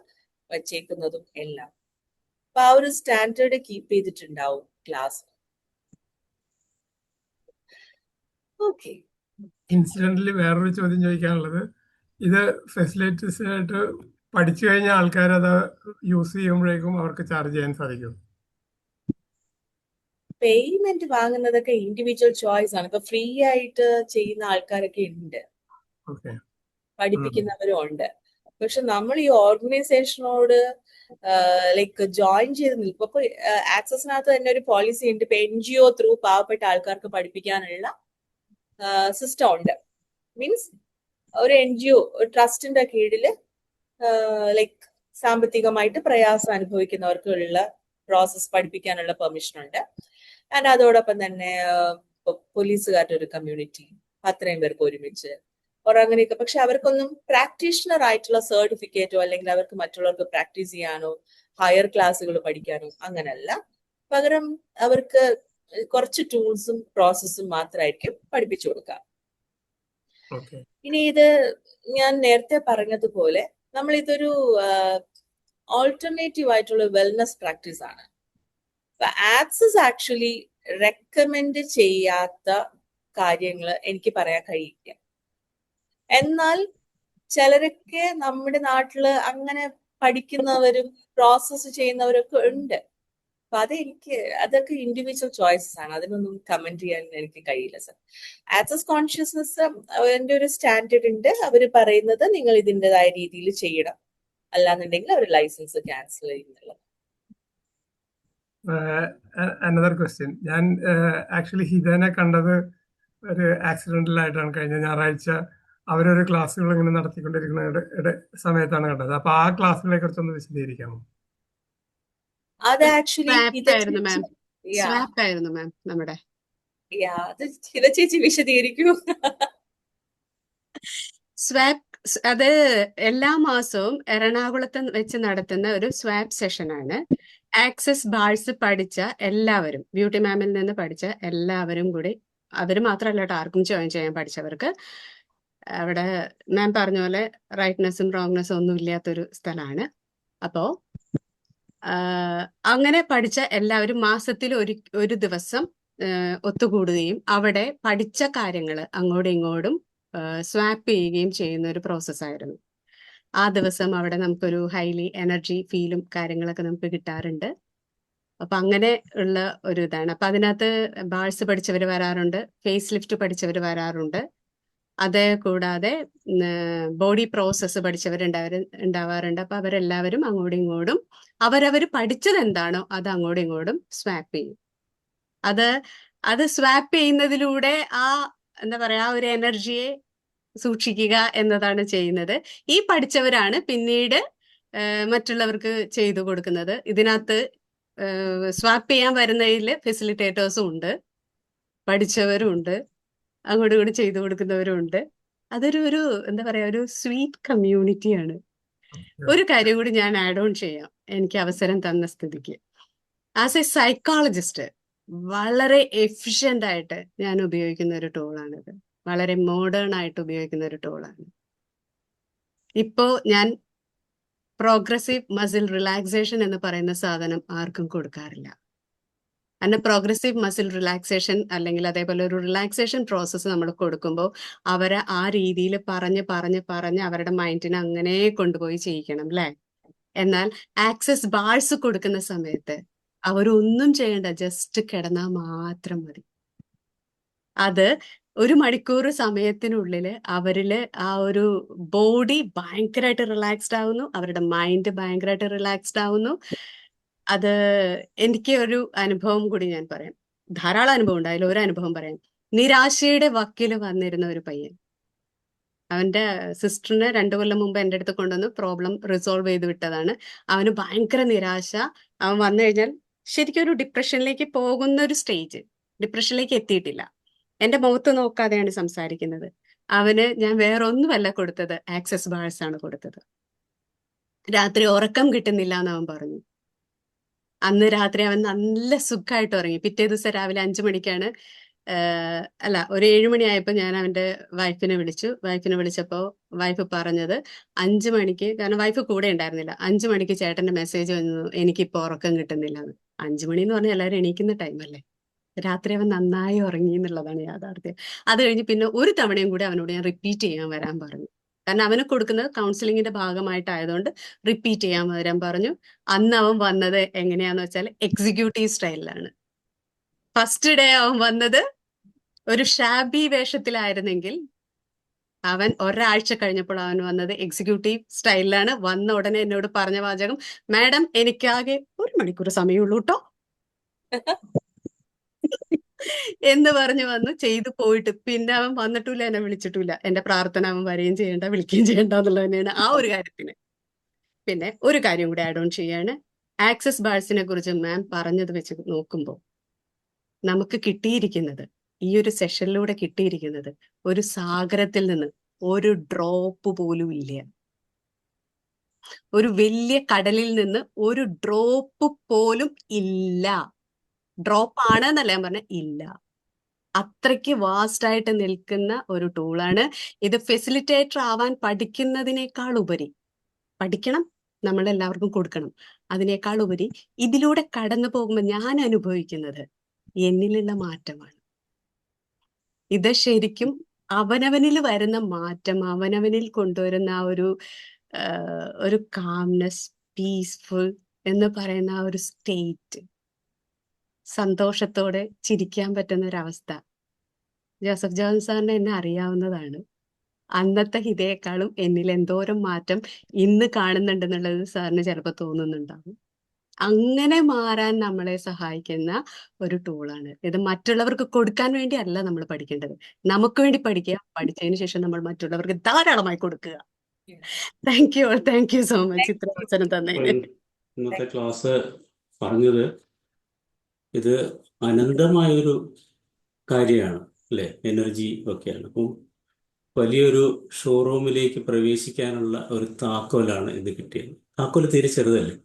വച്ചേക്കുന്നതും എല്ലാം. അപ്പൊ ആ ഒരു സ്റ്റാൻഡേർഡ് കീപ്പ് ചെയ്തിട്ടുണ്ടാവും ക്ലാസ്. ഓക്കെ, ഇൻസിഡന്റലി വേറൊരു ചോദ്യം ചോദിക്കാനുള്ളത്, ഇത് ഫെസിലിറ്റീസായിട്ട് പഠിച്ചു കഴിഞ്ഞ ആൾക്കാർ അത് യൂസ് ചെയ്യുമ്പോഴേക്കും അവർക്ക് ചാർജ് ചെയ്യാൻ സാധിക്കും? പേയ്മെന്റ് വാങ്ങുന്നതൊക്കെ ഇൻഡിവിജ്വൽ ചോയ്സ് ആണ്. ഇപ്പൊ ഫ്രീ ആയിട്ട് ചെയ്യുന്ന ആൾക്കാരൊക്കെ ഉണ്ട്, പഠിപ്പിക്കുന്നവരും ഉണ്ട്. പക്ഷെ നമ്മൾ ഈ ഓർഗനൈസേഷനോട് ലൈക്ക് ജോയിൻ ചെയ്ത് നിൽക്കും. ഇപ്പൊ ആക്സസിനകത്ത് തന്നെ ഒരു പോളിസി ഉണ്ട്, ഇപ്പൊ NGO ത്രൂ പാവപ്പെട്ട ആൾക്കാർക്ക് പഠിപ്പിക്കാനുള്ള സിസ്റ്റം ഉണ്ട്. മീൻസ് ഒരു NGO, ഒരു ട്രസ്റ്റിന്റെ കീഴില് ലൈക്ക് സാമ്പത്തികമായിട്ട് പ്രയാസം അനുഭവിക്കുന്നവർക്കുള്ള പ്രോസസ് പഠിപ്പിക്കാനുള്ള പെർമിഷൻ ഉണ്ട്. ആൻഡ് അതോടൊപ്പം തന്നെ പോലീസുകാരുടെ ഒരു കമ്മ്യൂണിറ്റി, അത്രയും പേർക്ക് ഒരുമിച്ച് അങ്ങനെയൊക്കെ. പക്ഷെ അവർക്കൊന്നും പ്രാക്ടീഷണർ ആയിട്ടുള്ള സർട്ടിഫിക്കറ്റോ അല്ലെങ്കിൽ അവർക്ക് മറ്റുള്ളവർക്ക് പ്രാക്ടീസ് ചെയ്യാനോ ഹയർ ക്ലാസ്സുകൾ പഠിക്കാനോ അങ്ങനല്ല. പകരം അവർക്ക് കുറച്ച് ടൂൾസും പ്രോസസ്സും മാത്രമായിരിക്കും പഠിപ്പിച്ചു കൊടുക്കുക. ഇനി ഇത് ഞാൻ നേരത്തെ പറഞ്ഞതുപോലെ നമ്മൾ ഇതൊരു ഓൾട്ടർനേറ്റീവ് ആയിട്ടുള്ള വെൽനസ് പ്രാക്ടീസ് ആണ്. ആക്സസ് ആക്ച്വലി റെക്കമെൻഡ് ചെയ്യാത്ത കാര്യങ്ങൾ എനിക്ക് പറയാൻ കഴിയില്ല. എന്നാൽ ചിലരൊക്കെ നമ്മുടെ നാട്ടില് അങ്ങനെ പഠിക്കുന്നവരും പ്രോസസ്സ് ചെയ്യുന്നവരൊക്കെ ഉണ്ട്. അപ്പൊ അതൊക്കെ ഇൻഡിവിജ്വൽ ചോയ്സസ് ആണ്, അതിനൊന്നും കമന്റ് ചെയ്യാൻ എനിക്ക് കഴിയില്ല സർ. ആക്സസ് കോൺഷ്യസ്നസ് അതിന്റെ ഒരു സ്റ്റാൻഡേർഡ് ഉണ്ട്. അവര് പറയുന്നത് നിങ്ങൾ ഇതിൻ്റെതായ രീതിയിൽ ചെയ്യണം, അല്ലാന്നുണ്ടെങ്കിൽ അവർ ലൈസൻസ് ക്യാൻസൽ ചെയ്യുന്നുള്ളത്. അനദർ ക്വസ്റ്റ്യൻ, ഞാൻ ആക്ച്വലി ഹിതനെ കണ്ടത് ഒരു ആക്സിഡന്റലായിട്ടാണ് കഴിഞ്ഞ ഞായറാഴ്ച അവരൊരു ക്ലാസ്സുകൾ ഇങ്ങനെ നടത്തിക്കൊണ്ടിരിക്കുന്ന സമയത്താണ് കണ്ടത്. അപ്പൊ ആ ക്ലാസ്സുകളെ കുറിച്ചൊന്ന് വിശദീകരിക്കാമോ? അത് ആക്ച്വലി സ്വാപ്പ് ആയിരുന്നു മാം, സ്വാപ്പ് ആയിരുന്നു മാം നമ്മുടെ. അത് ഹിത ചേച്ചി വിശദീകരിക്കൂ. സ്വാപ്പ് അത് എല്ലാ മാസവും എറണാകുളത്ത് വെച്ച് നടത്തുന്ന ഒരു സ്വാപ്പ് സെഷനാണ്. ആക്സസ് ബാഴ്സ് പഠിച്ച എല്ലാവരും, ബ്യൂട്ടി മാമിൽ നിന്ന് പഠിച്ച എല്ലാവരും കൂടി, അവർ മാത്രമല്ല കേട്ടോ, ആർക്കും ജോയിൻ ചെയ്യാൻ പഠിച്ചവർക്ക്. അവിടെ മാം പറഞ്ഞ പോലെ റൈറ്റ്നെസ്സും റോങ്നെസ്സും ഒന്നും ഇല്ലാത്തൊരു സ്ഥലമാണ്. അപ്പോ അങ്ങനെ പഠിച്ച എല്ലാവരും മാസത്തിൽ ഒരു ദിവസം ഒത്തുകൂടുകയും അവിടെ പഠിച്ച കാര്യങ്ങൾ അങ്ങോട്ടും ഇങ്ങോട്ടും സ്വാപ്പ് ചെയ്യുകയും ചെയ്യുന്ന ഒരു പ്രോസസ്സായിരുന്നു. ആ ദിവസം അവിടെ നമുക്കൊരു ഹൈലി എനർജി ഫീലും കാര്യങ്ങളൊക്കെ നമുക്ക് കിട്ടാറുണ്ട്. അപ്പൊ അങ്ങനെ ഉള്ള ഒരു ഇതാണ്. അപ്പൊ അതിനകത്ത് ബാഴ്സ് പഠിച്ചവർ വരാറുണ്ട്, ഫേസ് ലിഫ്റ്റ് പഠിച്ചവർ വരാറുണ്ട്. അത് കൂടാതെ ബോഡി പ്രോസസ്സ് പഠിച്ചവരുണ്ടാവാറുണ്ട്. അപ്പൊ അവരെല്ലാവരും അങ്ങോട്ടും ഇങ്ങോട്ടും അവരവർ പഠിച്ചത് എന്താണോ അത് അങ്ങോട്ടും ഇങ്ങോട്ടും സ്വാപ്പ് ചെയ്യും. അത് സ്വാപ്പ് ചെയ്യുന്നതിലൂടെ എന്താ പറയാ, ആ ഒരു എനർജിയെ സൂക്ഷിക്കുക എന്നതാണ് ചെയ്യുന്നത്. ഈ പഠിച്ചവരാണ് പിന്നീട് മറ്റുള്ളവർക്ക് ചെയ്തു കൊടുക്കുന്നത്. ഇതിനകത്ത് സ്വാപ്പ് ചെയ്യാൻ വരുന്നതിൽ ഫെസിലിറ്റേറ്റേഴ്സും ഉണ്ട്, പഠിച്ചവരും ഉണ്ട്, അങ്ങോട്ടും ഇങ്ങോട്ടും ചെയ്തു കൊടുക്കുന്നവരും ഉണ്ട്. അതൊരു എന്താ പറയാ, ഒരു സ്വീറ്റ് കമ്മ്യൂണിറ്റിയാണ്. ഒരു കാര്യം കൂടി ഞാൻ ആഡ് ഓൺ ചെയ്യാം, എനിക്ക് അവസരം തന്ന സ്ഥിതിക്ക്. ആസ് എ സൈക്കോളജിസ്റ്റ് വളരെ എഫിഷ്യന്റ് ആയിട്ട് ഞാൻ ഉപയോഗിക്കുന്ന ഒരു ടൂളാണിത്. വളരെ മോഡേൺ ആയിട്ട് ഉപയോഗിക്കുന്ന ഒരു ടൂളാണ്. ഇപ്പോ ഞാൻ പ്രോഗ്രസീവ് മസിൽ റിലാക്സേഷൻ എന്ന് പറയുന്ന സാധനം ആർക്കും കൊടുക്കാറില്ല. കാരണം പ്രോഗ്രസീവ് മസിൽ റിലാക്സേഷൻ അല്ലെങ്കിൽ അതേപോലെ ഒരു റിലാക്സേഷൻ പ്രോസസ്സ് നമ്മൾ കൊടുക്കുമ്പോൾ അവരെ ആ രീതിയിൽ പറഞ്ഞ് അവരുടെ മൈൻഡിനെ അങ്ങനെ കൊണ്ടുപോയി ചെയ്യിക്കണം അല്ലേ. എന്നാൽ ആക്സസ് ബാഴ്സ് കൊടുക്കുന്ന സമയത്ത് അവരൊന്നും ചെയ്യണ്ട, ജസ്റ്റ് കിടന്നാൽ മാത്രം മതി. അത് 1 മണിക്കൂർ സമയത്തിനുള്ളിൽ അവരില് ആ ഒരു ബോഡി ഭയങ്കരമായിട്ട് റിലാക്സ്ഡ് ആവുന്നു, അവരുടെ മൈൻഡ് ഭയങ്കരമായിട്ട് റിലാക്സ്ഡ് ആവുന്നു. അത് എനിക്ക് ഒരു അനുഭവം കൂടി ഞാൻ പറയാം. ധാരാളം അനുഭവം ഉണ്ട്, അതിലൊരു അനുഭവം പറയാം. നിരാശയുടെ വക്കിൽ വന്നിരുന്ന ഒരു പയ്യൻ, അവന്റെ സിസ്റ്ററിന് 2 കൊല്ലം മുമ്പ് എൻ്റെ അടുത്ത് കൊണ്ടുവന്ന് പ്രോബ്ലം റിസോൾവ് ചെയ്ത് വിട്ടതാണ്. അവന് ഭയങ്കര നിരാശ. അവൻ വന്നു കഴിഞ്ഞാൽ ശരിക്കും ഒരു ഡിപ്രഷനിലേക്ക് പോകുന്ന ഒരു സ്റ്റേജ്, ഡിപ്രഷനിലേക്ക് എത്തിയിട്ടില്ല. എന്റെ മുഖത്ത് നോക്കാതെയാണ് സംസാരിക്കുന്നത്. അവന് ഞാൻ വേറെ ഒന്നുമല്ല കൊടുത്തത്, ആക്സസ് ബാഴ്സ് ആണ് കൊടുത്തത്. രാത്രി ഉറക്കം കിട്ടുന്നില്ല എന്ന് അവൻ പറഞ്ഞു. അന്ന് രാത്രി അവൻ നല്ല സുഖമായിട്ട് ഉറങ്ങി. പിറ്റേ ദിവസം രാവിലെ 5 മണിക്കാണ് ഒരു 7 മണിയായപ്പോൾ ഞാൻ അവന്റെ വൈഫിനെ വിളിച്ചപ്പോൾ വൈഫ് പറഞ്ഞത് 5 മണിക്ക്, കാരണം വൈഫ് കൂടെ ഉണ്ടായിരുന്നില്ല, 5 മണിക്ക് ചേട്ടന്റെ മെസ്സേജ് വന്നു, എനിക്കിപ്പോ ഉറക്കം കിട്ടുന്നില്ല എന്ന്. 5 മണി എന്ന് പറഞ്ഞാൽ എല്ലാവരും എണീക്കുന്ന ടൈമല്ലേ. രാത്രി അവൻ നന്നായി ഉറങ്ങി എന്നുള്ളതാണ് യാഥാർത്ഥ്യം. അത് കഴിഞ്ഞ് പിന്നെ ഒരു തവണയും കൂടി അവനോട് ഞാൻ റിപ്പീറ്റ് ചെയ്യാൻ വരാൻ പറഞ്ഞു. കാരണം അവന് കൊടുക്കുന്നത് കൗൺസിലിങ്ങിന്റെ ഭാഗമായിട്ടായതുകൊണ്ട് റിപ്പീറ്റ് ചെയ്യാൻ വരാൻ പറഞ്ഞു. അന്ന് അവൻ വന്നത് എങ്ങനെയാന്ന് വെച്ചാൽ എക്സിക്യൂട്ടീവ് സ്റ്റൈലിലാണ്. ഫസ്റ്റ് ഡേ അവൻ വന്നത് ഒരു ഷാബി വേഷത്തിലായിരുന്നെങ്കിൽ അവൻ ഒരാഴ്ച കഴിഞ്ഞപ്പോൾ അവൻ വന്നത് എക്സിക്യൂട്ടീവ് സ്റ്റൈലിലാണ്. വന്ന ഉടനെ എന്നോട് പറഞ്ഞ വാചകം, മാഡം എനിക്കാകെ 1 മണിക്കൂർ സമയമുള്ളൂ കേട്ടോ എന്ന് പറഞ്ഞു വന്നു ചെയ്തു പോയിട്ട്. പിന്നെ അവൻ വന്നിട്ടില്ല, എന്നെ വിളിച്ചിട്ടില്ല. എന്റെ പ്രാർത്ഥന അവൻ വരികയും ചെയ്യണ്ട വിളിക്കുകയും ചെയ്യണ്ട എന്നുള്ളത് തന്നെയാണ് ആ ഒരു കാര്യത്തിന്. പിന്നെ ഒരു കാര്യം കൂടി ആഡ് ഓൺ ചെയ്യാണ്. ആക്സസ് ബാഴ്സിനെ കുറിച്ച് മാം പറഞ്ഞത് വെച്ച് നോക്കുമ്പോൾ നമുക്ക് കിട്ടിയിരിക്കുന്നത്, ഈ ഒരു സെഷനിലൂടെ കിട്ടിയിരിക്കുന്നത്, ഒരു സാഗരത്തിൽ നിന്ന് ഒരു ഡ്രോപ്പ് പോലും ഇല്ല. ഒരു വലിയ കടലിൽ നിന്ന് ഒരു ഡ്രോപ്പ് പോലും ഇല്ല. ഡ്രോപ്പ് ആണ് എന്നല്ല ഞാൻ പറഞ്ഞ, ഇല്ല. അത്രയ്ക്ക് വാസ്റ്റ് ആയിട്ട് നിൽക്കുന്ന ഒരു ടൂളാണ് ഇത്. ഫെസിലിറ്റേറ്റർ ആവാൻ പഠിക്കുന്നതിനേക്കാൾ ഉപരി, പഠിക്കണം, നമ്മളെല്ലാവർക്കും കൊടുക്കണം, അതിനേക്കാൾ ഉപരി ഇതിലൂടെ കടന്നു പോകുമ്പോൾ ഞാൻ അനുഭവിക്കുന്നത് എന്നിലുള്ള മാറ്റമാണ്. ഇത് ശരിക്കും അവനവനിൽ വരുന്ന മാറ്റം, അവനവനിൽ കൊണ്ടുവരുന്ന ആ ഒരു കാംനെസ്, പീസ്ഫുൾ എന്ന് പറയുന്ന ആ ഒരു സ്റ്റേറ്റ്, സന്തോഷത്തോടെ ചിരിക്കാൻ പറ്റുന്ന ഒരവസ്ഥ. ജോസഫ് ജോൺ സാറിന് എന്നെ അറിയാവുന്നതാണ്. അന്നത്തെ ഹിതയേക്കാളും എന്നിൽ എന്തോരം മാറ്റം ഇന്ന് കാണുന്നുണ്ടെന്നുള്ളത് സാറിന് ചിലപ്പോൾ തോന്നുന്നുണ്ടാവും. അങ്ങനെ മാറാൻ നമ്മളെ സഹായിക്കുന്ന ഒരു ടൂളാണ് ഇത്. മറ്റുള്ളവർക്ക് കൊടുക്കാൻ വേണ്ടി അല്ല നമ്മൾ പഠിക്കേണ്ടത്, നമുക്ക് വേണ്ടി പഠിക്കുക. പഠിച്ചതിന് ശേഷം നമ്മൾ മറ്റുള്ളവർക്ക് ധാരാളമായി കൊടുക്കുക. താങ്ക് യു സോ മച്ച് ഇത്ര അവസരം തന്നതിന്. ഇന്നത്തെ ക്ലാസ് പറഞ്ഞത് ഇത് അനന്തമായൊരു കാര്യമാണ് അല്ലേ, എനർജി ഒക്കെയാണ്. അപ്പം വലിയൊരു ഷോറൂമിലേക്ക് പ്രവേശിക്കാനുള്ള ഒരു താക്കോലാണ് ഇന്ന് കിട്ടിയത്. താക്കോല് തീരെ ചെറുതല്ലേ,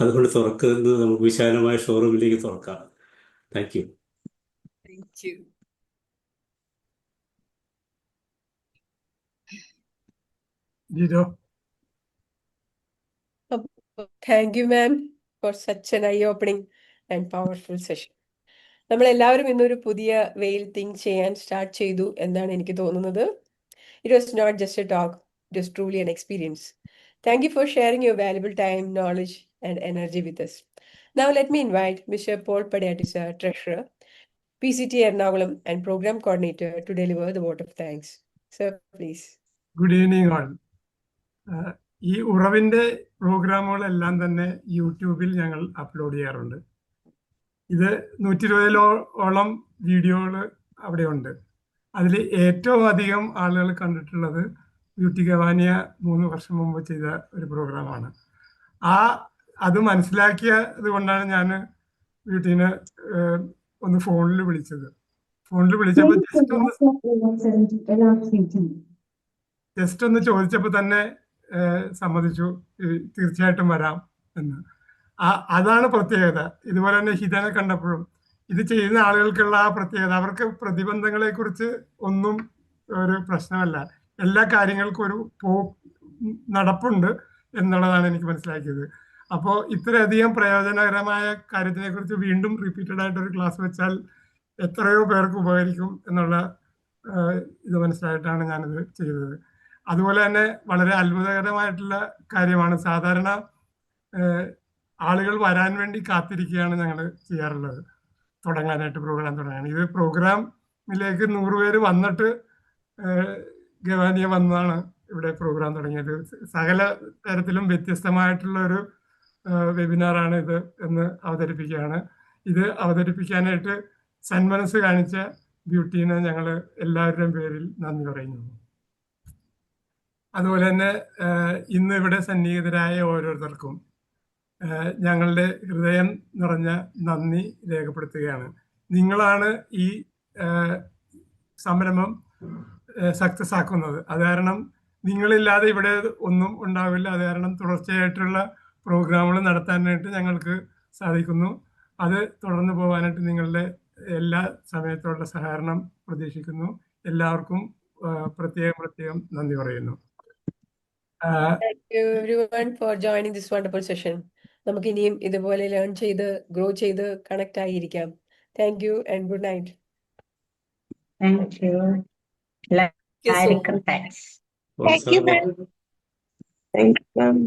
അതുകൊണ്ട് തുറക്കുന്നത് നമുക്ക് വിശാലമായ ഷോറൂമിലേക്ക് തുറക്കാം. Thank you. Jijo. Thank you, ma'am, for such an eye-opening and powerful session. നമ്മൾ എല്ലാവരും ഇന്നൊരു പുതിയ വേയിൽ തിങ്ക് ചെയ്യാൻ സ്റ്റാർട്ട് ചെയ്തു എന്നാണ് എനിക്ക് തോന്നുന്നത്. It was not just a talk, it was truly an experience. Thank you for sharing your valuable time, knowledge, and energy with us. Now let me invite Mr. Paul Padiattis, Treasurer, PCT Ernakulam, and Program Coordinator to deliver the vote of thanks. Sir, please. Good evening all. ഈ ഉറവിന്റെ പ്രോഗ്രാമുകളെല്ലാം തന്നെ യൂട്യൂബിൽ ഞങ്ങൾ upload ചെയ്യാറുണ്ട്. ഇത് 120ഓളം വീഡിയോകൾ അവിടെ ഉണ്ട്. അതിൽ ഏറ്റവും അധികം ആളുകൾ കണ്ടിട്ടുള്ളത് ബ്യൂട്ടി ഗവാനിയ 3 വർഷം മുമ്പ് ചെയ്ത ഒരു പ്രോഗ്രാമാണ്. അത് മനസ്സിലാക്കിയത് കൊണ്ടാണ് ഞാൻ ബ്യൂട്ടീനെ ഒന്ന് ഫോണിൽ വിളിച്ചത്. ഫോണിൽ വിളിച്ചപ്പോൾ ജസ്റ്റ് ഒന്ന് ചോദിച്ചപ്പോൾ തന്നെ സമ്മതിച്ചു, തീർച്ചയായിട്ടും വരാം എന്ന്. അതാണ് പ്രത്യേകത. ഇതുപോലെ തന്നെ ഹിതനെ കണ്ടപ്പോഴും ഇത് ചെയ്യുന്ന ആളുകൾക്കുള്ള ആ പ്രത്യേകത, അവർക്ക് പ്രതിബന്ധങ്ങളെ കുറിച്ച് ഒന്നും ഒരു പ്രശ്നമല്ല, എല്ലാ കാര്യങ്ങൾക്കും ഒരു നടപ്പുണ്ട് എന്നുള്ളതാണ് എനിക്ക് മനസ്സിലാക്കിയത്. അപ്പോൾ ഇത്രയധികം പ്രയോജനകരമായ കാര്യത്തിനെ കുറിച്ച് വീണ്ടും റിപ്പീറ്റഡ് ആയിട്ട് ഒരു ക്ലാസ് വെച്ചാൽ എത്രയോ പേർക്ക് ഉപകരിക്കും എന്നുള്ള ഇത് മനസ്സിലായിട്ടാണ് ഞാനിത് ചെയ്തത്. അതുപോലെ തന്നെ വളരെ അത്ഭുതകരമായിട്ടുള്ള കാര്യമാണ്. സാധാരണ ആളുകൾ വരാൻ വേണ്ടി കാത്തിരിക്കുകയാണ് ഞങ്ങൾ ചെയ്യാറുള്ളത് തുടങ്ങാനായിട്ട്, പ്രോഗ്രാം തുടങ്ങാൻ. ഇത് പ്രോഗ്രാമിലേക്ക് 100 പേര് വന്നിട്ട് ഗവാനിയ വന്നാണ് ഇവിടെ പ്രോഗ്രാം തുടങ്ങിയത്. സകല തരത്തിലും വ്യത്യസ്തമായിട്ടുള്ള ഒരു വെബിനാറാണ് ഇത് എന്ന് അവതരിപ്പിക്കുകയാണ്. ഇത് അവതരിപ്പിക്കാനായിട്ട് സന്മനസ് കാണിച്ച ബ്യൂട്ടീനെ ഞങ്ങൾ എല്ലാവരുടെയും പേരിൽ നന്ദി പറയുന്നു. അതുപോലെ തന്നെ ഇന്ന് ഇവിടെ സന്നിഹിതരായ ഓരോരുത്തർക്കും ഞങ്ങളുടെ ഹൃദയം നിറഞ്ഞ നന്ദി രേഖപ്പെടുത്തുകയാണ്. നിങ്ങളാണ് ഈ സംരംഭം സക്സസ് ആക്കുന്നത്. അത് കാരണം നിങ്ങളില്ലാതെ ഇവിടെ ഒന്നും ഉണ്ടാവില്ല. അത് കാരണം തുടർച്ചയായിട്ടുള്ള പ്രോഗ്രാമുകൾ നടത്താനായിട്ട് ഞങ്ങൾക്ക് സാധിക്കുന്നു. അത് തുടർന്ന് പോകാനായിട്ട് നിങ്ങളുടെ എല്ലാ സമയത്തുള്ള സഹകരണം പ്രതീക്ഷിക്കുന്നു. എല്ലാവർക്കും പ്രത്യേകം നന്ദി പറയുന്നു. Thank you everyone for joining this wonderful session. നമുക്ക് ഇനിയും ഇതുപോലെ ലേൺ ചെയ്ത് ഗ്രോ ചെയ്ത് കണക്ട് ആയിരിക്കാം. Thank you and good night. Thank you. Thank you so Thanks. Thank you, ma'am. Thank you, ma'am.